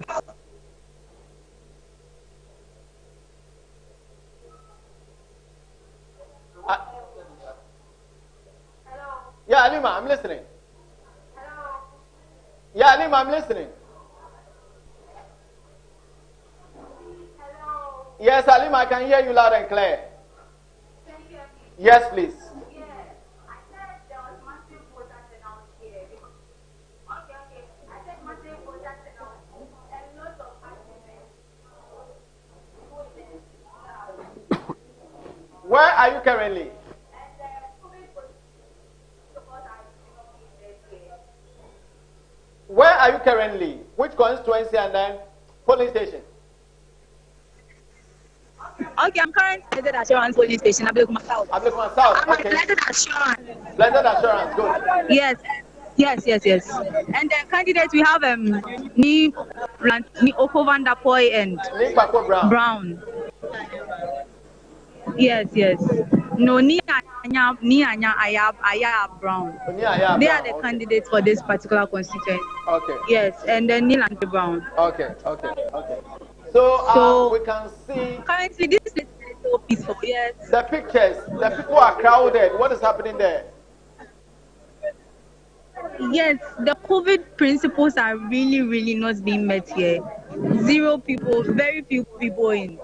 [SPEAKER 2] Yeah, Alima, I'm listening. Hello? Yeah, Alima, I'm listening. Hello? Yes, Alima, I can hear you loud and clear. Can you hear me? Yes, please. Yeah, I said there was massive voter turnout here. Okay. I said massive voter turnout and lots of arguments. Where are you currently? Where are you currently? Which constituency and then police station?
[SPEAKER 18] Okay, I'm currently at Blessed Assurance Police Station, Ablekuma South.
[SPEAKER 2] Ablekuma South,
[SPEAKER 18] I'm
[SPEAKER 2] okay.
[SPEAKER 18] Blessed Assurance.
[SPEAKER 2] Blessed Assurance, good.
[SPEAKER 18] Yes. And the candidates we have Ni Oko van der Poy and Brown. Yes. No, Ni Anya Ayab Brown. They are the candidates for this particular constituency.
[SPEAKER 2] Okay.
[SPEAKER 18] Yes, and then Neil and Brown.
[SPEAKER 2] Okay. So we can see
[SPEAKER 18] currently this is so peaceful. Yes.
[SPEAKER 2] The pictures, the people are crowded. What is happening there?
[SPEAKER 18] Yes, the COVID principles are really not being met here. Zero people, very few people in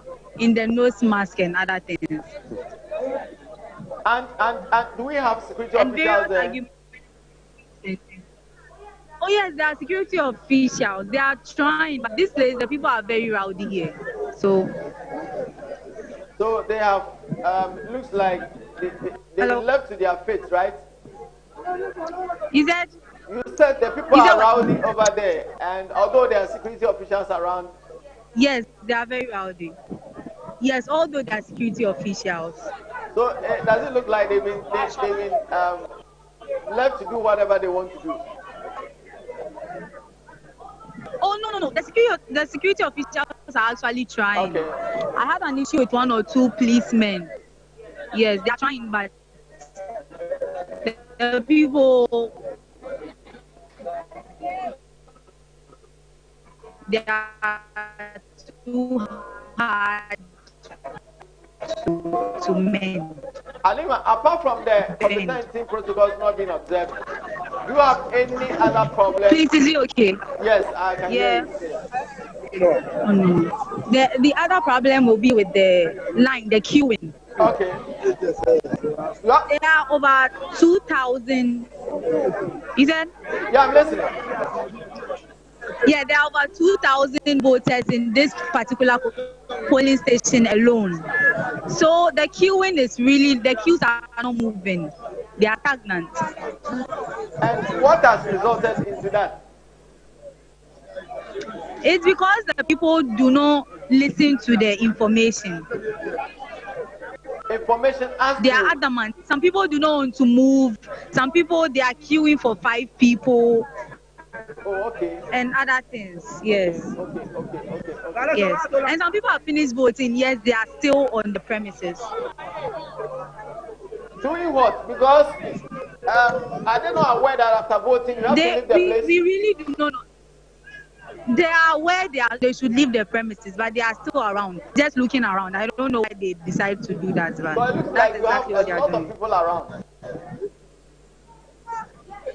[SPEAKER 18] the nose mask and other things.
[SPEAKER 2] And do we have security officials there?
[SPEAKER 18] Oh yes, there are security officials. They are trying, but this place the people are very rowdy here. So
[SPEAKER 2] they have looks like they left to their fate, right?
[SPEAKER 18] You said
[SPEAKER 2] the people are rowdy over there, and although there are security officials around.
[SPEAKER 18] Yes, they are very rowdy. Yes, although they are security officials.
[SPEAKER 2] So does it look like they've been left to do whatever they want to do?
[SPEAKER 18] Oh no! The security officials are actually trying.
[SPEAKER 2] Okay.
[SPEAKER 18] I had an issue with one or two policemen. Yes, they are trying, but the people they are too hard to mend.
[SPEAKER 2] Alima, apart from the COVID-19 protocols not being observed, do you have any other problems?
[SPEAKER 18] Please, is it okay?
[SPEAKER 2] Yes, I can hear you.
[SPEAKER 18] The other problem will be with the line, the queuing.
[SPEAKER 2] Okay.
[SPEAKER 18] There are over 2,000. You said?
[SPEAKER 2] Yeah, I'm listening.
[SPEAKER 18] Yeah, there are over 2,000 voters in this particular polling station alone. So the queuing is the queues are not moving. They are stagnant.
[SPEAKER 2] And what has resulted into that?
[SPEAKER 18] It's because the people do not listen to the information. They are adamant. Some people do not want to move. Some people, they are queuing for 5 people.
[SPEAKER 2] Oh, okay.
[SPEAKER 18] And other things, yes.
[SPEAKER 2] Okay.
[SPEAKER 18] Yes. And some people have finished voting, yes, they are still on the premises.
[SPEAKER 2] Doing what? Because I don't know aware that after voting you have to leave the place.
[SPEAKER 18] We really do not know. They are where they should leave the premises, but they are still around, just looking around. I don't know why they decide to do that, but
[SPEAKER 2] it looks
[SPEAKER 18] that's
[SPEAKER 2] like
[SPEAKER 18] exactly
[SPEAKER 2] you
[SPEAKER 18] what
[SPEAKER 2] have
[SPEAKER 18] they
[SPEAKER 2] a
[SPEAKER 18] are
[SPEAKER 2] lot
[SPEAKER 18] doing.
[SPEAKER 2] of people around.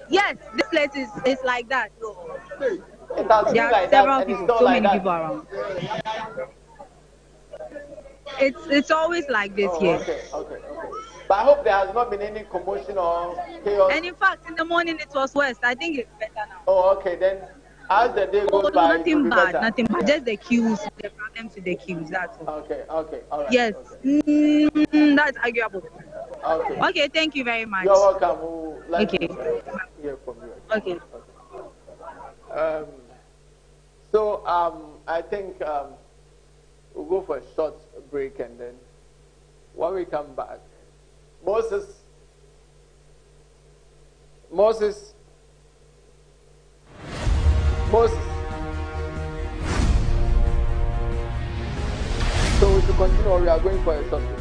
[SPEAKER 18] Yes, this place is like that.
[SPEAKER 2] It has
[SPEAKER 18] There
[SPEAKER 2] been
[SPEAKER 18] are
[SPEAKER 2] like
[SPEAKER 18] several
[SPEAKER 2] that, and
[SPEAKER 18] people,
[SPEAKER 2] it's still
[SPEAKER 18] so
[SPEAKER 2] like
[SPEAKER 18] many
[SPEAKER 2] that.
[SPEAKER 18] people around. It's always like this here.
[SPEAKER 2] Okay. But I hope there has not been any commotion or chaos.
[SPEAKER 18] And in fact, in the morning it was worse. I think it's better now.
[SPEAKER 2] Oh, okay. Then as the day goes by,
[SPEAKER 18] nothing bad, nothing bad. Just the queues, the problems with the queues. That's all.
[SPEAKER 2] Okay, all right.
[SPEAKER 18] Yes,
[SPEAKER 2] okay.
[SPEAKER 18] That's arguable. Okay, thank you very much.
[SPEAKER 2] You're welcome. We'll like to hear from you.
[SPEAKER 18] Okay.
[SPEAKER 2] So I think we'll go for a short break, and then when we come back, Moses. So we should continue, or we are going for a short break?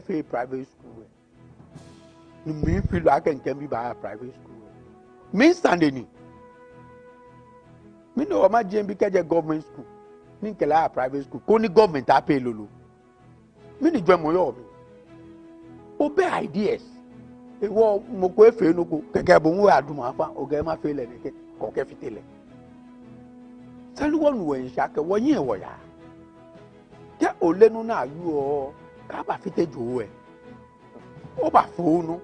[SPEAKER 12] a private school. Me feel like I can be by a private school. Me standing. Me no ma jembi kaje government school. Ni kela a private school. Ko ni government a pay lolo. Me ni dwemo yo mi. Obe ideas. Ewo mo ko efe no ko keke bo nwe aduma fa oga ma fe le ne ke ko ke fitele. Sanu wonu we nsa ke wo yin e wo ya. Ke olenu na yu o ka ba fite jo e. O ba fonu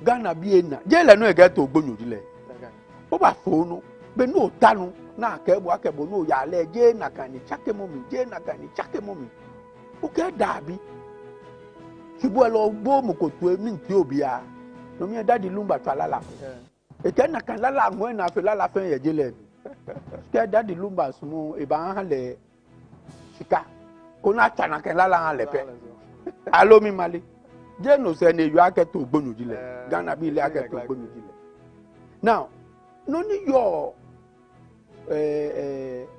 [SPEAKER 12] Ghana bi ena je le no e ga to gbonyo dile. O ba fonu be no tanu na ke bo akebo no ya le je na kan ni chake momi je na kan ni chake momi. O ke dabi. Sibu elo bo mo ko tu emi nti obi a. No mi daddy lumba twalala. E ke na kan lala ngwe na fe lala fe ye je le. Ke daddy lumba sumo e ba han le sika. Ko na tana kan lala han le pe. Alo mi mali. Je no se ne yu ake to gbonu dile. Ghana bi le ake to gbonu dile. Now, no ni your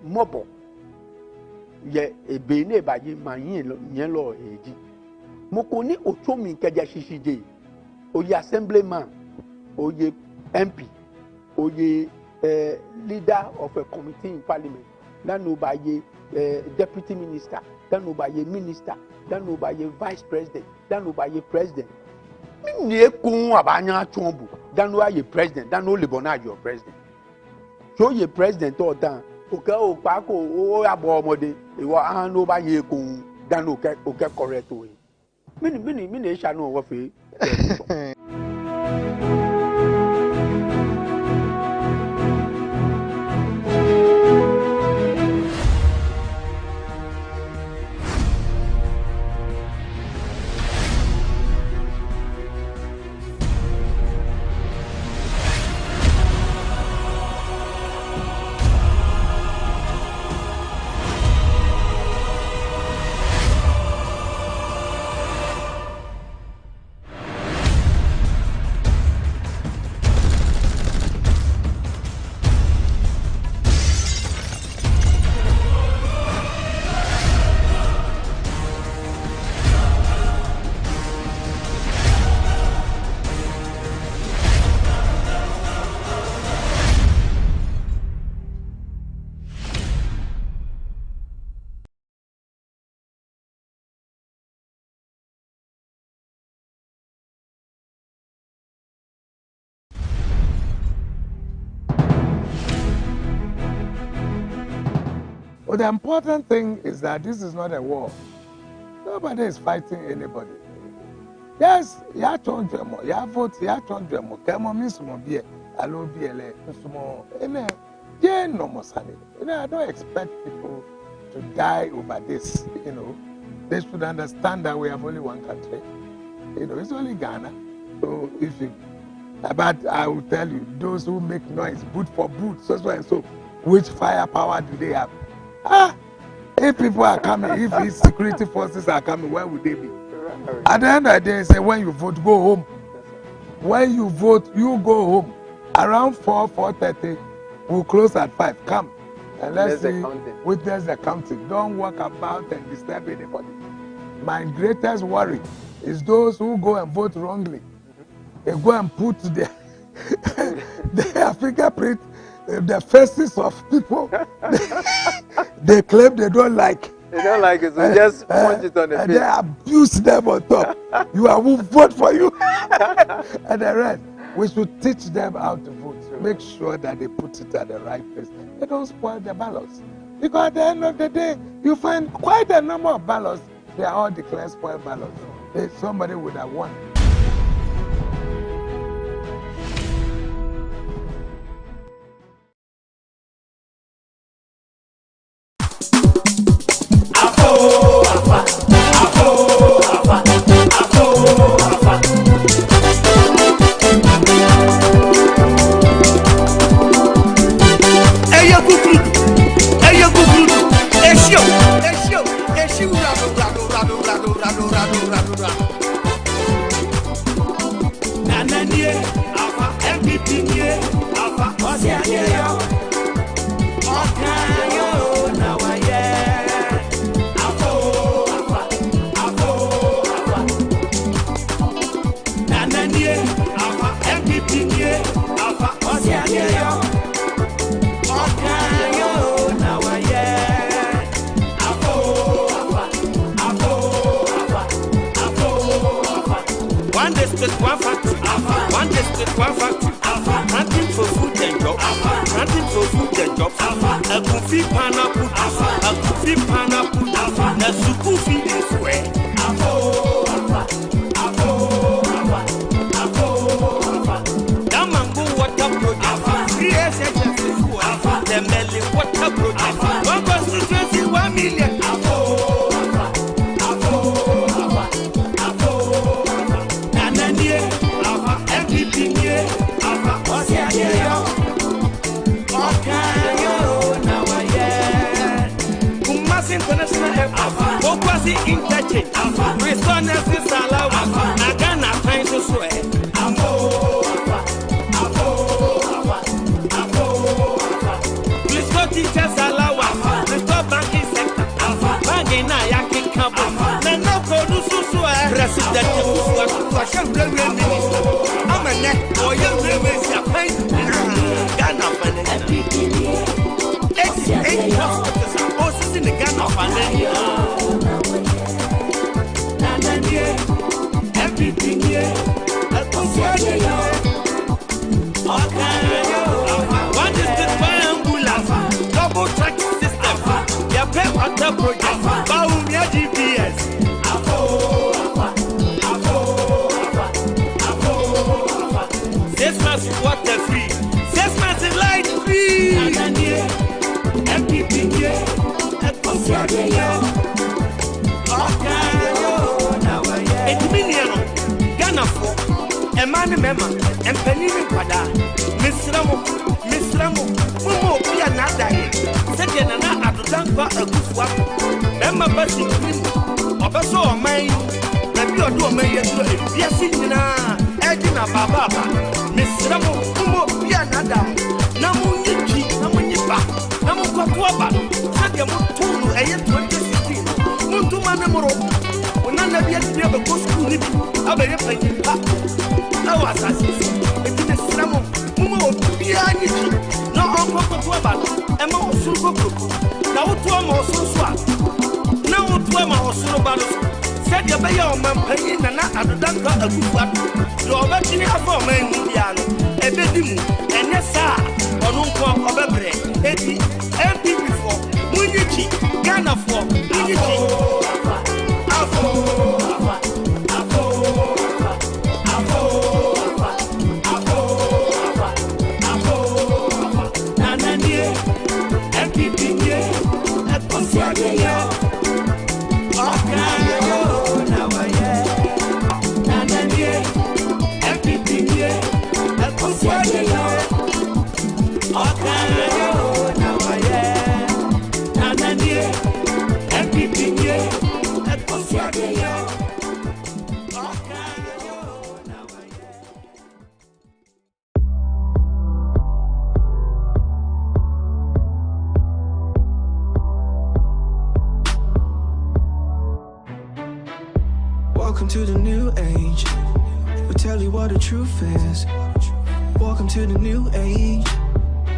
[SPEAKER 12] mobo ye ebe ne ba yi ma yin lo eji. Mo ko ni otomi keja shishije. Oye assemblyman, oye MP, oye leader of a committee in parliament. Then obaye deputy minister, then obaye minister, then obaye vice president, then obaye president. Mi ne kun abanya chombu, then obaye president, then only bona your president. So ye president all time. Okay, o pa ko o abo omode, iwo an obaye kun, then okay correct way. Mini sha no wo fe.
[SPEAKER 1] Well, the important thing is that this is not a war. Nobody is fighting anybody. Yes, you have to vote, you have to come on, Miss Mobie, I love BLA, small, and then, no more sunny. I don't expect people to die over this, you know. They should understand that we have only one country. You know, it's only Ghana. So if you, but I will tell you, those who make noise, boot for boot, so and so, which firepower do they have? If people are coming, if these security forces are coming, where would they be? At the end of the day, say when you vote, go home. When you vote, you go home. Around 4:30, we'll close at 5. Come and let's see, witness the counting. Don't walk about and disturb anybody. My greatest worry is those who go and vote wrongly. They go and put their fingerprint, the faces of people they claim they don't like.
[SPEAKER 2] They don't like it, so just punch it on the face.
[SPEAKER 1] And they abuse them on top. You are who vote for you. And the rest, we should teach them how to vote. Make sure that they put it at the right place. They don't spoil the ballots. Because at the end of the day, you find quite a number of ballots. They are all declared spoiled ballots. Somebody would have won.
[SPEAKER 21] Welcome to the new age. We'll tell you what the truth is. Welcome to the new age.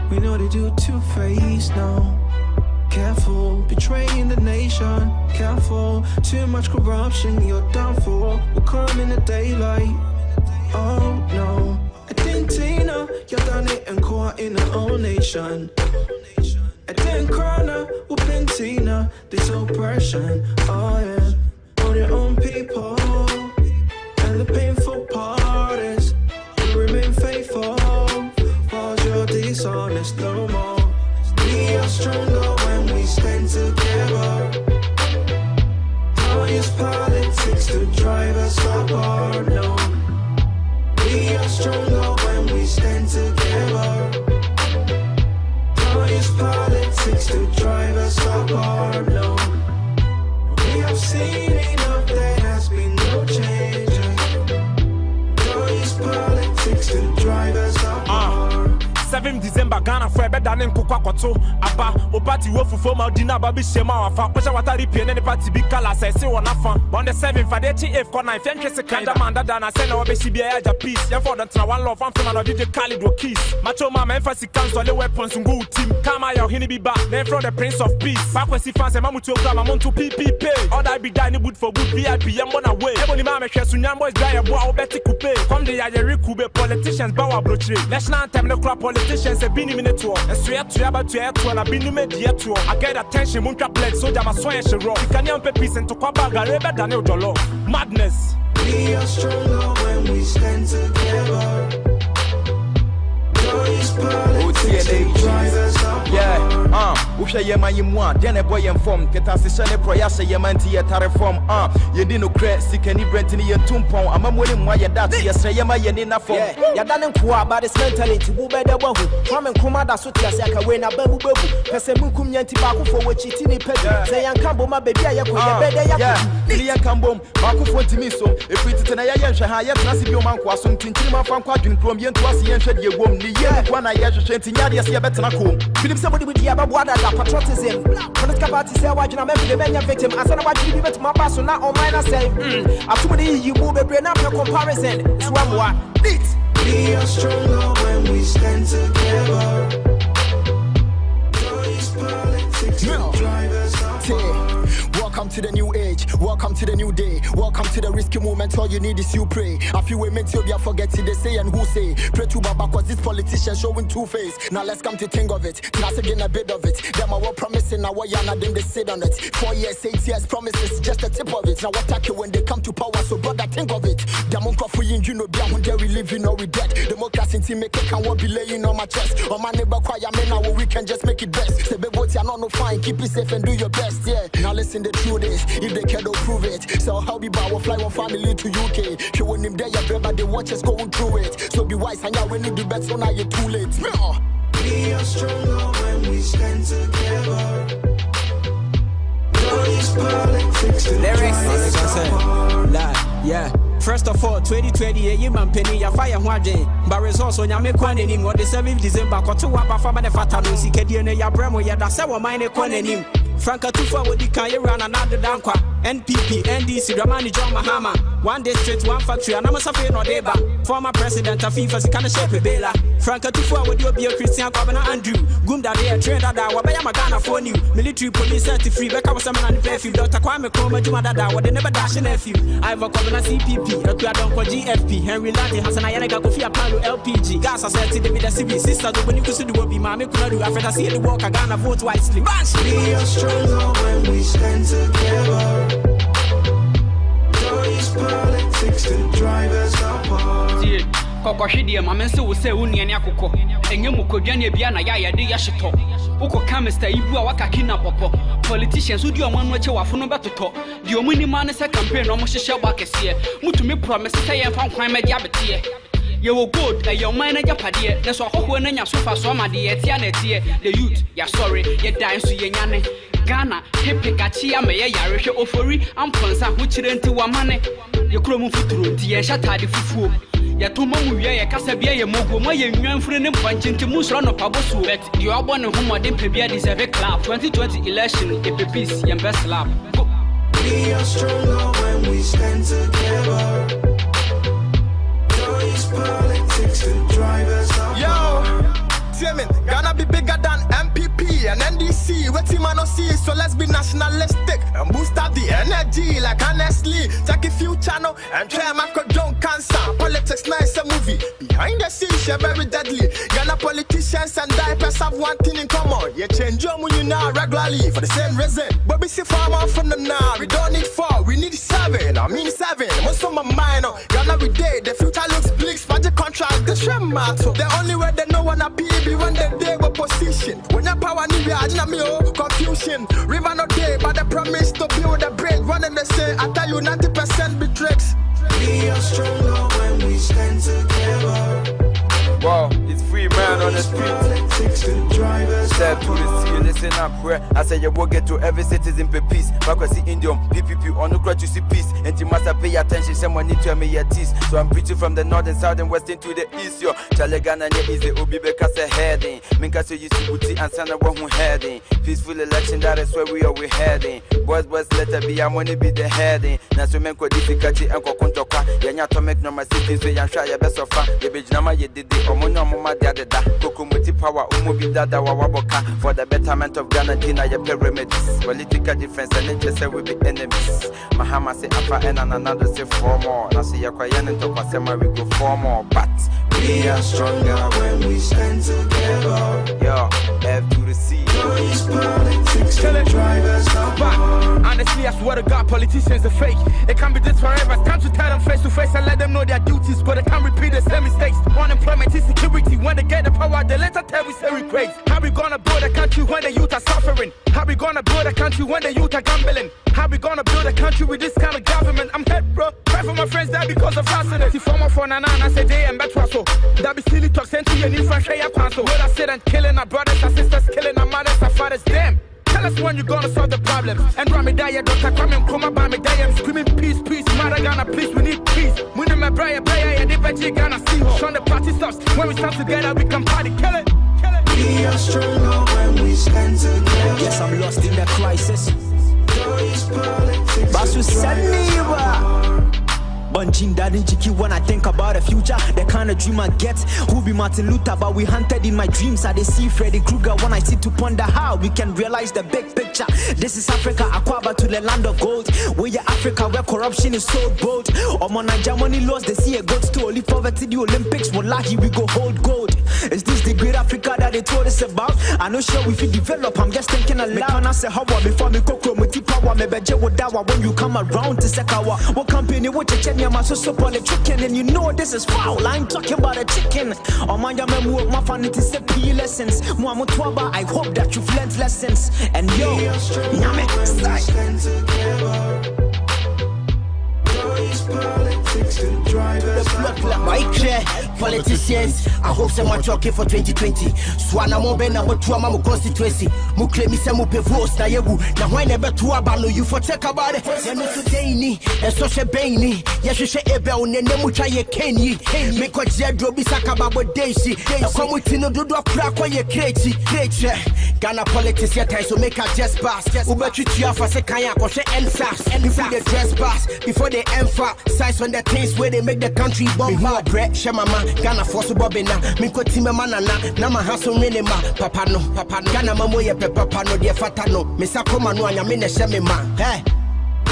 [SPEAKER 21] We know they do two-faced now. Careful, betraying the nation. Careful, too much corruption, you're done for. Will come in the daylight. Oh no, I didn't know you're done it and caught in the whole nation. I didn't cry now, we've been Tina, this oppression. Oh yeah, on your own people. And the painful part is you remain faithful. While you're dishonest no more. We are stronger when we stand together. Don't use politics to drive us apart, no. We are stronger when we stand together. Don't use politics to drive us apart, no. We have seen enough, there has been no change. Don't use politics to drive us apart.
[SPEAKER 4] 7 December Ghana for better than Kukwakoto. Aba, Opati Wofu Foma Dina Babi Shema of Pasha Watari Pian and Party Bicala says, on a fun. On the 7th, Fadechi F. Connor, Fentress, Kandamanda, Dana, Sena, Obesibia, a piece. Therefore, that's one love from an DJ Khalid or Keys. Macho Mama emphasis cancel the weapons and good team. Kama your Hinibiba, then from the Prince of Peace. Fakwesi fans and Mamuto Gramamonto PPP. All that be dining good for good VIP and one away. Ebony Mama Shesunyam boys die a boy, Betty Coupe. Come the Ayerikube politicians, Bawa Broche. National time no crap politicians have been in the tour. And swear to about to air to and I've been in the tour. I get attention, Muntra Blade, so I'm a swine she rock. You can young peace and to Kwabaga, Reba Daniel Dolo. Madness.
[SPEAKER 21] We are stronger when we stand together.
[SPEAKER 22] Yeah, Usha Yema Yimwa, Jenna Boy and Form, Ketasishane Proyasa Yamanti at Reform, Yedino Cre, Sikani Brentini and Tumpon, I'm willing why your dad, yes, Yama Yanina for
[SPEAKER 23] Yadan Kwa, but it's mentality, Bube de Wahu, Kwame Kumada Sutiasaka, when a Babu Babu, Pesemukum Yantibaku for which it in a pet, Zayan Kambo, my baby,
[SPEAKER 22] Lian Kambom, Baku Fontimiso, if we did an Ayan Shahaya, Nasibio Manqua, some Tintima from Quadrin, Colombian to us, Yan Shed Yawom, the year one I had to change in Yadia Betanako. Philip somebody with Yabawada, patriotism. Political party say, why you remember the many victim? I said, what you to my pass on now on mine, say, after you move a brain up your comparison. It's one more.
[SPEAKER 21] We are stronger when we stand together. Don't use politics to drive us apart.
[SPEAKER 24] Welcome to the new age, welcome to the new day, welcome to the risky moment. All you need is you pray. A few women till they forget it, they say and who say. Pray to Baba cause this politician showing two-face. Now let's come to think of it, now again a bit of it. Them are promising, now what yana them they sit on it. 4 years, 8 years, promises, just the tip of it. Now attack you when they come to power, so brother think of it. Them for you, you know, when they live, you know we dead. Democracy team make it can what be laying on my chest. Or my neighbor quiet, man, now we can just make it best. Say baby, you're not no fine, keep it safe and do your best, yeah. Now listen the truth is, if they can't prove it. So how be bow fly one family to UK. She want him there, yeah, but they watch us going through it. So be wise and yeah, when you do better, so now you're too late.
[SPEAKER 21] We are stronger when we stand together. Don't use politics to drive us apart.
[SPEAKER 23] Yeah. First of all, 2020, you man penny, ya fire one day. But results on your make one in what the 7th December, got to wap for the Fatano, Sikadian, ya bremo, ya that's our mine economy. Franca Tufa would decay run another Dankwa, NPP, NDC, Ramani John Mahama. One district, one factory, and I'm a Safari no Deba. Former president of FIFA, can shape a Bela. Franca Tufa would be a Christian Governor Andrew. Gunda de trained at our Bayamagana for you. Military police 33, Becca was someone on the perfume. Dr. Kwame Kroma, Jumadada, what they never dash in nephew. I have a Governor CPP, a Kradon for GFP, Henry Lati, Hassan Ayanaga, Kofi Apollo, LPG, Gas Society, David CB, sister, when you consider what be Mammy Kunadu, after I see the walk, I gonna vote wisely.
[SPEAKER 21] We are stronger when we stand together. Don't use politics to drive us apart.
[SPEAKER 25] Kokohidi mama nse wo se woni ani akokɔ enye mukodwane bia na ya de ya hyeto uko kamesta ibu a wakaki na popo politicians udi omanu ache wafo no betotɔ de omuni ma ne se campaign no mo hyehye ba kɛse mutumi promise say yɛn fa nkwan magi abete You will good, your mind and your paddy. That's what when you so so my dear, the youth, you're sorry, you're dying to your yanny. Ghana, Hepikachia, may Yarish Ofori, and Ponsa, which didn't do one money. You chrome through the Shatadi Fufu. Yatumo, ya Casabia, Mogo, my young friend, and punching to Musron of Pabosu. But you are one of whom I didn't prepare this every club. 2020 election, if a piece, and best lap.
[SPEAKER 21] We are stronger when we stand together. Don't use politics to drive us apart.
[SPEAKER 22] Yo, Ghana be bigger than MPP and NDC. What team I no see, so let's be nationalistic and boost up the energy. Like honestly, take a few channel and try macro drone cancer. Politics nice a movie. Behind the scenes, you're very deadly. Ghana politicians and diapers have one thing in common. You change your money now regularly for the same reason. But we see farmer from the now. We don't need 4, we need 7. I mean 7. Most of my mind, Ghana we day. The future looks bleak. Magic contract, the shame matter. The only way they know when I be when the day were position. When your power need me, I didn't confusion. River no day, but the promise to build a bread. One and the say, I tell you 90% betrayals.
[SPEAKER 21] We are stronger when we stand together.
[SPEAKER 3] Wow, it's free man on the street. Step to the sea, listen up where I say you will get to every citizen per peace. Back see Indian, PPP, on the crowd you see peace. And you must pay attention, someone need to me your teeth. So I'm preaching from the north and south and west into the east. Yo, Chalegana is the Obi Bekasa heading. Minka say you see Buti and Sana one who heading. Peaceful election, that is where we are heading. Boys, let be our money be the heading. Nasu Menko difficulty and Kokontoka. Yanya to make no mistake, so you try your best of fun. You be Nama, you did it. Omono mama dada Kokumuti power umubi dada wawaboka. For the betterment of Ghana, Dina ya remedies. Political difference and interest we be enemies. Mahama say afa and another say 4 more. Now see ya kwayan and talk we go 4 more. But
[SPEAKER 21] we are stronger when we stand together.
[SPEAKER 3] Yo, F to the C.
[SPEAKER 21] Don't use politics to drive us apart.
[SPEAKER 4] Honestly, I swear to God, politicians are fake. It can't be this forever. It's time to tell them face to face and let them know their duties, but they can't repeat the same mistakes. Unemployment, insecurity. When they get the power, they later tell we say we crazy. How we gonna build a country when the youth are suffering? How we gonna build a country when the youth are gambling? How we gonna build a country with this kind of government? I'm hurt, bro. Pray for my friends that because of accidents. If I'm for Nana, I say they and better so. That be silly talk sent to your new friend, Shaya Kwanso. What I said and killing our brothers, our sisters, killing our mothers, our fathers, them. Tell us when you're gonna solve the problems. And Rami Daya, Dr. Kwame Nkrumah, by me, I'm screaming peace, peace. Mother Ghana, please, we need peace. We need my braya, and if I Ghana, see her. When the party stops, when we stand together, we can party, kill it.
[SPEAKER 21] We are stronger when we stand together.
[SPEAKER 23] Yes, I'm lost in the crisis.
[SPEAKER 21] Don't use politics.
[SPEAKER 23] Basu Bunching that in Chiki when I think about the future. The kind of dream I get. Who be Martin Luther, but we hunted in my dreams. I see Freddy Krueger when I sit to ponder how we can realize the big picture. This is Africa, Aquaba to the land of gold. Where Africa, where corruption is so bold. Omona Germany lost, they see a gold to only poverty. The Olympics, wallahi, we go hold gold. Is this the great Africa that they told us about? I'm not sure if we develop, I'm just thinking aloud. I say how before me cook with power, me beje wodawa when you come around to Sekawa. What company what you check my so on the chicken, and you know this is foul. I'm talking about a chicken. Oh my God, my fan it is a P lessons. Muamutwaba, I hope that you've learned lessons. And yo, Nyame,
[SPEAKER 8] politicians, I hope someone talking for 2020. Swana mo ben na botua ma mo constituency. Mu claim say mo pe votes na yebu. Na why never to abalo you for take about it. Say no today ni, e so she ben ni. Ye hwehwe ebe o ne mu twa ye kenyi. Me ko je dro bi saka ba bo densi. E ko ti no dodo kura kwa ye kreti. Ghana politics ya time so make a just pass. Ubetwitu afa se kan ya ko hwe ensas. Before they dress pass, before they emphasize on the things where they make the country bomb. Bread, Shamama, Ghana force Bobina, Miko Timamana, Nama Hasso Minima, Papa no, Ghana Mamoya Papa no, dear Fatano, Misakoma no, and Yamina Shamima. Hey,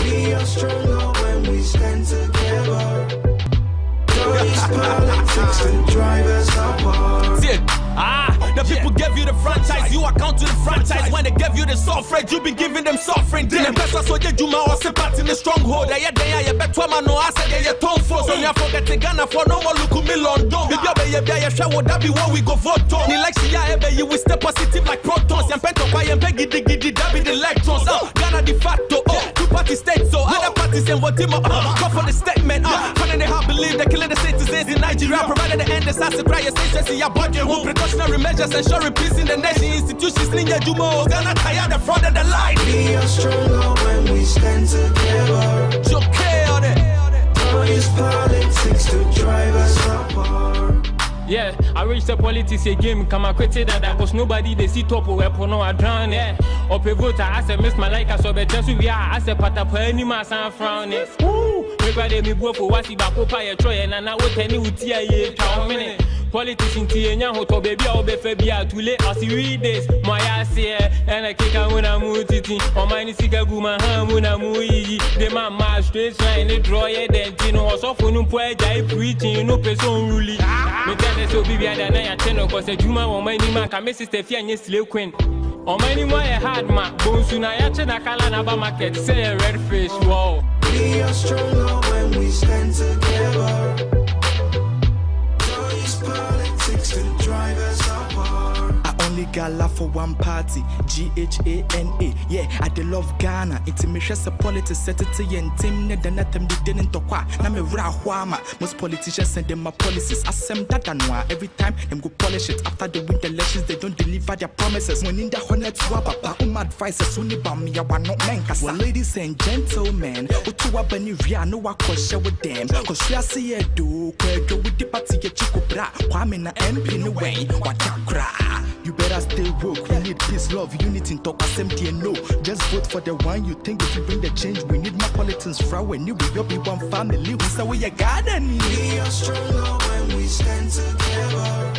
[SPEAKER 21] we are stronger when we stand together. Don't use politics to drive us apart.
[SPEAKER 4] The people gave you the franchise, you account to the franchise. When they gave you the suffrage, you been giving them suffering. The best was so you Juma or part in the stronghold. They bet woman no I said they tone for. So you forget the Ghana for no more look me London. If you show would that be what we go vote on. Election you will stay positive like protons. And Pento by and Peggy that be the electrons.
[SPEAKER 9] Ghana de facto, two-party state, so other parties and what call for the statement, calling they have believed they're killing the citizens in Nigeria, provided the end assassin cry, stations in your body, precautionary measures ensuring peace in the nation, institutions, Ninja Jumo, Ghana tired, the fraud and the lie.
[SPEAKER 21] We are stronger when we stand together.
[SPEAKER 9] It's okay on it.
[SPEAKER 21] Don't use politics to drive us apart.
[SPEAKER 10] Yeah, I reached the politics a game, come I quitted that was nobody they see top of weapon or I drown it. Or pay voter, I said miss my like I saw better so we are I said pata for any mass and frown it. Maybe me go for what's about Popeye Troy and I would any with ye minute. Politics in Tianya Hoto baby or Befebia too late as 3 days. My ass here and I kick out when I'm moving or mine is a guma ham when I'm moving. The man my straight line, the draw it, then Tino was off on Puja preaching, no person really. So be at an eye channel because a Juma or my name can miss the Fian slave queen. Or my name I had my bones soon I had a Kalanaba market, say a red fish. Wow.
[SPEAKER 21] We are stronger when we stand together. Don't use politics to drive us apart.
[SPEAKER 22] I only got love for one party, GHANA. Yeah, I de love Ghana. It's me share politics set it and team net and them didn't talk. Now me rahwama. Most politicians send them my policies. I send that and every time them go polish it. After they win the elections, they don't deliver their promises. When in the honor to papa, my advice is only about me. I want no men. Well, ladies and gentlemen, Utua Benivia, no I share with them. Cause we are see a do, with the party get chico bra. Kwame na MP no way, what ya cry. You better stay woke. We need peace, love, unity, and talk as empty and no. Just vote for the one you think will bring the change. We need more politics for our new. We'll be one family. We say we are garden.
[SPEAKER 21] We are stronger when we stand together.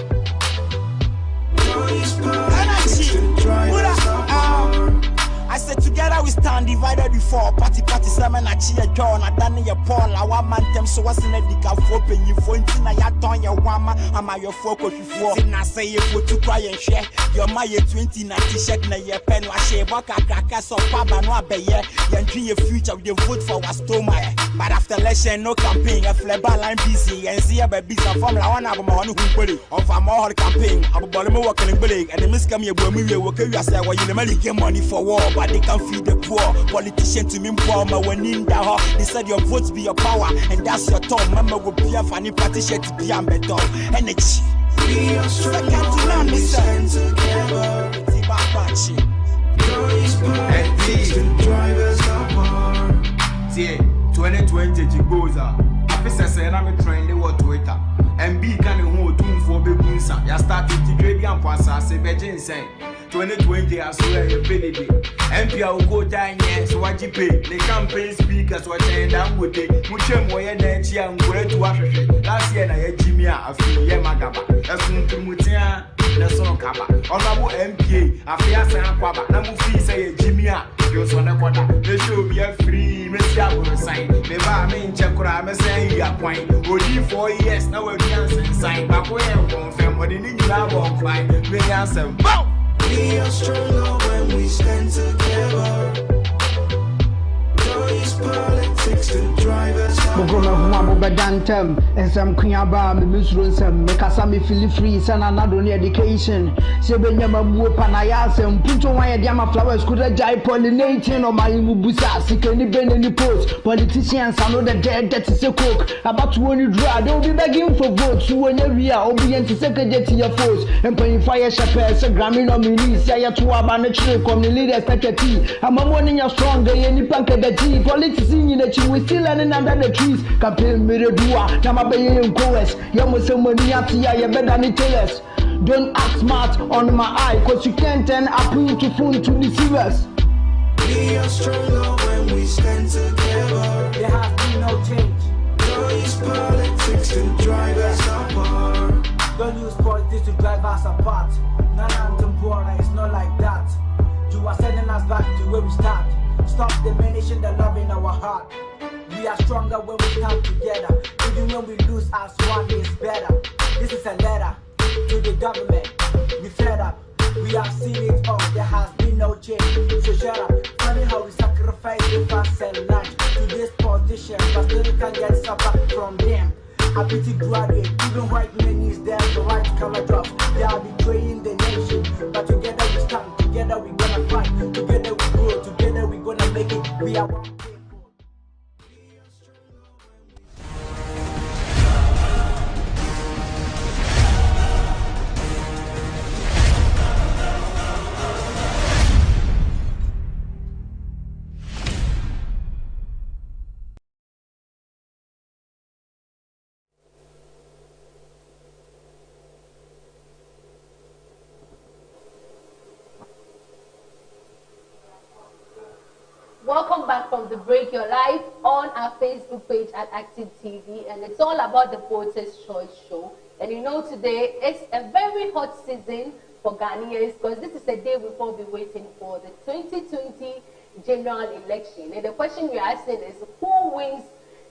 [SPEAKER 21] Don't use politics to drive us apart.
[SPEAKER 11] I said together we stand divided before party seven I cheer John I done your Paul I want man them so what's in the dick of open you for intina ya ton your wama am I your focus before didn't I say you go to cry and share your my 2090 check na your pen wa share baka kaka so papa no abeye yan dream your future with the vote for was stomach but after election no campaign a fleba line busy and see a baby some formula one aboma one who body of a more campaign abobole mo working body and the miss come here we work you say why you never get money for war but they can feed the poor. Politicians to me poor, when in the they said your votes be your power, and that's your turn. Mama will be a funny partition to be a better energy.
[SPEAKER 21] We are stronger when we stand together. Don't use politics to drive us apart.
[SPEAKER 22] See, 2020 Jigoza. Afisa say na me train the what Twitter. And be can who do for begunsa. Ya start to grade and pass say virgin say 2020 I swear you pay the MP will go down here so what you pay. The campaign speakers were saying down with it. Muchem way and chia and go to Africa. Last year I Jimmy a few year magaba. That's to Mutia. That's on Kaba. Honorable MPA, Afia San Kwaba. Namufi say Jimmy a. You so na kwada. They should be a free. Mr. Will sign. Maybe I mean Chakura. I'm saying you are point. Only 4 years now we're dancing sign. But we have confirmed what the new lab on fly. We answer.
[SPEAKER 21] We are stronger when we stand together. Don't use politics to drive us apart.
[SPEAKER 14] Bedantem, and some Kuyaba, Miss Runsem, make us some feel free, send another education. Sebenyama Panayas and Puto Yama flowers could a jai pollinating or my Mubusa, sick any bend any post. Politicians are not the dead that is a cook. About to when you draw, don't be begging for votes. You when you are obedient to second to your force and paying fire shepherds, a Grammy nominees, say to a banner come the leader tea. I'm a morning you're stronger, any punk at the tea. Politics in that you will still learning under the trees. Campaign Miradua, Namabe and Coes, Yamusomoniatia, you better tell us. Don't act smart on my eye, cause you can't turn up into phone to deceive us.
[SPEAKER 21] We are stronger when we stand together.
[SPEAKER 11] There has been no change.
[SPEAKER 21] Don't use politics to drive us apart.
[SPEAKER 11] Don't use politics to drive us apart. Nana and Tempora, it's not like that. You are sending us back to where we start. Stop diminishing the love in our heart. We are stronger when we come together. Even when we lose as one is better. This is a letter to the government. We fed up. We have seen it all. There has been no change. So shut up. Funny how we sacrifice the fast and lunch to this politician, but still can get support from them. I pity graduate. Even white men is there. The white color drops. They are betraying the nation. But together we stand. Together we gonna fight. Together we grow. Together we gonna
[SPEAKER 5] Welcome back from the break. You're live on our Facebook page at Active TV, and it's all about the Voters' Choice Show. And you know, today it's a very hot season for Ghanaians because this is a day we've all been waiting for, the 2020 general election. And the question we're asking is, who wins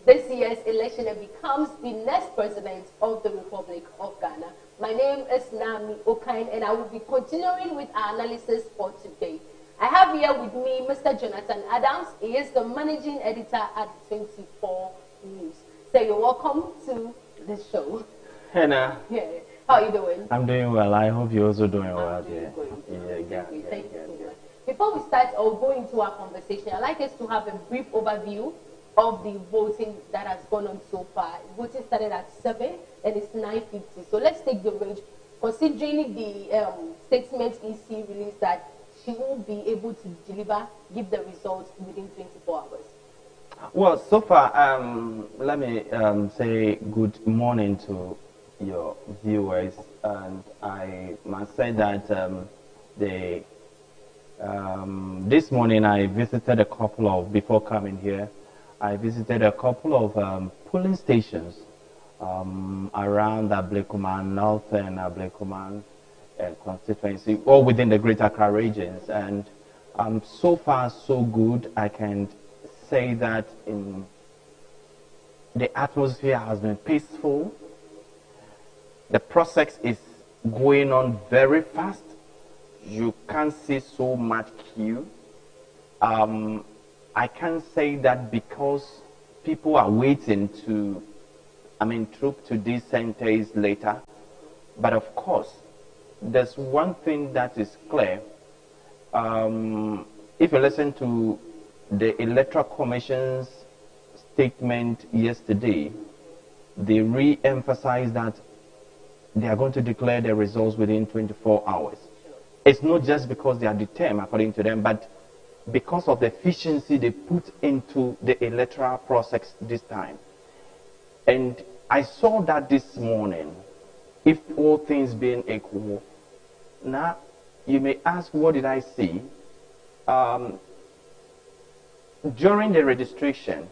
[SPEAKER 5] this year's election and becomes the next president of the Republic of Ghana? My name is Nami Okain, and I will be continuing with our analysis for today. I have here with me Mr. Jonathan Adams. He is the managing editor at 24 News. So you're welcome to the show.
[SPEAKER 7] Henna.
[SPEAKER 5] Yeah. How are you doing?
[SPEAKER 7] I'm doing well. I hope you're also doing well.
[SPEAKER 5] Thank you so much. Before we start or go into our conversation, I'd like us to have a brief overview of the voting that has gone on so far. Voting started at 7 and it's 9:50. So let's take the range, considering the statement EC released that she will be able to give the results within 24 hours.
[SPEAKER 7] Well, so far, let me say good morning to your viewers, and I must say that this morning I visited a couple of, before coming here, I visited a couple of polling stations around Ablekuma North and Ablekuma constituency, all within the Greater Accra regions, and so far so good. I can say that the atmosphere has been peaceful. The process is going on very fast. You can't see so much queue. I can say that because people are waiting to, troop to these centers later. But of course, there's one thing that is clear. If you listen to the Electoral Commission's statement yesterday, they re-emphasized that they are going to declare the results within 24 hours. It's not just because they are determined, according to them, but because of the efficiency they put into the electoral process this time. And I saw that this morning. If all things being equal, now you may ask, what did I see? During the registration,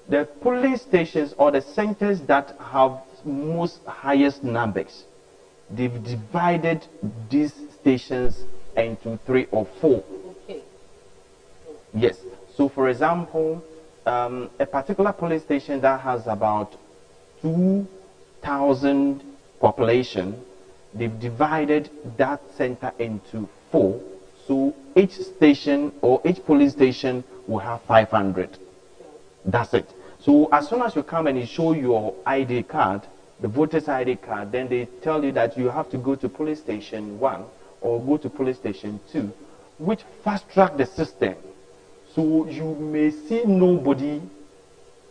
[SPEAKER 7] the polling stations or the centers that have most highest numbers, they've divided these stations into 3 or 4.
[SPEAKER 5] Okay.
[SPEAKER 7] Yes. So, for example, a particular polling station that has about 2,000 population, they've divided that center into 4. So each station or each polling station will have 500. That's it. So as soon as you come and you show your ID card, the voter's ID card, then they tell you that you have to go to police station 1 or go to police station 2, which fast track the system. So you may see nobody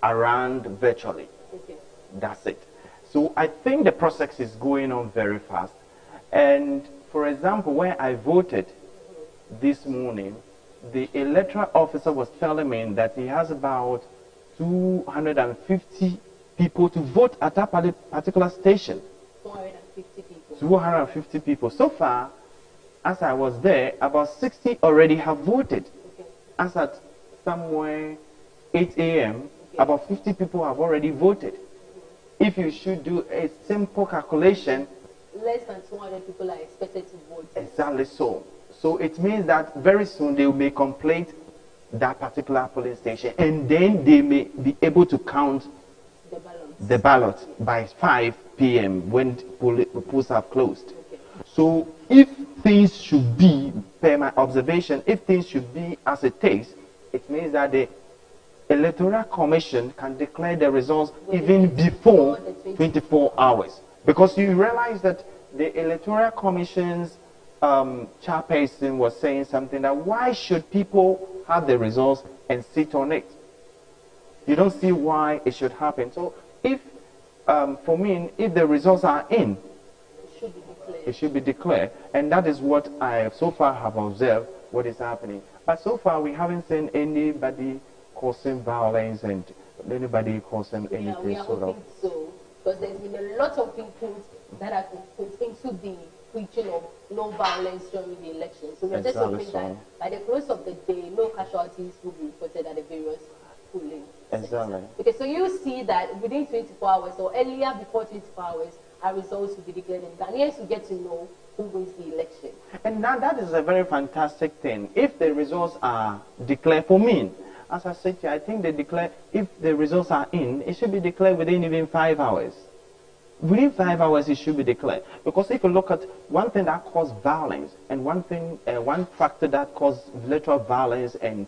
[SPEAKER 7] around virtually.
[SPEAKER 5] Okay.
[SPEAKER 7] That's it. So I think the process is going on very fast. And for example, when I voted this morning, the electoral officer was telling me that he has about 250 people to vote at that particular station.
[SPEAKER 5] 250 people.
[SPEAKER 7] 250 people. So far, as I was there, about 60 already have voted.
[SPEAKER 5] Okay.
[SPEAKER 7] As at somewhere 8 a.m., about 50 people have already voted. If you should do a simple calculation,
[SPEAKER 5] less than 200 people are expected to vote.
[SPEAKER 7] Exactly so. So it means that very soon they may complete that particular polling station, and then they may be able to count the ballot by 5 p.m. when polls have closed.
[SPEAKER 5] Okay.
[SPEAKER 7] So if things should be, per my observation, if things should be as it takes, it means that the Electoral Commission can declare the results even before 24 hours. Because you realize that the Electoral Commission's chairperson was saying something that why should people have the results and sit on it? You don't see why it should happen. So if, for me, if the results are in, it should be declared. And that is what I so far have observed, what is happening. But so far we haven't seen anybody causing violence and anybody causing anything
[SPEAKER 5] we are
[SPEAKER 7] sort of.
[SPEAKER 5] So, because there's been a lot of input that have been put into the preaching of no violence during the election. So we are just
[SPEAKER 7] Exactly
[SPEAKER 5] hoping that by the close of the day, no casualties will be reported at the various polling centers.
[SPEAKER 7] Exactly.
[SPEAKER 5] Okay, so you see that within 24 hours or earlier before 24 hours, our results will be declared and Ghanaians will get to know who wins the election.
[SPEAKER 7] And now that is a very fantastic thing. If the results are declared, for me, as I said to you, I think they declare, if the results are in, it should be declared within even 5 hours. Within 5 hours, it should be declared. Because if you look at one thing that caused violence, and one factor that caused electoral violence and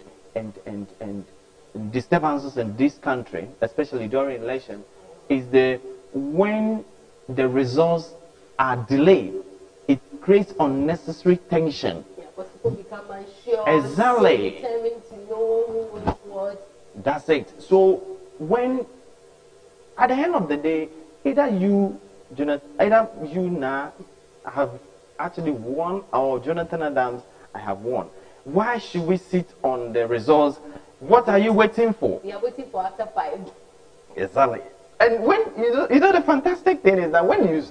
[SPEAKER 7] disturbances in this country, especially during election, is when the results are delayed, it creates unnecessary tension.
[SPEAKER 5] Yeah, because people become unsure.
[SPEAKER 7] Exactly.
[SPEAKER 5] Determined to know who wins what.
[SPEAKER 7] That's it. So when, at the end of the day, either you now have actually won, or Jonathan Adams, I have won. Why should we sit on the results? What are you waiting for?
[SPEAKER 5] We are waiting for after 5.
[SPEAKER 7] Exactly. And when you know the fantastic thing is that when you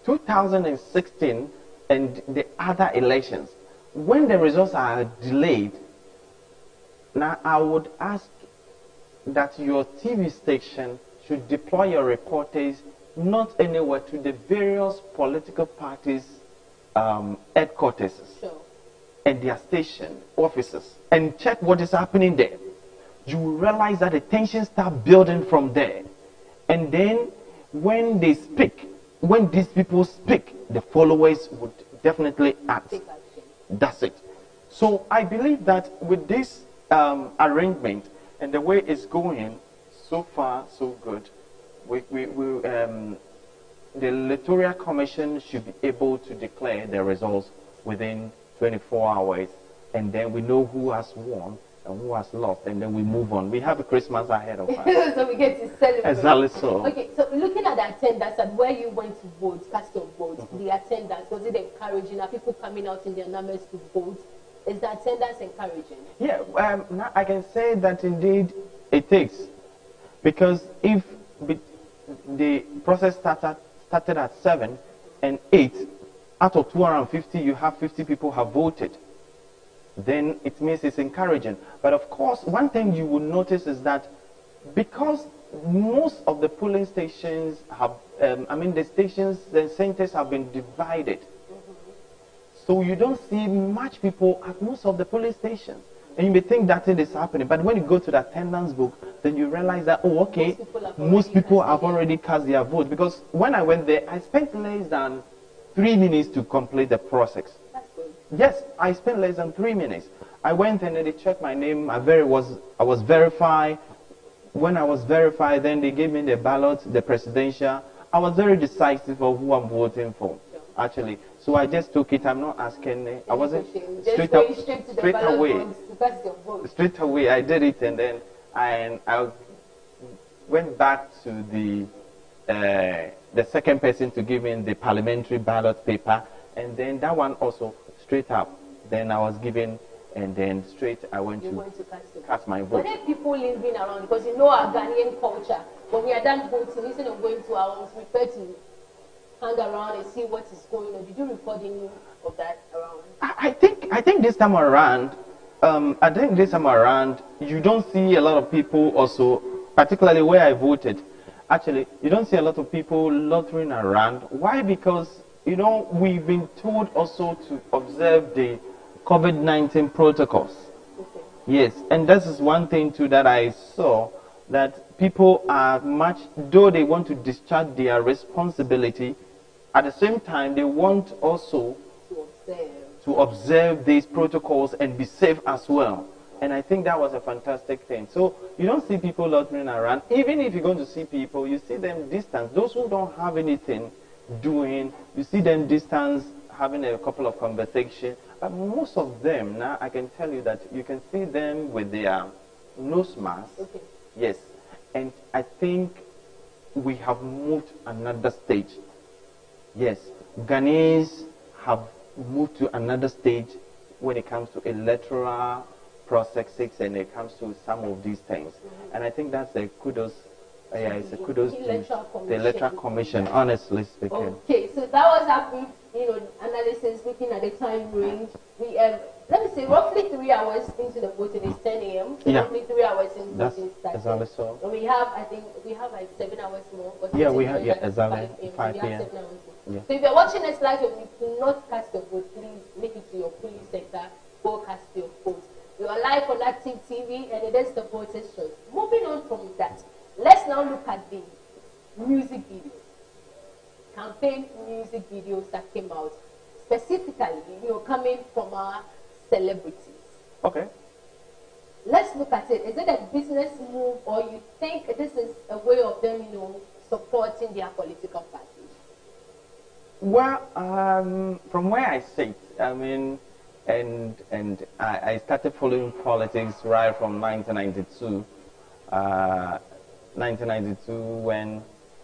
[SPEAKER 7] 2016 and the other elections, when the results are delayed, now I would ask that your TV station should deploy your reporters not anywhere to the various political parties' headquarters and their station offices and check what is happening there. You will realize that the tensions start building from there. And then when they speak, when these people speak, the followers would definitely act. That's it. So I believe that with this arrangement and the way it's going, so far so good. The Electoral Commission should be able to declare the results within 24 hours, and then we know who has won and who has lost, and then we move on. We have a Christmas ahead of us.
[SPEAKER 5] So we get to celebrate.
[SPEAKER 7] Exactly so.
[SPEAKER 5] Okay, so looking at the attendance and where you went to vote, cast your vote, the attendance, was it encouraging? Are people coming out in their numbers to vote? Is the attendance encouraging?
[SPEAKER 7] Yeah, now I can say that indeed it takes, because if the process started at 7 and 8, out of 250, you have 50 people have voted, then it means it's encouraging. But of course, one thing you will notice is that because most of the polling stations have, the centers have been divided. So you don't see much people at most of the polling stations. And you may think that it is happening, but when you go to the attendance book, then you realize that, oh, okay, most people have already cast their vote. Because when I went there, I spent less than 3 minutes to complete the process.
[SPEAKER 5] That's good.
[SPEAKER 7] Yes, I spent less than 3 minutes. I went and they checked my name. I was verified. When I was verified, then they gave me the ballot, the presidential. I was very decisive of who I'm voting for, actually. So I just took it. I'm not asking. I wasn't straight away. I did it, and then I went back to the second person to give me the parliamentary ballot paper, and then that one also straight up. Then I was given, and then straight I went to cast my vote.
[SPEAKER 5] Were there people living around? Because you know our Ghanaian culture, when we are done voting, instead of going to our homes, we prefer to hang around and see what is going on. Did you record any of that around?
[SPEAKER 7] I think this time around, you don't see a lot of people also, particularly where I voted. Actually, you don't see a lot of people loitering around. Why? Because, you know, we've been told also to observe the COVID-19 protocols.
[SPEAKER 5] Okay.
[SPEAKER 7] Yes, and this is one thing too that I saw, that people are much, though they want to discharge their responsibility, at the same time they want also to observe these protocols and be safe as well. And I think that was a fantastic thing. So you don't see people loitering around. Even if you're going to see people, you see them distant. Those who don't have anything doing, you see them distant, having a couple of conversations. But most of them, now I can tell you that you can see them with their nose mask.
[SPEAKER 5] Okay.
[SPEAKER 7] Yes. And I think we have moved another stage. Yes. Ghanaians have moved to another stage when it comes to electoral processes and it comes to some of these things. And I think that's a kudos Yeah, it's a kudos to the Electoral Commission, honestly speaking.
[SPEAKER 5] Okay, so that was our brief, analysis looking at the time range. We let me say roughly 3 hours into the voting. It's 10 a.m. So roughly 3 hours into voting started.
[SPEAKER 7] Exactly so.
[SPEAKER 5] And we have, I think, we have like 7 hours more.
[SPEAKER 7] Yeah, we have, exactly 5 p.m.
[SPEAKER 5] Yeah. So if you're watching us live and you do not cast your vote, please make it to your polling center. Go cast your vote. We are live on Active TV, and it is the voters' choice. Moving on from that, let's now look at the music videos, campaign music videos that came out, specifically, coming from our celebrities.
[SPEAKER 7] Okay.
[SPEAKER 5] Let's look at it. Is it a business move, or you think this is a way of them, supporting their political party?
[SPEAKER 7] Well, from where I sit, I mean, and I started following politics right from 1992. 1992 when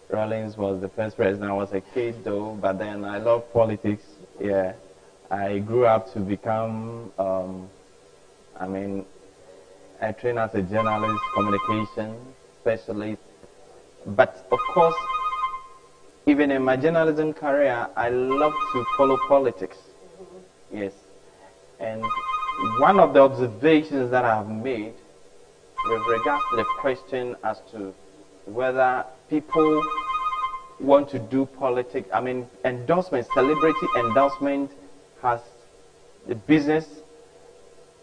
[SPEAKER 7] Rawlings was the first president. I was a kid though, but then I love politics. Yeah, I grew up to become, I trained as a journalist, communication specialist. But of course, even in my journalism career, I love to follow politics. Yes. And one of the observations that I have made with regards to the question as to whether people want to do politics, endorsement, celebrity endorsement has the business,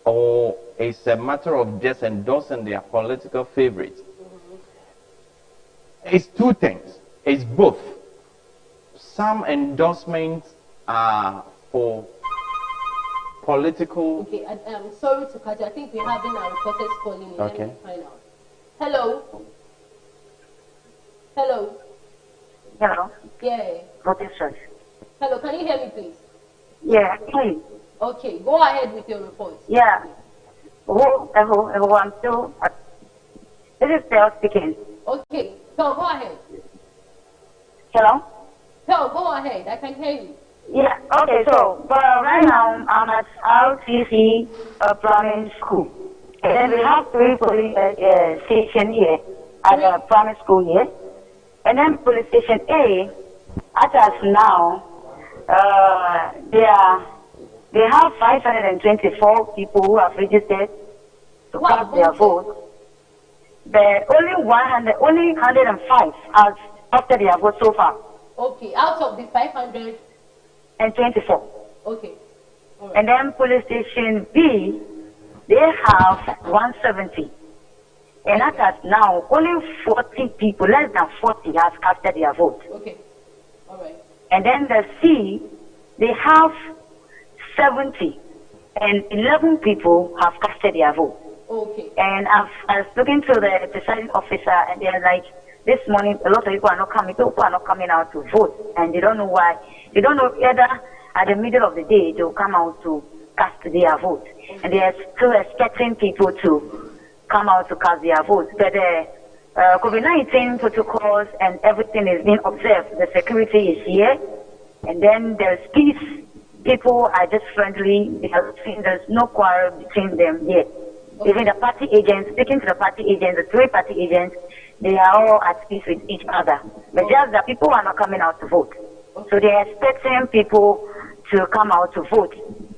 [SPEAKER 7] or it's a matter of just endorsing their political favorites. It's two things. It's both. Some endorsements are for political.
[SPEAKER 5] Okay, I'm sorry to cut you. I think we're having our reporters calling in.
[SPEAKER 7] Okay.
[SPEAKER 5] Let me find out. Hello. Hello.
[SPEAKER 6] Hello.
[SPEAKER 5] Yeah.
[SPEAKER 6] Voting choice.
[SPEAKER 5] Hello. Can you hear me, please?
[SPEAKER 6] Yeah, please.
[SPEAKER 5] Okay. Go ahead with your report.
[SPEAKER 6] Yeah. Everyone, too. This is Pearl speaking.
[SPEAKER 5] Okay. Pearl, go ahead.
[SPEAKER 6] Hello.
[SPEAKER 5] Pearl, go ahead. I can hear you.
[SPEAKER 6] Yeah, okay, so right now I'm at RTC primary school. And then we have 3 police stations here at the primary school here. And then police station A, as of now, they have 524 people who have registered to cast their vote. But only 105 have casted their vote so far.
[SPEAKER 5] Okay, out of the 500.
[SPEAKER 6] And 24.
[SPEAKER 5] Okay. All right.
[SPEAKER 6] And then police station B, they have 170. And as of now, only 40 people, less than 40, have casted their vote.
[SPEAKER 5] Okay. All right.
[SPEAKER 6] And then the C, they have 70. And 11 people have casted their vote.
[SPEAKER 5] Okay.
[SPEAKER 6] And I was talking to the presiding officer, and they're like, this morning, a lot of people are not coming out to vote, and they don't know why. They don't know either at the middle of the day they'll come out to cast their vote, and they are still expecting people to come out to cast their vote. But the COVID-19 protocols and everything is being observed. The security is here, and then there's peace. People are just friendly. There's no quarrel between them yet. Even the party agents, speaking to the party agents, the 3 party agents, they are all at peace with each other. But just that people are not coming out to vote. So they are expecting people to come out to vote.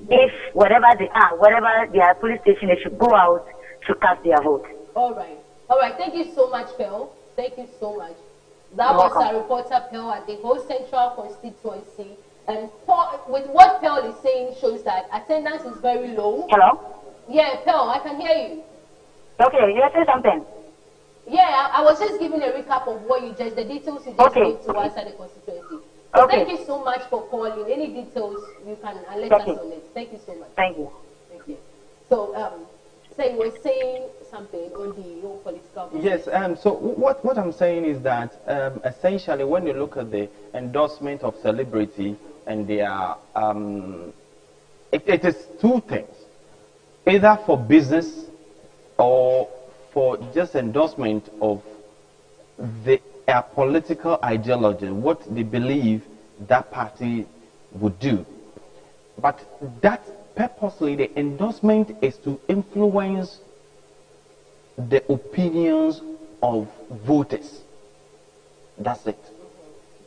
[SPEAKER 6] If whatever they are, whatever their police station, they should go out to cast their vote.
[SPEAKER 5] All right. All right. Thank you so much, Pearl. Thank you so much. That was our reporter, Pearl, at the whole Central constituency. And with what Pearl is saying shows that attendance is very low.
[SPEAKER 6] Hello?
[SPEAKER 5] Yeah, Pearl, I can hear you.
[SPEAKER 6] Okay, you say something.
[SPEAKER 5] Yeah, I was just giving a recap of what the details you just gave to us at the constituency. So thank you so much for calling. Any details you can let us on it. Thank you so much.
[SPEAKER 6] Thank you.
[SPEAKER 5] Thank you. So, so you were saying something on the whole political.
[SPEAKER 7] Yes. So what I'm saying is that essentially, when you look at the endorsement of celebrity and their, it is 2 things, either for business or for just endorsement of their political ideology, what they believe that party would do. But that purposely, the endorsement is to influence the opinions of voters. That's it.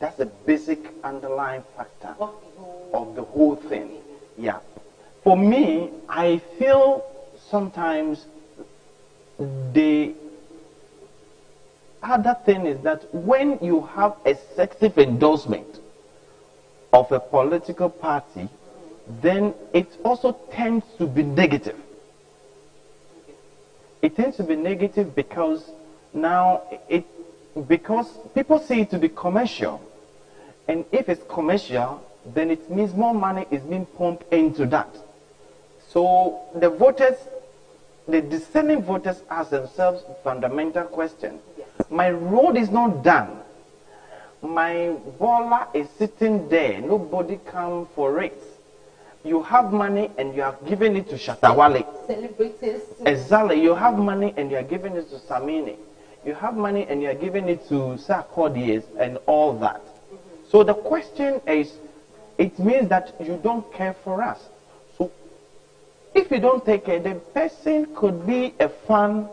[SPEAKER 7] That's the basic underlying factor of the whole thing. Yeah. For me, I feel sometimes the other thing is that when you have excessive endorsement of a political party, then it also tends to be negative. It tends to be negative because now because people see it to be commercial, and if it's commercial, then it means more money is being pumped into that. So the voters, the discerning voters, ask themselves fundamental question: my road is not done. My baller is sitting there. Nobody come for it. You have money and you are giving it to Shatawale.
[SPEAKER 5] Celebrities.
[SPEAKER 7] Exactly. You have money and you are giving it to Samini. You have money and you are giving it to Sarkodie and all that. So the question is, it means that you don't care for us. So if you don't take care, the person could be a fan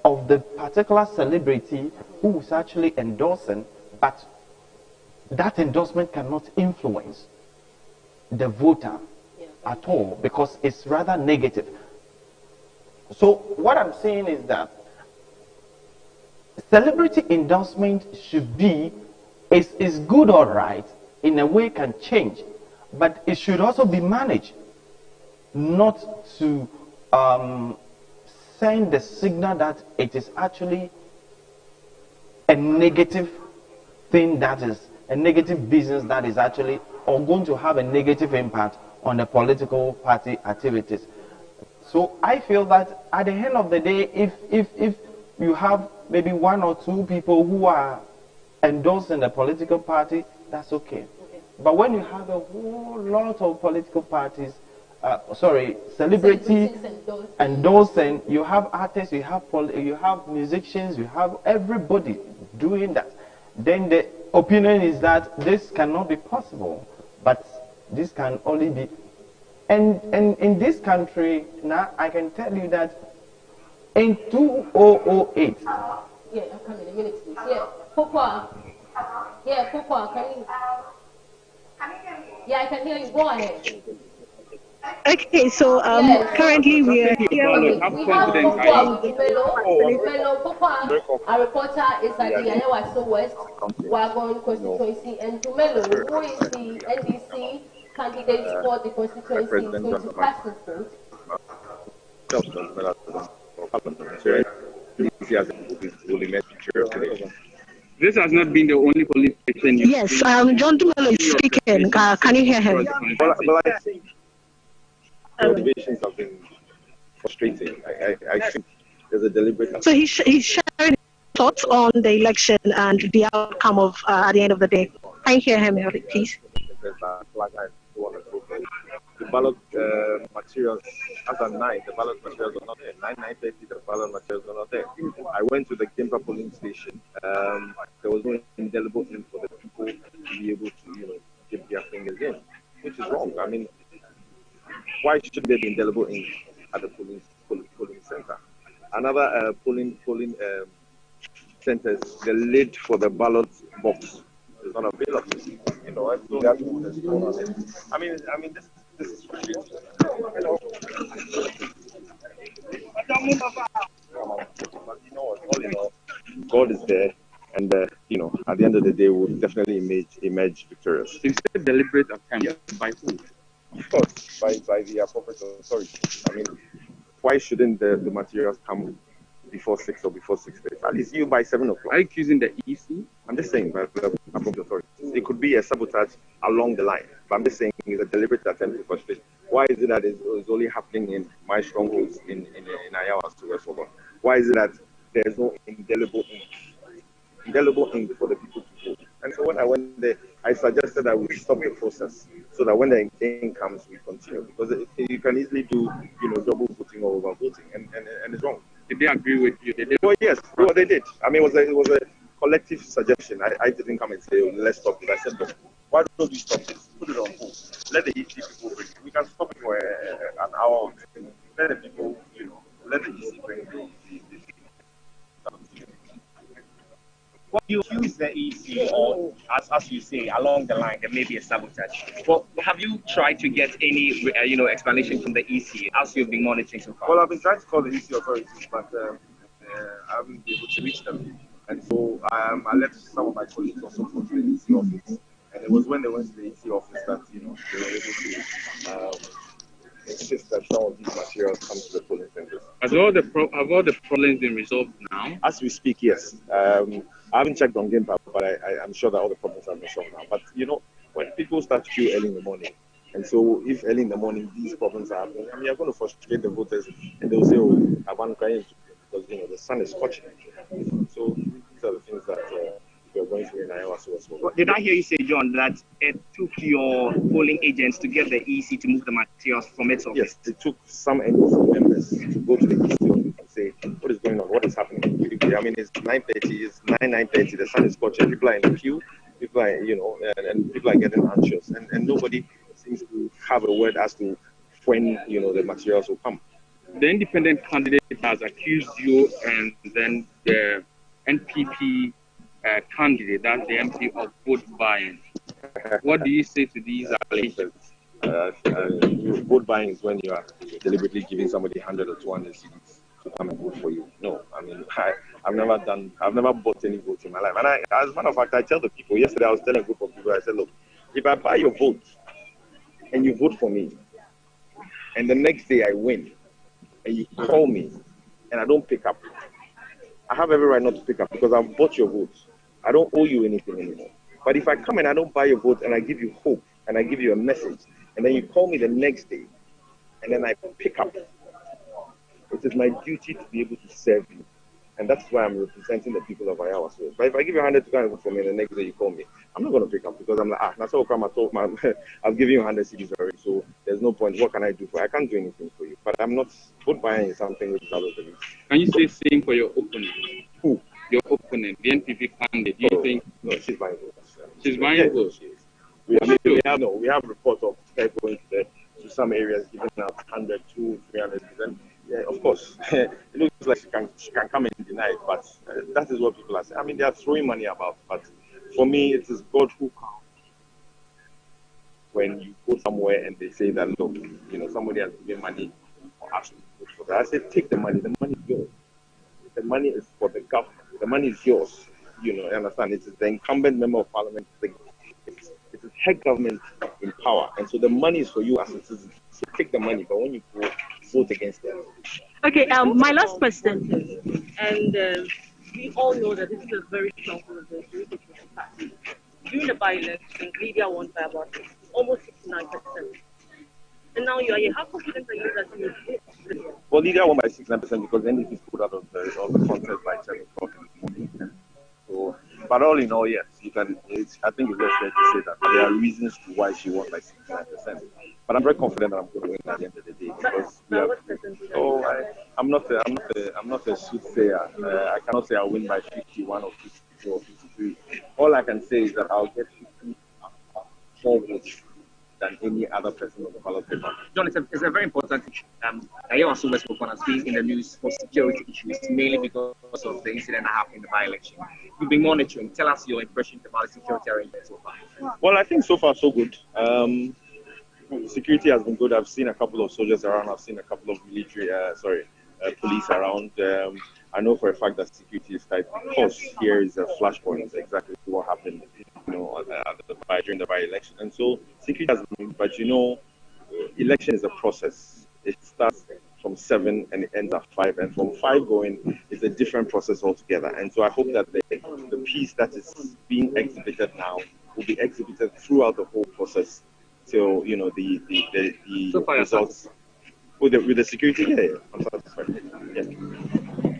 [SPEAKER 7] of the particular celebrity who is actually endorsing, but that endorsement cannot influence the voter at all because it's rather negative. So what I'm saying is that celebrity endorsement should be, is good or right, in a way can change, but it should also be managed, not to send the signal that it is actually a negative thing, that is a negative business that is actually or going to have a negative impact on the political party activities. So I feel that at the end of the day, if you have maybe one or two people who are endorsing the political party, that's okay. But when you have a whole lot of political parties, celebrity endorsing, you have artists, you have musicians, you have everybody doing that, then the opinion is that this cannot be possible, but this can only be. And in this country, now I can tell you that in 2008.
[SPEAKER 5] Yeah, I'm coming in a minute, please. Yeah, Papa. Yeah, Papa, can you? Yeah, I can hear you. Go ahead.
[SPEAKER 13] Okay, so currently we are here.
[SPEAKER 5] We have Papa, our reporter is at the Ayawaso West, Wagon constituency, and Tumelo, who is the NDC candidate for the constituency, is going to cast his vote.
[SPEAKER 15] This has not been the only police station.
[SPEAKER 13] Yes, John Tumelo is speaking. Can you hear him?
[SPEAKER 16] Well, I think the observations have been frustrating. I think there's a deliberate.
[SPEAKER 13] So he's sharing thoughts on the election and the outcome of at the end of the day. Can you hear him, please?
[SPEAKER 16] The ballot materials, as at 9, the ballot materials are not there. 9:30, the ballot materials are not there. I went to the Kempa polling station. There was no indelible ink for the people to be able to, dip their fingers in, which is wrong. I mean, why should there be indelible ink at the polling center? Another polling centers, the lid for the ballot box is not available. I mean, this is frustrating. But all in all, God is there, and at the end of the day, we'll definitely emerge victorious.
[SPEAKER 15] Is it deliberate attempt by who?
[SPEAKER 16] Of course, by the appropriate authorities. I mean, why shouldn't the materials come before 6 or before 6:30? At least by 7 o'clock.
[SPEAKER 15] Are you accusing the EC?
[SPEAKER 16] I'm just saying by the appropriate authorities. It could be a sabotage along the line, but I'm just saying it's a deliberate attempt to frustrate. Why is it that it's only happening in my strongholds in Ayawas to West Ogun? Why is it that there's no indelible ink for the people to vote? And so when I went there, I suggested that we stop the process so that when the ink comes, we continue, because you can easily do double voting or over voting, and it's wrong.
[SPEAKER 15] Did they agree with you?
[SPEAKER 16] Oh yes, they did. I mean, it was a collective suggestion. I didn't come and say, let's stop it. I said, look, why don't we stop this? Put it on hold. Let the EC people bring it. We can stop it for an hour or two. Let the people, let the EC bring the what you accuse
[SPEAKER 12] the EC, or as you say, along the line, there may be a sabotage. Well, have you tried to get any, explanation from the EC as you've been monitoring so far?
[SPEAKER 16] Well, I've been trying to call the EC authorities, but I haven't been able to reach them. And so I left some of my colleagues also go to the EC office. And it was when they went to the EC office that, they were able to insist that some of these materials come to the polling centers.
[SPEAKER 15] Have all the problems been resolved now?
[SPEAKER 16] As we speak, yes. I haven't checked on GamePad, but I'm sure that all the problems have been solved now. But, when people start to queue early in the morning, and so if early in the morning these problems are happening, you're going to frustrate the voters, and they'll say, because, the sun is scorching. So these are the things that we're going through in Iowa.
[SPEAKER 12] Did I hear you say, John, that it took your polling agents to get the EC to move the materials from its office?
[SPEAKER 16] Yes, it took some NEC members to go to the EC office and say, what is going on? What is happening? I mean, it's 9:30, it's 9:30, the sun is scorching, people are in the queue, people are, and people are getting anxious, and nobody seems to have a word as to when, the materials will come.
[SPEAKER 15] The independent candidate has accused you and then the NPP candidate, that's the MP, of vote buying. What do you say to these allegations?
[SPEAKER 16] Vote buying is when you are deliberately giving somebody 100 or 200 CDs to come and vote for you. No, I mean, I've never bought any votes in my life. And as a matter of fact, I tell the people, yesterday I was telling a group of people, I said, look, if I buy your vote and you vote for me, and the next day I win, and you call me, and I don't pick up, I have every right not to pick up because I've bought your vote. I don't owe you anything anymore. But if I come and I don't buy your vote and I give you hope and I give you a message, and then you call me the next day, and then I pick up, it is my duty to be able to serve you. And that's why I'm representing the people of Iowa. But if I give you 100 to go and vote for me, and the next day you call me, I'm not going to pick up because I'm like, that's all I've given you 100 CDs already, so there's no point. What can I do for you? I can't do anything for you. But I'm not, vote buying is something which is out of the list.
[SPEAKER 15] Can you say same for your opponent?
[SPEAKER 16] Who?
[SPEAKER 15] Your opponent, the NPP candidate. Do you think?
[SPEAKER 16] No, she's buying votes.
[SPEAKER 15] She's buying votes?
[SPEAKER 16] We have reports of her going to some areas, giving out 100, 200, 300. Yeah, of course, it looks like she can come and deny it, but that is what people are saying. I mean, they are throwing money about, but for me, it is God who counts. When you go somewhere and they say that, look, somebody has given money for us to vote for that, I say, take the money. The money is yours. The money is for the government. The money is yours. You understand? It is the incumbent member of parliament thing. It is her government in power, and so the money is for you as a citizen. So take the money, but when you vote against them.
[SPEAKER 17] Okay, my last question, and we all know that this is a very strong political party. During the by-election, Lydia won by about almost 69%. And now you are here. How confident are you that you will vote?
[SPEAKER 16] Well, Lydia won by 69% because the NDP put out of the contest by 7 o'clock in the morning. So, but all in all, yes, I think it's just fair to say that there are reasons to why she won by 69%. But I'm very confident that I'm going to win at the end of the day because I'm not a soothsayer. I cannot say I'll win by 51 or 52 or 53. All I can say is that I'll get 50 more votes than any other person on the ballot paper.
[SPEAKER 12] John, it's a very important issue. Iowa West has been in the news for security issues, mainly because of the incident that happened in the by-election. You've been monitoring. Tell us your impressions about the security arrangements so far.
[SPEAKER 16] Well, I think so far so good. Security has been good. I've seen a couple of soldiers around. I've seen a couple of police around. I know for a fact that security is tight because here is a flashpoint, exactly what happened, during the by-election. And so security has been, but election is a process. It starts from 7 and it ends at 5, and from 5 going is a different process altogether. And so I hope that the piece that is being exhibited now will be exhibited throughout the whole process. So the results with the security. Yeah, I'm satisfied. Yeah.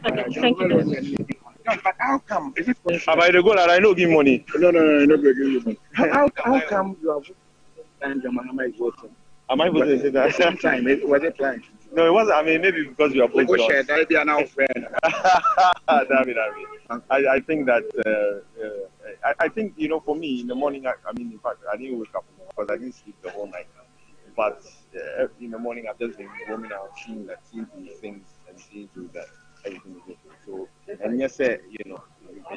[SPEAKER 17] Okay, thank you.
[SPEAKER 18] But how come? Is it
[SPEAKER 16] Am I the goal that I don't give money?
[SPEAKER 18] No, not give you money. How come you are and your mama is voting?
[SPEAKER 16] Am I voting?
[SPEAKER 18] Was it time?
[SPEAKER 16] No, it wasn't. I mean, maybe because we are playing.
[SPEAKER 18] They are now friends.
[SPEAKER 16] I think that I think for me in the morning. I mean, in fact, I didn't wake up because I didn't sleep the whole night. But in the morning, I've just been roaming around, seeing these things and seeing through that. everything is okay. So, and yes, you know, I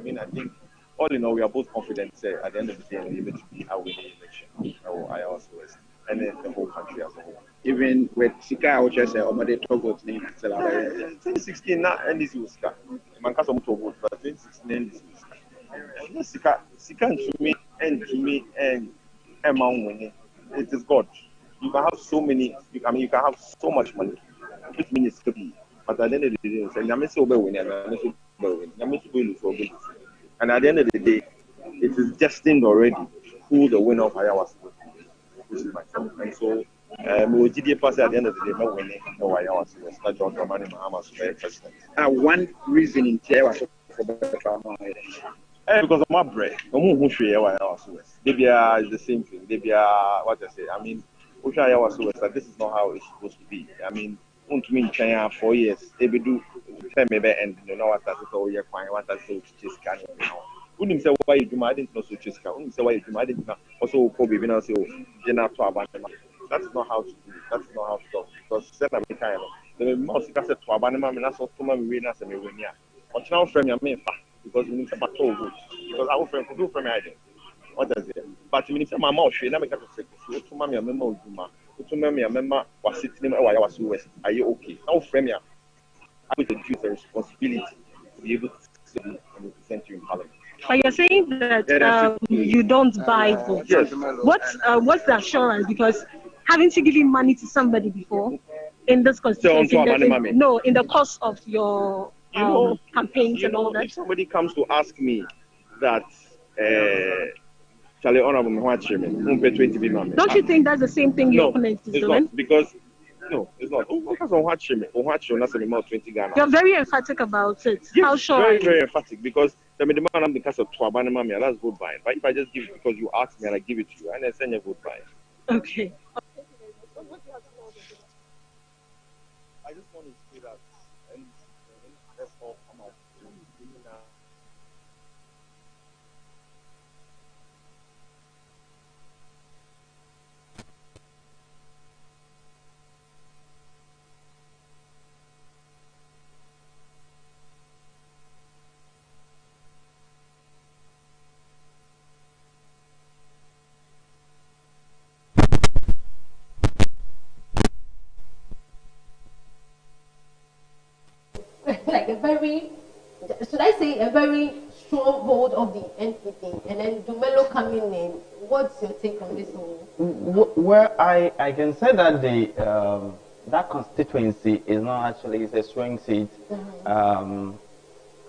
[SPEAKER 16] mean, I think all in all, we are both confident at the end of the day, we're able to be our winning election, or Iowa West, and then the whole country as a whole.
[SPEAKER 18] Even with Sika, which is Omade Togo,
[SPEAKER 16] 2016, not NDC was Sika. Mancasa Mutogo, but 2016 NDC was Sika. Sika and to me, and among winning. It is God. You can have so many, you can have so much money. It means to be. But at the end of the day, and at the end of the day, it is destined already who the winner of Iowa State, which is myself. And so, we will pass at the end of the day, no winning, no Iowa State. That's John Dramani Mahama to be president.
[SPEAKER 18] One reason in Iowa State
[SPEAKER 16] because of my bread, Libya is the same thing. Libya, what I say, I mean, this is not how it's supposed to be. I mean, in China 4 years, they do maybe and you know what that's all you're fine, what that's so just kind of now. Wouldn't say why you do my didn't know so just wouldn't say why you do my didn't also Kobe when I say Jenna to Abanama. That's not how to do it. That's not how to talk. Because set up the kind of the mouse got to Abanama and that's what to my winners and we near. But now frame your main because we need to battle vote. Because our friend could do from idea. What does it? But when you say my mouth, she never got to say to mammy a member of Duma. To me, a member was sitting in Iowa West. Are you okay? Now, frame ya. I will introduce a responsibility to be able to sit and represent you in Parliament.
[SPEAKER 13] But you're saying that you don't buy votes.
[SPEAKER 16] Yes.
[SPEAKER 13] What's the assurance? Because haven't you given money to somebody before in this constituency? No, in the course of your campaigns and all that.
[SPEAKER 16] If somebody comes to ask me that. Don't
[SPEAKER 13] you think that's the same thing your opponent is doing?
[SPEAKER 16] Not, because no, it's not.
[SPEAKER 13] You're very emphatic about it.
[SPEAKER 16] Yes,
[SPEAKER 13] how sure?
[SPEAKER 16] Very, very emphatic because the man I'm because of Twabana Mammy, that's vote by. But if I just give it because you asked me and I give it to you, and I send you vote by.
[SPEAKER 13] Okay.
[SPEAKER 16] I just want to say that, and let's all come out.
[SPEAKER 5] Like a very, should I say, a very stronghold of the NPP, and then Dumelo coming in. What's your take on this whole?
[SPEAKER 7] Well, I can say that the that constituency is not actually, it's a swing seat.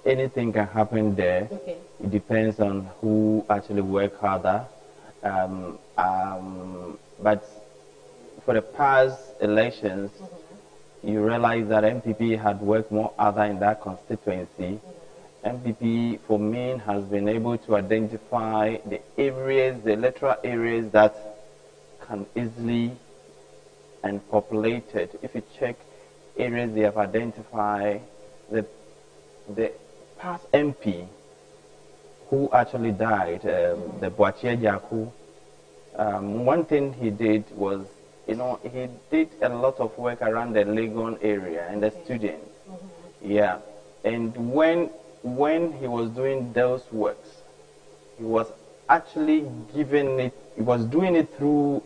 [SPEAKER 7] Anything can happen there.
[SPEAKER 5] Okay.
[SPEAKER 7] It depends on who actually work harder. But for the past elections, you realize that MPP had worked more harder in that constituency. MPP, for me, has been able to identify the areas, the electoral areas that can easily and populated. If you check areas they have identified, the past MP who actually died, the Boachie Jaku, one thing he did was, he did a lot of work around the Legon area and the students. Yeah. And when he was doing those works, he was actually doing it through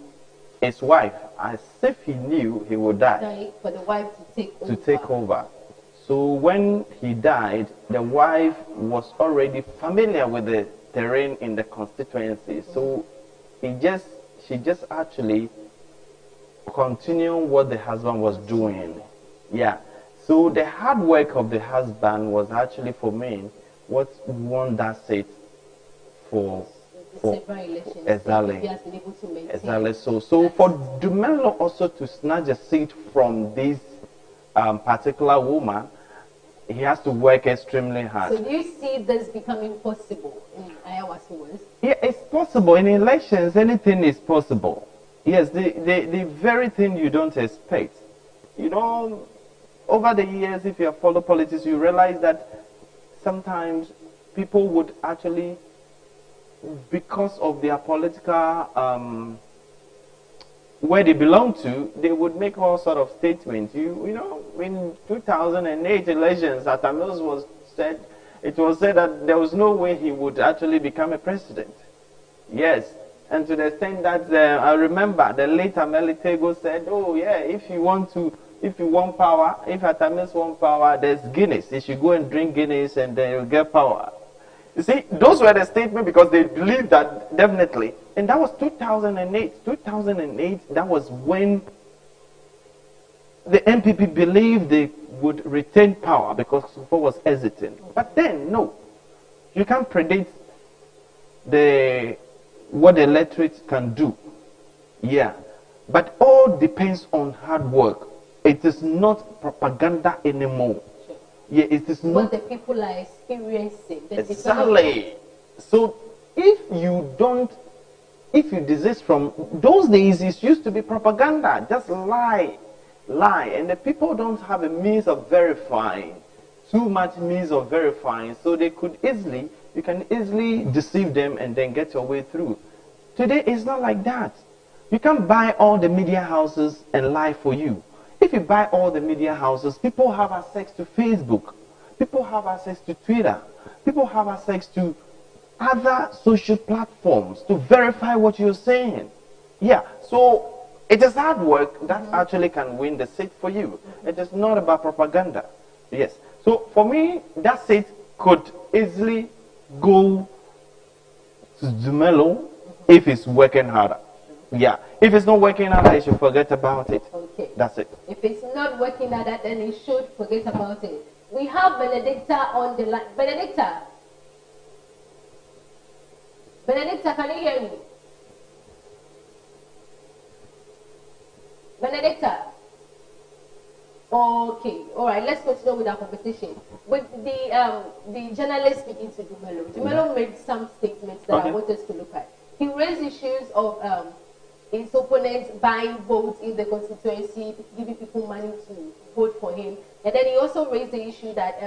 [SPEAKER 7] his wife, as if he knew he would die.
[SPEAKER 5] For the wife to
[SPEAKER 7] take over. So when he died, the wife was already familiar with the terrain in the constituency. So she just actually continued what the husband was doing. Yeah. So the hard work of the husband was actually, for me, what won that seat for exactly. So for Dumelo also to snatch a seat from this particular woman, he has to work extremely hard.
[SPEAKER 5] So do you see this becoming possible in Iowa West?
[SPEAKER 7] Yeah, it's possible. In elections, anything is possible. Yes, the very thing you don't expect. Over the years, if you have followed politics, you realize that sometimes people would actually, because of their political where they belong to, they would make all sort of statements. You know, in 2008 elections, Atta Mills was said, it was said that there was no way he would actually become a president. Yes, and to the extent that I remember the late Ameli Tego said, oh yeah, if you want power, if Atta Mills want power, there's Guinness. You should go and drink Guinness and then you'll get power. You see, those were the statements because they believed that definitely. And that was 2008. 2008, that was when the MPP believed they would retain power because Sufo was hesitant. But then, no. You can't predict what the electorate can do. Yeah. But all depends on hard work. It is not propaganda anymore. Yeah, it is not
[SPEAKER 5] what the people are experiencing.
[SPEAKER 7] Exactly. So if you desist from those days, it used to be propaganda, just lie, and the people don't have a means of verifying, too much means of verifying, so you can easily deceive them and then get your way through. Today it's not like that. You can't buy all the media houses and lie for you. If you buy all the media houses, people have access to Facebook, people have access to Twitter, people have access to other social platforms to verify what you're saying. Yeah, so it is hard work that actually can win the seat for you. It is not about propaganda. Yes. So for me, that seat could easily go to Dumelo if it's working harder. Yeah. If it's not working harder, you should forget about it.
[SPEAKER 5] Okay.
[SPEAKER 7] That's it.
[SPEAKER 5] If it's not working harder, then you should forget about it. We have Benedicta on the line. Benedicta, can you hear me? Benedicta. Okay, all right. Let's continue with our conversation. With the journalist speaking to Dumelo. Dumelo made some statements that I want us to look at. He raised issues of his opponents buying votes in the constituency, giving people money to vote for him, and then he also raised the issue that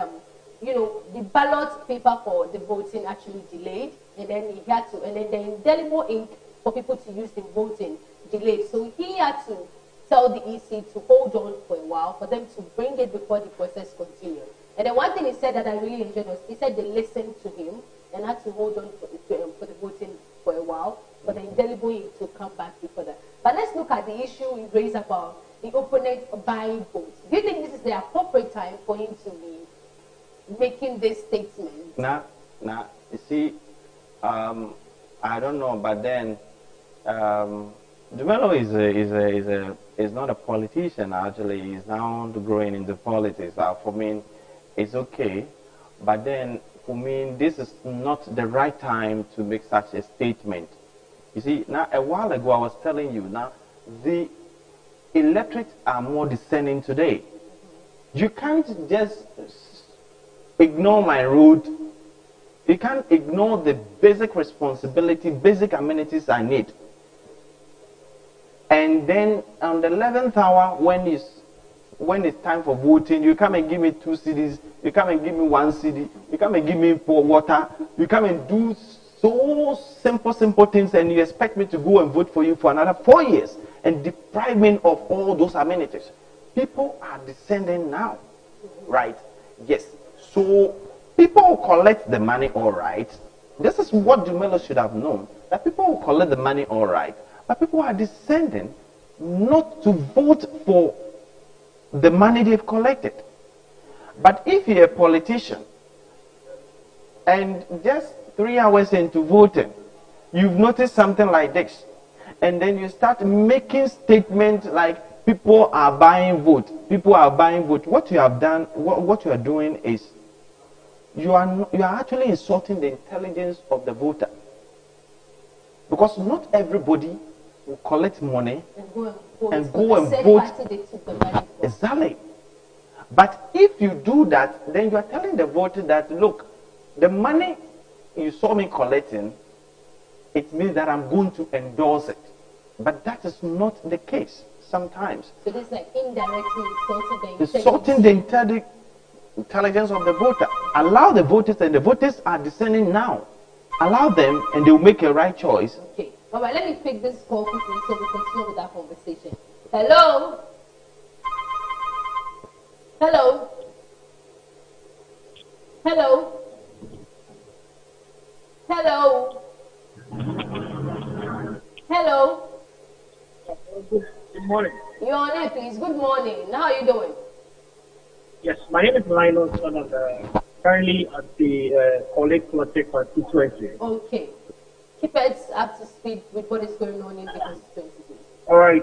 [SPEAKER 5] the ballot paper for the voting actually delayed, and then he had to, and then the indelible ink for people to use in voting delayed. So he had to tell the EC to hold on for a while for them to bring it before the process continued. And then one thing he said that I really enjoyed was he said they listened to him and had to hold on for the voting for a while, but the indelible ink to come back before that. But let's look at the issue he raised about the opponent buying votes. Do you think this is the appropriate time for him to be making this statement?
[SPEAKER 7] Nah. You see, I don't know, but then Dumelo is not a politician. Actually, he's now growing into politics. For me, it's okay, but then for me, this is not the right time to make such a statement. You see, now a while ago I was telling you, now the electorate are more discerning today. You can't just ignore my road. You can't ignore the basic responsibility, basic amenities I need. And then on the 11th hour, when it's time for voting, you come and give me 2 CDs, you come and give me 1 CD, you come and give me water, you come and do so simple things, and you expect me to go and vote for you for another 4 years and deprive me of all those amenities. People are descending now, right? Yes. So people will collect the money, all right. This is what Dumelo should have known, that people will collect the money, all right, but people are descending not to vote for the money they've collected. But if you're a politician and just 3 hours into voting, you've noticed something like this, and then you start making statements like people are buying vote, what you have done, what you are doing is you are actually insulting the intelligence of the voter, because not everybody will collect money and go and vote. Exactly. But if you do that, then you are telling the voter that, look, the money you saw me collecting, it means that I'm going to endorse it. But that is not the case sometimes.
[SPEAKER 5] So this is like indirectly
[SPEAKER 7] insulting the intelligence of the voter. Allow the voters, and the voters are discerning now. Allow them, and they will make a right choice.
[SPEAKER 5] Okay. All right, let me pick this call quickly so we continue with that conversation. Hello? Hello? Hello? Hello? Hello?
[SPEAKER 1] Good morning.
[SPEAKER 5] You're on air, please. Good morning. How are you doing?
[SPEAKER 1] Yes, my name is Lionel Son. I'm currently at the College Clotte constituency.
[SPEAKER 5] Okay. Keep us up to speed with what is going on in the constituency.
[SPEAKER 1] All right.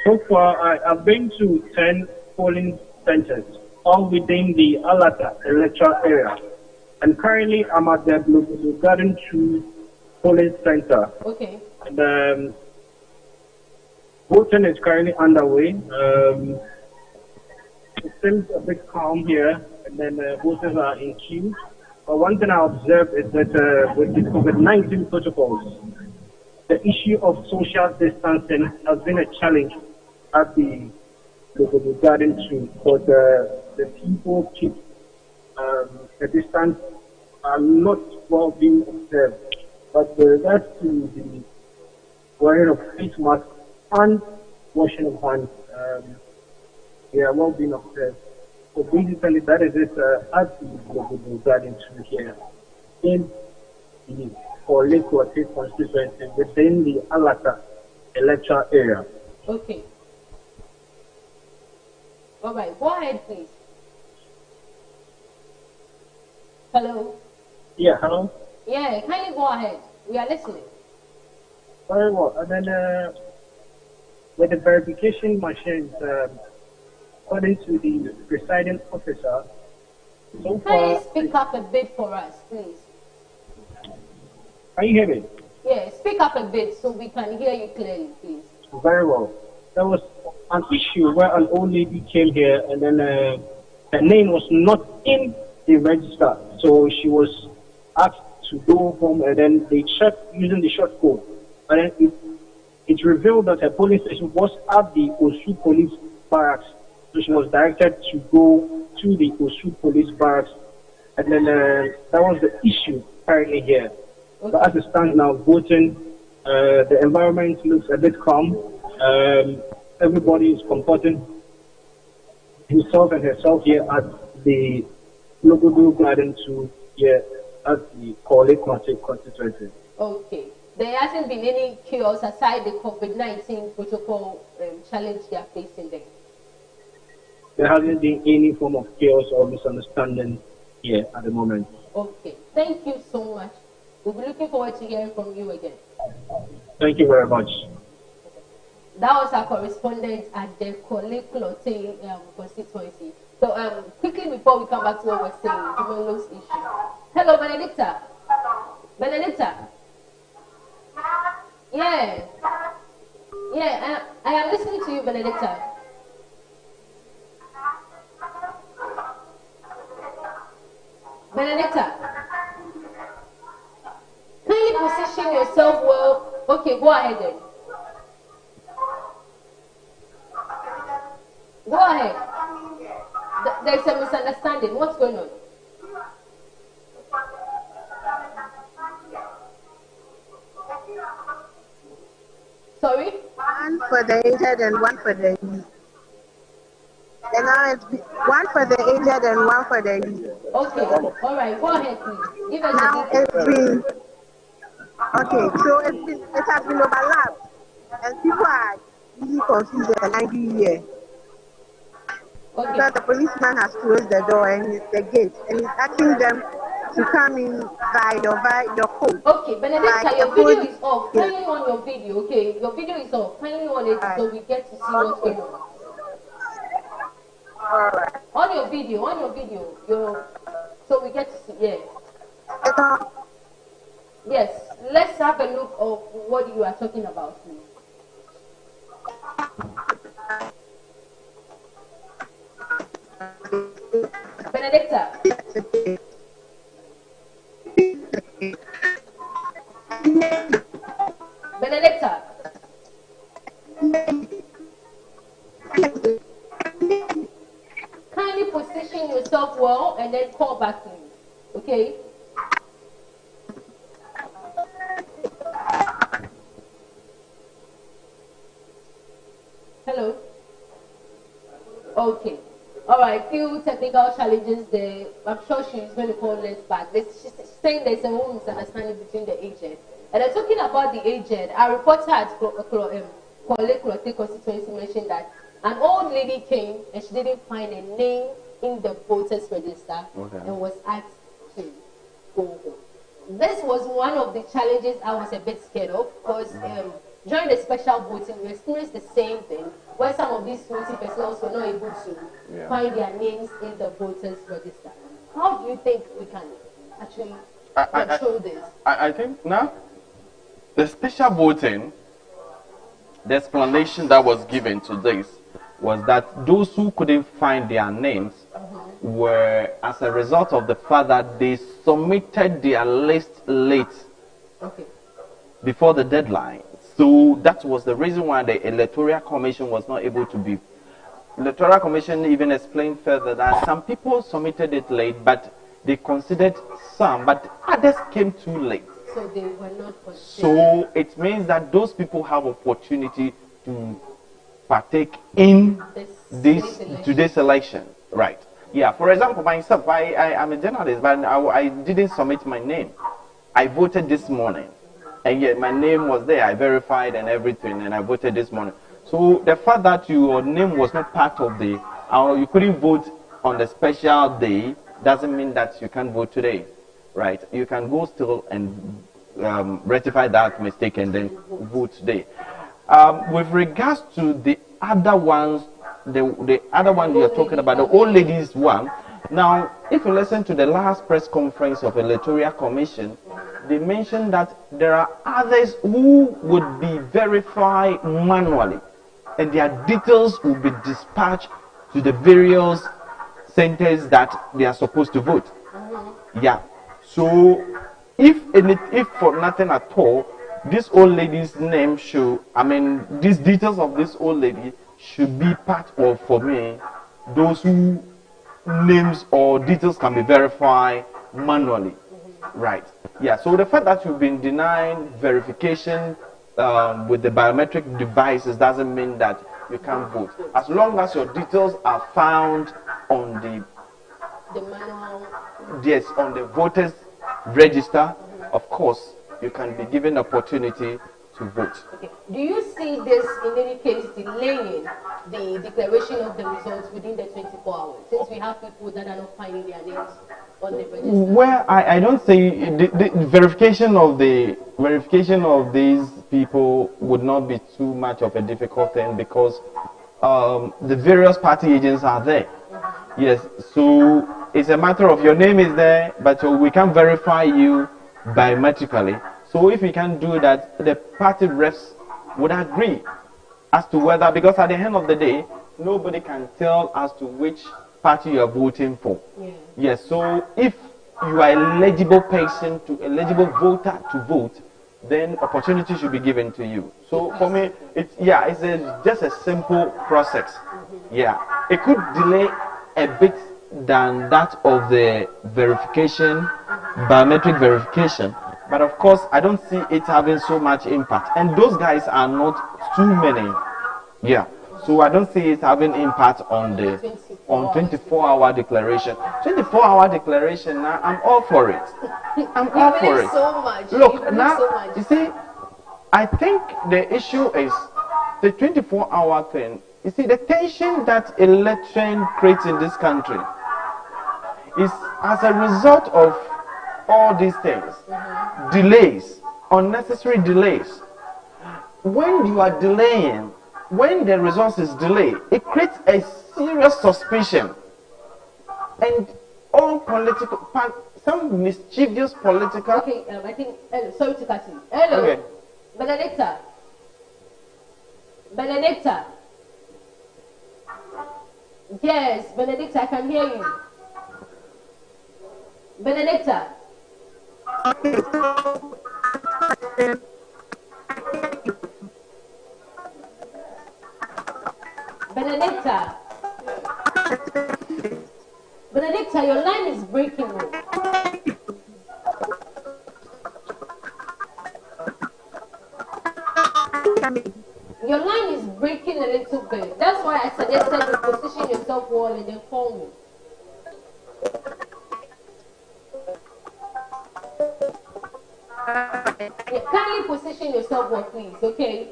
[SPEAKER 1] So far, I've been to 10 polling centers, all within the Alata electoral area. And currently, I'm at the Blue Garden 2 polling center.
[SPEAKER 5] Okay.
[SPEAKER 1] And voting is currently underway. It seems a bit calm here, and then voters are in queue. But one thing I observed is that with the COVID-19 protocols, the issue of social distancing has been a challenge at the Garden 2, because the people keep the distance are not well being observed. But with regards to the wearing of face masks and washing of hands, they are well being observed. So basically, that is it at the Garden 2 here in the College Clotte constituency within the Alata electoral area.
[SPEAKER 5] Okay. All right. Go ahead, please. Hello?
[SPEAKER 1] Yeah, hello?
[SPEAKER 5] Yeah, kindly go ahead. We are listening.
[SPEAKER 1] Very well. And then with the verification machines, according to the presiding officer, so
[SPEAKER 5] Can you
[SPEAKER 1] far...
[SPEAKER 5] speak up a bit for us, please?
[SPEAKER 1] Can you hear me?
[SPEAKER 5] Yeah, speak up a bit so we can hear you clearly, please.
[SPEAKER 1] Very well. There was an issue where an old lady came here and then her name was not in the register. So she was asked to go home, and then they checked using the short code. And then it revealed that her police station was at the Osu police barracks. So she was directed to go to the Osu police barracks. And then that was the issue currently here. Okay. But as it stands now, voting, the environment looks a bit calm. Everybody is comforting himself and herself here at the Logodo Garden 2 here at the College Clotte constituency.
[SPEAKER 5] Okay. There hasn't been any chaos aside the COVID-19 protocol challenge they are facing there?
[SPEAKER 1] There hasn't been any form of chaos or misunderstanding here at the moment.
[SPEAKER 5] Okay. Thank you so much. We'll be looking forward to hearing from you again.
[SPEAKER 1] Thank you very much.
[SPEAKER 5] That was our correspondent at the College Clotte constituency. So quickly before we come back to what we're saying, Dumolo's issue. Hello, Benedicta. Benedicta. Yeah. Yeah, I am listening to you, Benedicta. Benedicta. Kindly position yourself well. Okay, go ahead then. Go ahead. There's a misunderstanding. What's going on? Sorry?
[SPEAKER 2] One for the aged and one for the youth. And now it's one for the aged and one for the youth.
[SPEAKER 5] Okay. All right. Go ahead, please. Give us
[SPEAKER 2] now
[SPEAKER 5] the
[SPEAKER 2] it's been okay. So it has been overlapped, and people are really confused and angry here. Okay. Because the policeman has closed the door and it's the gate, and he's asking them to come in by your code.
[SPEAKER 5] Okay, Benedicta, your video is off. Kindly on your video, okay? Your video is off. Kindly on it so we get to see what's going on.
[SPEAKER 2] Alright.
[SPEAKER 5] On your video, so we get to see, yeah. Yes, let's have a look of what you are talking about, please. Benedicta. Benedicta. Kindly position yourself well and then call back to me. Okay? Hello. Okay. All right. Few technical challenges there. I'm sure she's going to call us back. She's saying there's a whole misunderstanding between the agent. And they're talking about the agent. Our reporter at Kwale constituency mentioned that an old lady came and she didn't find a name in the voters register and was asked to go home. This was one of the challenges I was a bit scared of because during the special voting we experienced the same thing where some of these voting personnel were not able to find their names in the voters register. How do you think we can actually control this?
[SPEAKER 7] I think now the special voting, the explanation that was given to this was that those who couldn't find their names were as a result of the fact that they submitted their list late before the deadline. So that was the reason why the Electoral Commission was not able to be. The Electoral Commission even explained further that some people submitted it late, but they considered some, but others came too late.
[SPEAKER 5] So they were not considered.
[SPEAKER 7] So it means that those people have opportunity to partake in today's election, right? Yeah. For example, myself, I'm a journalist, but I didn't submit my name. I voted this morning, and yet my name was there. I verified and everything, and I voted this morning. So the fact that your name was not part of the, you couldn't vote on the special day, doesn't mean that you can't vote today, right? You can go still and rectify that mistake and then vote today. With regards to the other ones, the other one you're talking about, the old ladies one. Now, if you listen to the last press conference of Electoral Commission, they mentioned that there are others who would be verified manually, and their details will be dispatched to the various centers that they are supposed to vote. Yeah. So, if for nothing at all, this old lady's name should, these details of this old lady should be part of, for me, those who names or details can be verified manually. Right. Yeah. So the fact that you've been denying verification with the biometric devices doesn't mean that you can't vote. As long as your details are found on the
[SPEAKER 5] manual,
[SPEAKER 7] yes, on the voters register, of course, you can be given opportunity to vote.
[SPEAKER 5] Okay. Do you see this in any case delaying the declaration of the results within the 24 hours, since we have people that are not finding their names on the register?
[SPEAKER 7] Well, I don't say the verification of these people would not be too much of a difficult thing because the various party agents are there. Yes, so it's a matter of your name is there, but we can verify you biometrically. So if we can do that, the party reps would agree as to whether, because at the end of the day, nobody can tell as to which party you are voting for. Yeah. Yes, so if you are eligible person to eligible voter to vote, then opportunity should be given to you. So for me, it's just a simple process. Yeah, it could delay a bit than that of the verification, biometric verification. But of course, I don't see it having so much impact. And those guys are not too many. Yeah. So I don't see it having impact on the 24-hour declaration. 24-hour declaration, now I'm all for it. I'm all for it.
[SPEAKER 5] So much.
[SPEAKER 7] Look, now, you see, I think the issue is the 24-hour thing. You see, the tension that election creates in this country is as a result of all these things. Delays, unnecessary delays. When you are delaying, when the results is delayed, it creates a serious suspicion. And all political, some mischievous political...
[SPEAKER 5] Okay, I think, sorry to cut you. Hello, okay. Benedicta. Benedicta. Yes, Benedicta, I can hear you. Benedicta. Benedicta. Benedicta, your line is breaking. Your line is breaking. breaking a little bit. That's why I suggested you position yourself well and then call me. Yeah, kindly position yourself well, please, okay?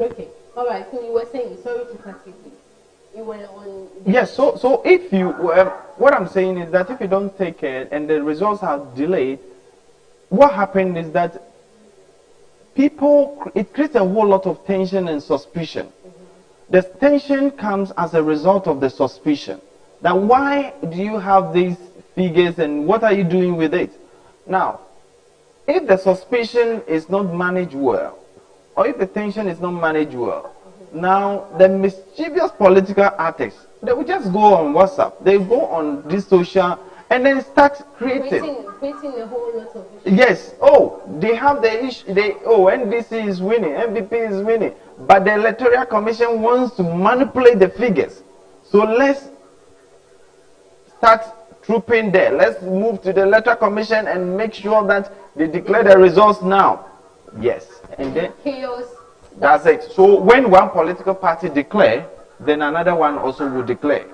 [SPEAKER 5] Okay, all right. So you were saying, sorry to cut you. You were on.
[SPEAKER 7] Yes. So if you, what I'm saying is that if you don't take care and the results are delayed, what happened is that it creates a whole lot of tension and suspicion. The tension comes as a result of the suspicion. Now, why do you have these figures and what are you doing with it? Now, if the suspicion is not managed well, or if the tension is not managed well, now the mischievous political artists, they will just go on WhatsApp, they go on this social, and then start creating
[SPEAKER 5] a whole lot of issues.
[SPEAKER 7] Yes. Oh, they have the issue. NDC is winning, MVP is winning, but the Electoral Commission wants to manipulate the figures. So let's start trooping there. Let's move to the Electoral Commission and make sure that they declare the results now. Yes, and then
[SPEAKER 5] chaos.
[SPEAKER 7] That's it. So when one political party declare, then another one also will declare.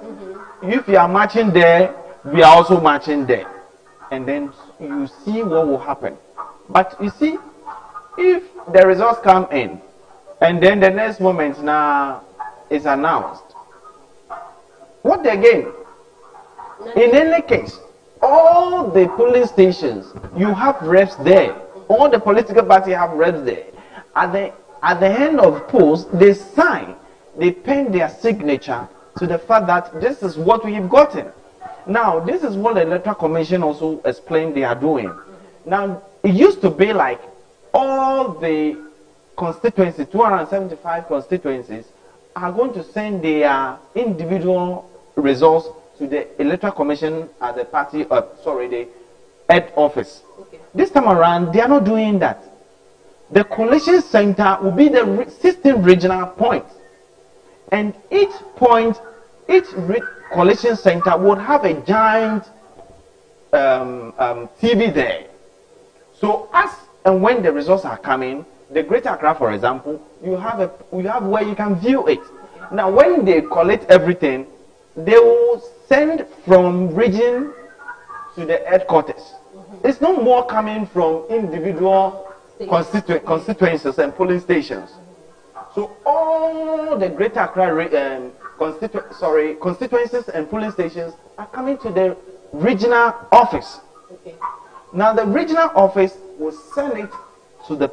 [SPEAKER 7] If you are marching there, we are also marching there. And then you see what will happen. But you see, if the results come in, and then the next moment now is announced, what they gain? In any case, all the polling stations, you have reps there. All the political parties have reps there. At the end of polls, they sign, they pen their signature to the fact that this is what we've gotten. Now, this is what the Electoral Commission also explained they are doing. Now, it used to be like all the constituencies, 275 constituencies, are going to send their individual results to the Electoral Commission at the party, the head office. Okay. This time around, they are not doing that. The collation center will be the 16 regional points. And each point, each collation center would have a giant TV there. So as and when the results are coming, the Greater Accra, for example, you have where you can view it. Now, when they collect everything, they will send from region to the headquarters. It's no more coming from individual constituencies and polling stations. So all the Greater Accra constituencies and polling stations are coming to the regional office. Okay. Now the regional office will send it to the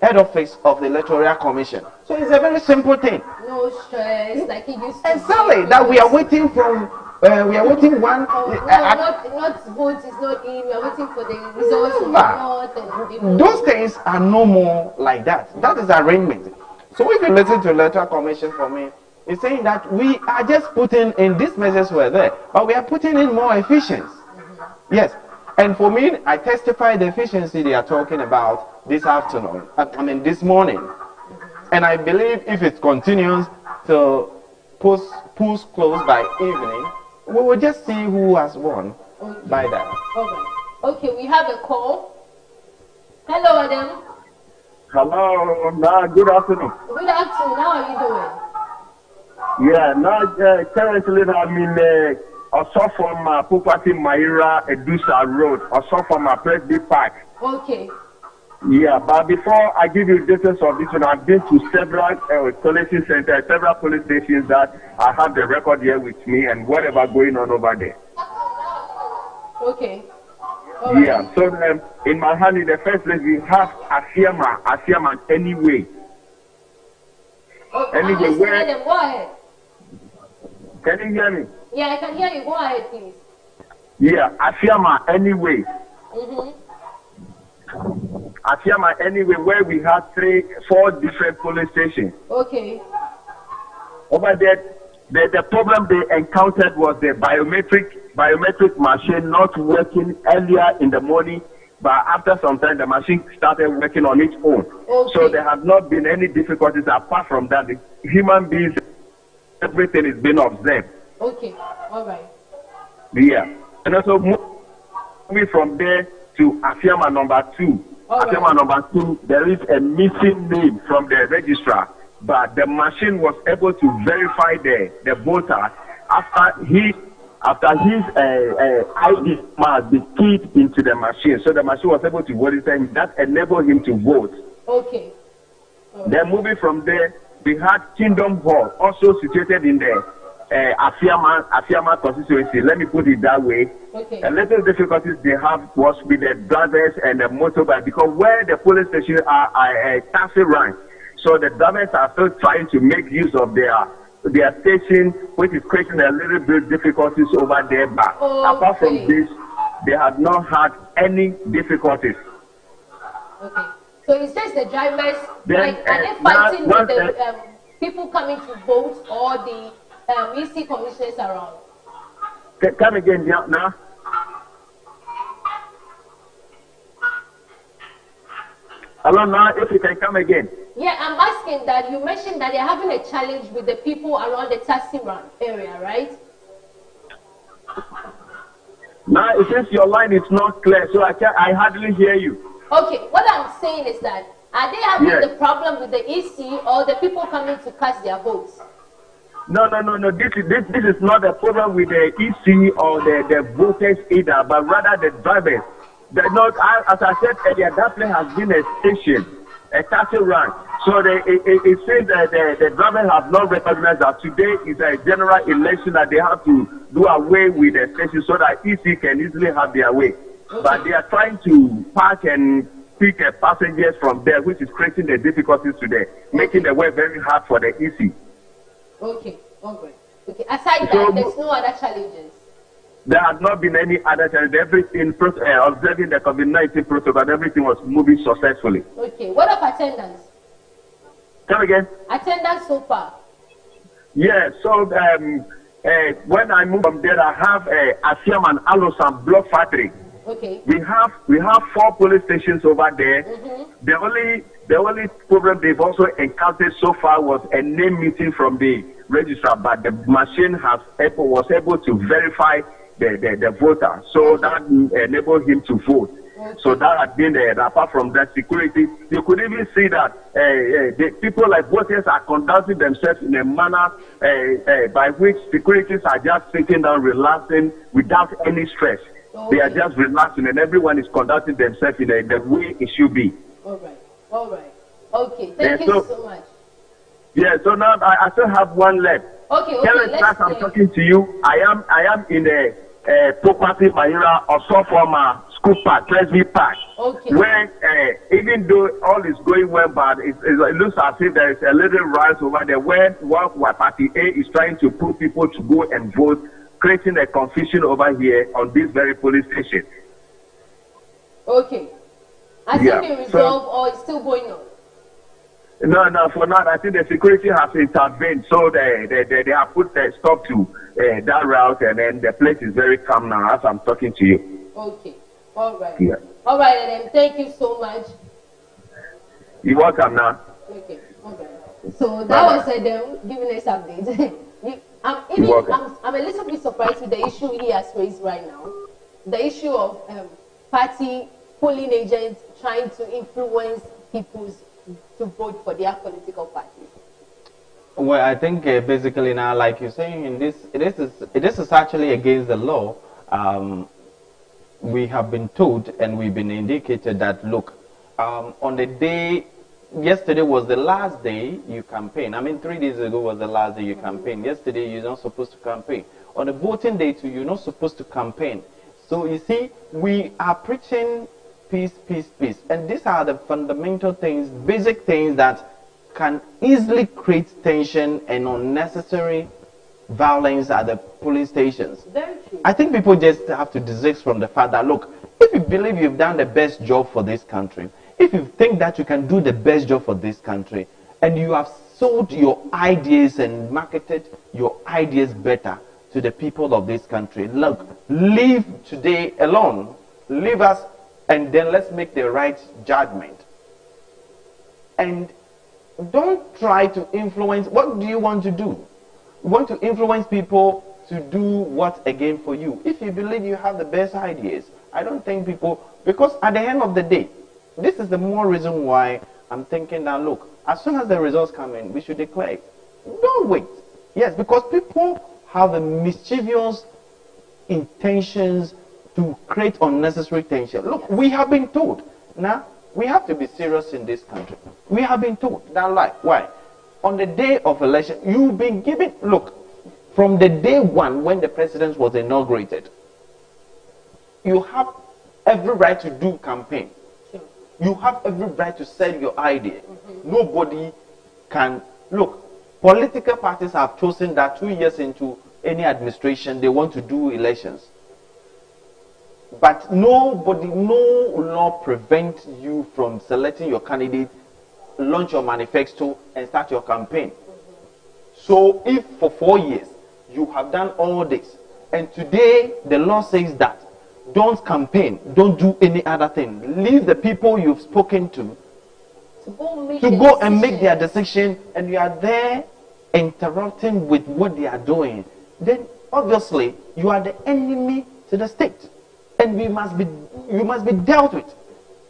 [SPEAKER 7] head office of the Electoral Commission. So it's a very simple thing.
[SPEAKER 5] No stress, like it used to.
[SPEAKER 7] Exactly, that we are waiting from. We are waiting one.
[SPEAKER 5] Not vote is not in. We are waiting for the results.
[SPEAKER 7] Those things are no more like that. That is arrangement. So if you listen to the Electoral Commission for me, it's saying that we are just putting in these measures were there, but we are putting in more efficiency. Yes. And for me, I testify the efficiency they are talking about this afternoon, this morning. And I believe if it continues to polls close by evening, we will just see who has won by that.
[SPEAKER 5] Okay, we have a call. Hello, Adam.
[SPEAKER 3] Hello, good afternoon.
[SPEAKER 5] Good afternoon, how are you doing?
[SPEAKER 3] Yeah, now currently I'm in also from Pupati Maira Edusa Road, also from Presby Park.
[SPEAKER 5] Okay.
[SPEAKER 3] Yeah, but before I give you details of this one, I've been to several collation centers, several police stations that I have the record here with me and whatever going on over there.
[SPEAKER 5] Okay.
[SPEAKER 3] Yeah, so in my hand, in the first place, we have Asiama anyway.
[SPEAKER 5] Anyway, where? Go ahead.
[SPEAKER 3] Can you hear me?
[SPEAKER 5] Yeah, I can hear you. Go ahead, please.
[SPEAKER 3] Yeah, Asiama anyway. Asiama anyway, where we had 4 different police stations.
[SPEAKER 5] Okay.
[SPEAKER 3] Over there, the problem they encountered was the biometric machine not working earlier in the morning, but after some time the machine started working on its own. Okay. So there have not been any difficulties apart from that. The human beings everything is being observed.
[SPEAKER 5] Okay, all right.
[SPEAKER 3] Yeah. And also moving from there to Afiama number 2. Afiama number 2, there is a missing name from the registrar, but the machine was able to verify the voter after his ID must be keyed into the machine. So the machine was able to vote. That enabled him to vote.
[SPEAKER 5] Okay.
[SPEAKER 3] Then moving from there, we had Kingdom Hall, also situated in the Afiama constituency. Let me put it that way.
[SPEAKER 5] Okay.
[SPEAKER 3] A little difficulties they have was with the drivers and the motorbike, because where the police stations are taxi rank, so the drivers are still trying to make use of their station, which is creating a little bit difficulties over there. But apart from this, they have not had any difficulties.
[SPEAKER 5] Okay. So it's just the drivers,
[SPEAKER 3] Then,
[SPEAKER 5] are they fighting with the people coming to vote or the EC commissioners around?
[SPEAKER 3] Come again now. Hello, now, if you can come again.
[SPEAKER 5] Yeah, I'm asking that you mentioned that they're having a challenge with the people around the taxi run area, right?
[SPEAKER 3] Now, since your line is not clear, so I hardly hear you.
[SPEAKER 5] Okay, what I'm saying is that are they having the problem with the EC or the people coming to cast their votes?
[SPEAKER 3] No. This is not a problem with the EC or the voters either, but rather the drivers. As I said earlier, that place has been a station, a taxi rank. So it seems that the drivers have not recognized that today is a general election, that they have to do away with the station so that EC can easily have their way. Okay. But they are trying to park and pick passengers from there, which is creating the difficulties today, making the way very hard for the EC.
[SPEAKER 5] Okay, okay. Aside that, there's no other challenges.
[SPEAKER 3] There has not been any other challenge. Everything, observing the COVID-19 protocol, everything was moving successfully.
[SPEAKER 5] Okay, what of attendance?
[SPEAKER 3] Come again?
[SPEAKER 5] Attendance so far?
[SPEAKER 3] Yeah, so when I move from there, I have Asiam and Alosan Block Factory.
[SPEAKER 5] Okay.
[SPEAKER 3] We have 4 police stations over there. Mm-hmm. The only problem they've also encountered so far was a name missing from the registrar, but the machine was able to verify the voter, so that enabled him to vote. Okay. So that had been apart from that security, you could even see that the people like voters are conducting themselves in a manner by which securities are just sitting down, relaxing without any stress. Okay. They are just relaxing, and everyone is conducting themselves in the way it should be.
[SPEAKER 5] All right. Okay, thank you so much.
[SPEAKER 3] Yeah, so now I still have one left.
[SPEAKER 5] Okay,
[SPEAKER 3] as I'm talking to you, I am in the property Mahira also former school park, Presby Park.
[SPEAKER 5] Okay.
[SPEAKER 3] Where even though all is going well, but it looks as if there is a little rise over there where Party A is trying to put people to go and vote, creating a confusion over here on this very police station.
[SPEAKER 5] Okay. Has it been resolved or it's still going on?
[SPEAKER 3] No, for now, I think the security has intervened, so they have put a stop to that route, and then the place is very calm now as I'm talking to you.
[SPEAKER 5] Okay, all right.
[SPEAKER 3] Yeah.
[SPEAKER 5] All right, then, thank you so much.
[SPEAKER 3] You're welcome now.
[SPEAKER 5] Okay, okay. So that was them giving us updates. I'm a little bit surprised with the issue he has raised right now. The issue of party polling agents trying to influence people to vote for their political parties.
[SPEAKER 7] Well, I think basically now, like you're saying, this is actually against the law. We have been told and we've been indicated that, look, on the day, yesterday was the last day you campaign. I mean, 3 days ago was the last day you campaign. Yesterday, you're not supposed to campaign. On the voting day, too, you're not supposed to campaign. So, you see, we are preaching peace, peace, peace. And these are the fundamental things, basic things that can easily create tension and unnecessary violence at the police stations.
[SPEAKER 5] Very true.
[SPEAKER 7] I think people just have to desist from the fact that, look, if you believe you've done the best job for this country, if you think that you can do the best job for this country, and you have sold your ideas and marketed your ideas better to the people of this country, look, leave today alone. Leave us, and then let's make the right judgment. And don't try to influence. What do you want to do? You want to influence people to do what again for you? If you believe you have the best ideas, I don't think people, because at the end of the day, this is the more reason why I'm thinking that, look, as soon as the results come in, we should declare it. Don't wait. Yes, because people have the mischievous intentions to create unnecessary tension. Look, we have been told. Now, we have to be serious in this country. We have been told that, like, why? On the day of election, you've been given, look, from the day one when the president was inaugurated, you have every right to do campaign. You have every right to sell your idea. Nobody can, look, political parties have chosen that 2 years into any administration, they want to do elections. But nobody, no law prevents you from selecting your candidate, launch your manifesto, and start your campaign. So if for 4 years you have done all this, and today the law says that don't campaign, don't do any other thing, leave the people you've spoken to go and make their decision, and you are there interrupting with what they are doing, then obviously you are the enemy to the state, and you must be dealt with.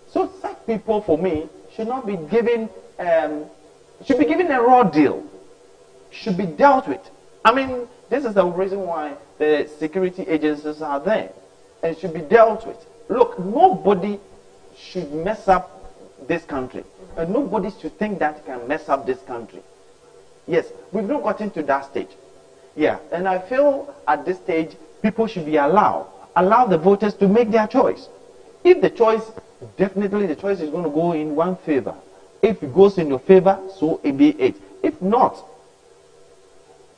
[SPEAKER 7] So such people, for me, should not be given should be given a raw deal, should be dealt with. I mean, this is the reason why the security agencies are there and should be dealt with. Look, nobody should mess up this country, and nobody should think that can mess up this country. Yes, we've not gotten to that stage. Yeah, and I feel at this stage people should be allow the voters to make their choice. If the choice, definitely the choice is going to go in one favor. If it goes in your favor, so it be it. If not,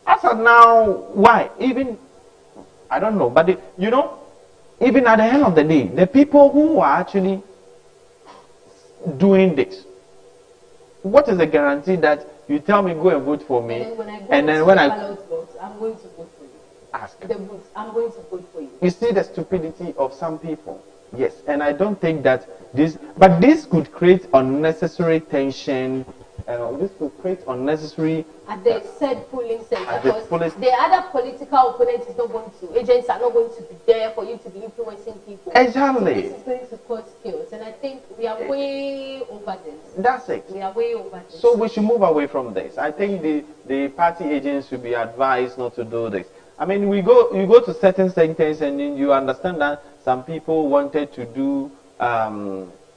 [SPEAKER 7] as of now, why? Even, I don't know, but you know, even at the end of the day, the people who are actually doing this, what is the guarantee that you tell me go and vote for me, and then when I
[SPEAKER 5] vote, I'm going to vote for you.
[SPEAKER 7] Ask.
[SPEAKER 5] The vote, I'm going to vote for you.
[SPEAKER 7] You see the stupidity of some people. Yes, and I don't think that this could create unnecessary tension. This could create unnecessary.
[SPEAKER 5] At the said polling center, because the other political opponent is not going to, agents are not going to be there for you to be influencing people.
[SPEAKER 7] Exactly.
[SPEAKER 5] So this is going to cause chaos, and I think we are way over this.
[SPEAKER 7] That's it.
[SPEAKER 5] We are way over this.
[SPEAKER 7] So we should move away from this. I think the party agents should be advised not to do this. I mean, you go to certain centers and you understand that some people wanted to do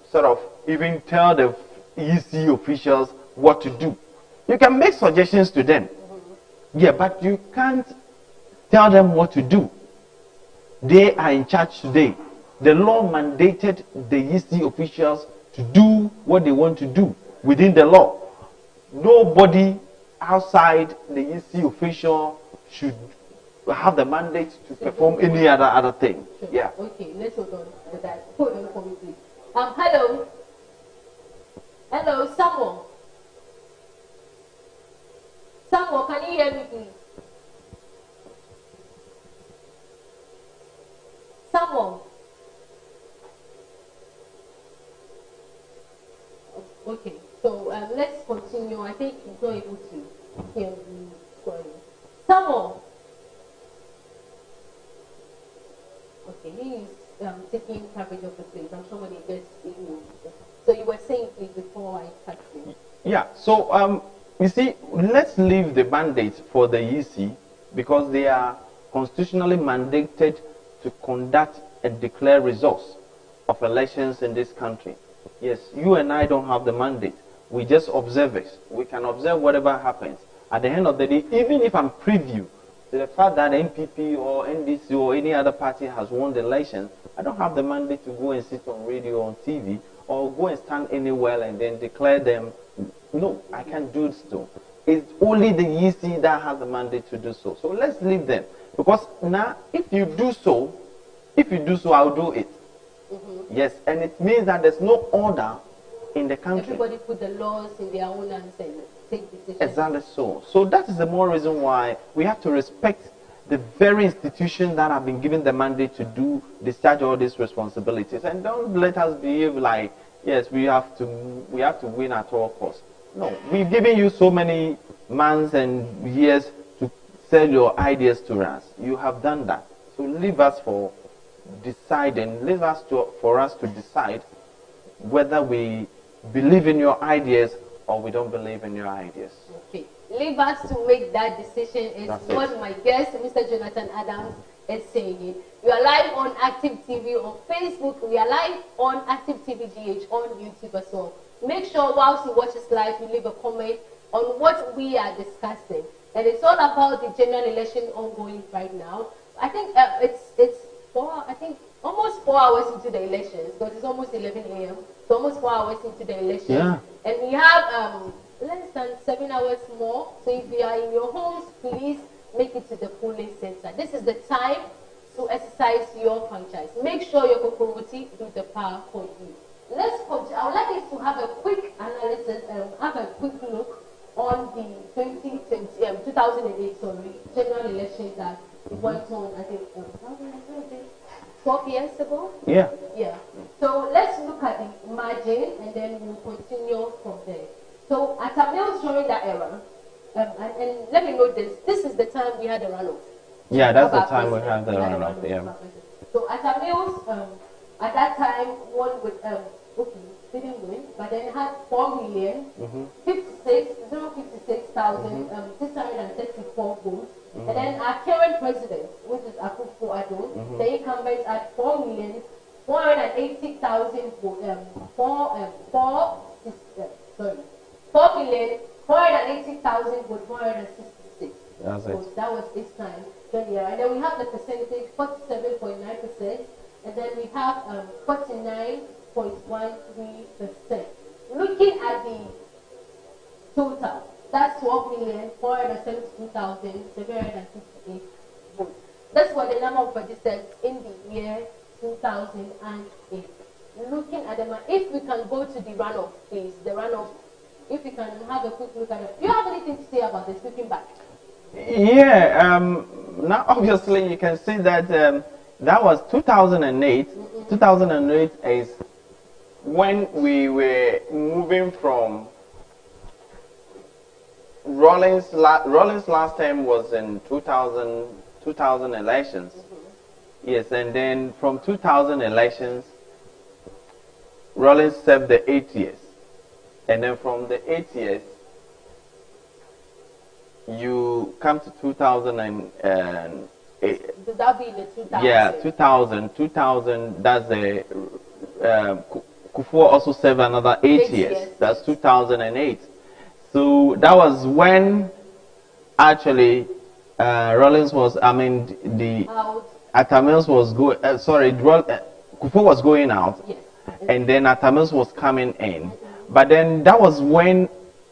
[SPEAKER 7] sort of even tell the EC officials what to do. You can make suggestions to them. Yeah, but you can't tell them what to do. They are in charge today. The law mandated the EC officials to do what they want to do within the law. Nobody outside the EC official should have the mandate to perform any other thing. Yeah.
[SPEAKER 5] Okay, let's hold on with that. Hold on for me, please. Hello. Hello, Samuel. Samuel, can you hear me, please? Samuel. Okay, so let's continue. I think he's not able to hear me. Samuel. Okay, he is taking coverage of the place. I'm sure when he gets in. So you were saying, please, before I cut you.
[SPEAKER 7] Yeah, so you see, let's leave the mandate for the EC because they are constitutionally mandated to conduct and declare results of elections in this country. Yes, you and I don't have the mandate. We just observe it. We can observe whatever happens. At the end of the day, even if I'm privy to the fact that NPP or NDC or any other party has won the election, I don't have the mandate to go and sit on radio or on TV or go and stand anywhere and then declare them. No, I can't do so. It's only the EC that has the mandate to do so. So let's leave them. Because now, if you do so, I'll do it. Yes, and it means that there's no order in the country.
[SPEAKER 5] Everybody put the laws in their own hands and take decisions.
[SPEAKER 7] Exactly so. So that is the more reason why we have to respect the very institutions that have been given the mandate to discharge all these responsibilities, and don't let us behave like, yes, we have to win at all costs. No, we've given you so many months and years to sell your ideas to us. You have done that. So leave us for deciding, for us to decide whether we believe in your ideas or we don't believe in your ideas.
[SPEAKER 5] Okay. Leave us to make that decision is what my guest, Mr. Jonathan Adams, is saying. We are live on Active TV on Facebook. We are live on Active TV GH on YouTube as well. Make sure whilst you watch this live, you leave a comment on what we are discussing. And it's all about the general election ongoing right now. I think almost 4 hours into the elections, because it's almost 11 a.m. So almost 4 hours into the election.
[SPEAKER 7] Yeah.
[SPEAKER 5] And we have less than 7 hours more. So if you are in your homes, please make it to the polling center. This is the time to exercise your franchise. Make sure your Kokoroti do the power for you. Let's continue. I would like us to have a quick analysis and have a quick look on the 2008 general election that went on, I think, 12 years ago?
[SPEAKER 7] Yeah.
[SPEAKER 5] Yeah. So let's look at the margin and then we'll continue from there. So at Tamils during that era, and let me note this, this is the time we had the runoff.
[SPEAKER 7] Yeah, that's the time we had the runoff, yeah.
[SPEAKER 5] So at Tamils, at that time, one would, didn't win, but then had 4,056,634 votes. And then our current president, which is Akufo-Addo, the incumbent at 4,480,000 votes. 4,480,000 votes, 466.
[SPEAKER 7] That's it.
[SPEAKER 5] So that was this time. And then we have the percentage 47.9%, and then we have 49.13%. Looking at the total, that's 12,472,758 votes. That's what the number of registered in the year 2008. Looking at them, if we can go to the runoff, please, the runoff, if we can have a quick look at it. Do you have anything to say about this, looking back?
[SPEAKER 7] Yeah, now obviously you can see that that was 2008. 2008 is when we were moving from Rollins last time was in 2000 elections. Yes, and then from 2000 elections, Rollins served the 8 years. And then from the 8 years, you come to 2008.
[SPEAKER 5] Would that be the 2000?
[SPEAKER 7] Yeah, 2000. 2000, that's the... Kufuor also served another 8 years. That's 2008. So that was when actually Rollins was, Atamils was going, Kufuor was going out, yes. And then Atamils was coming in. But then that was when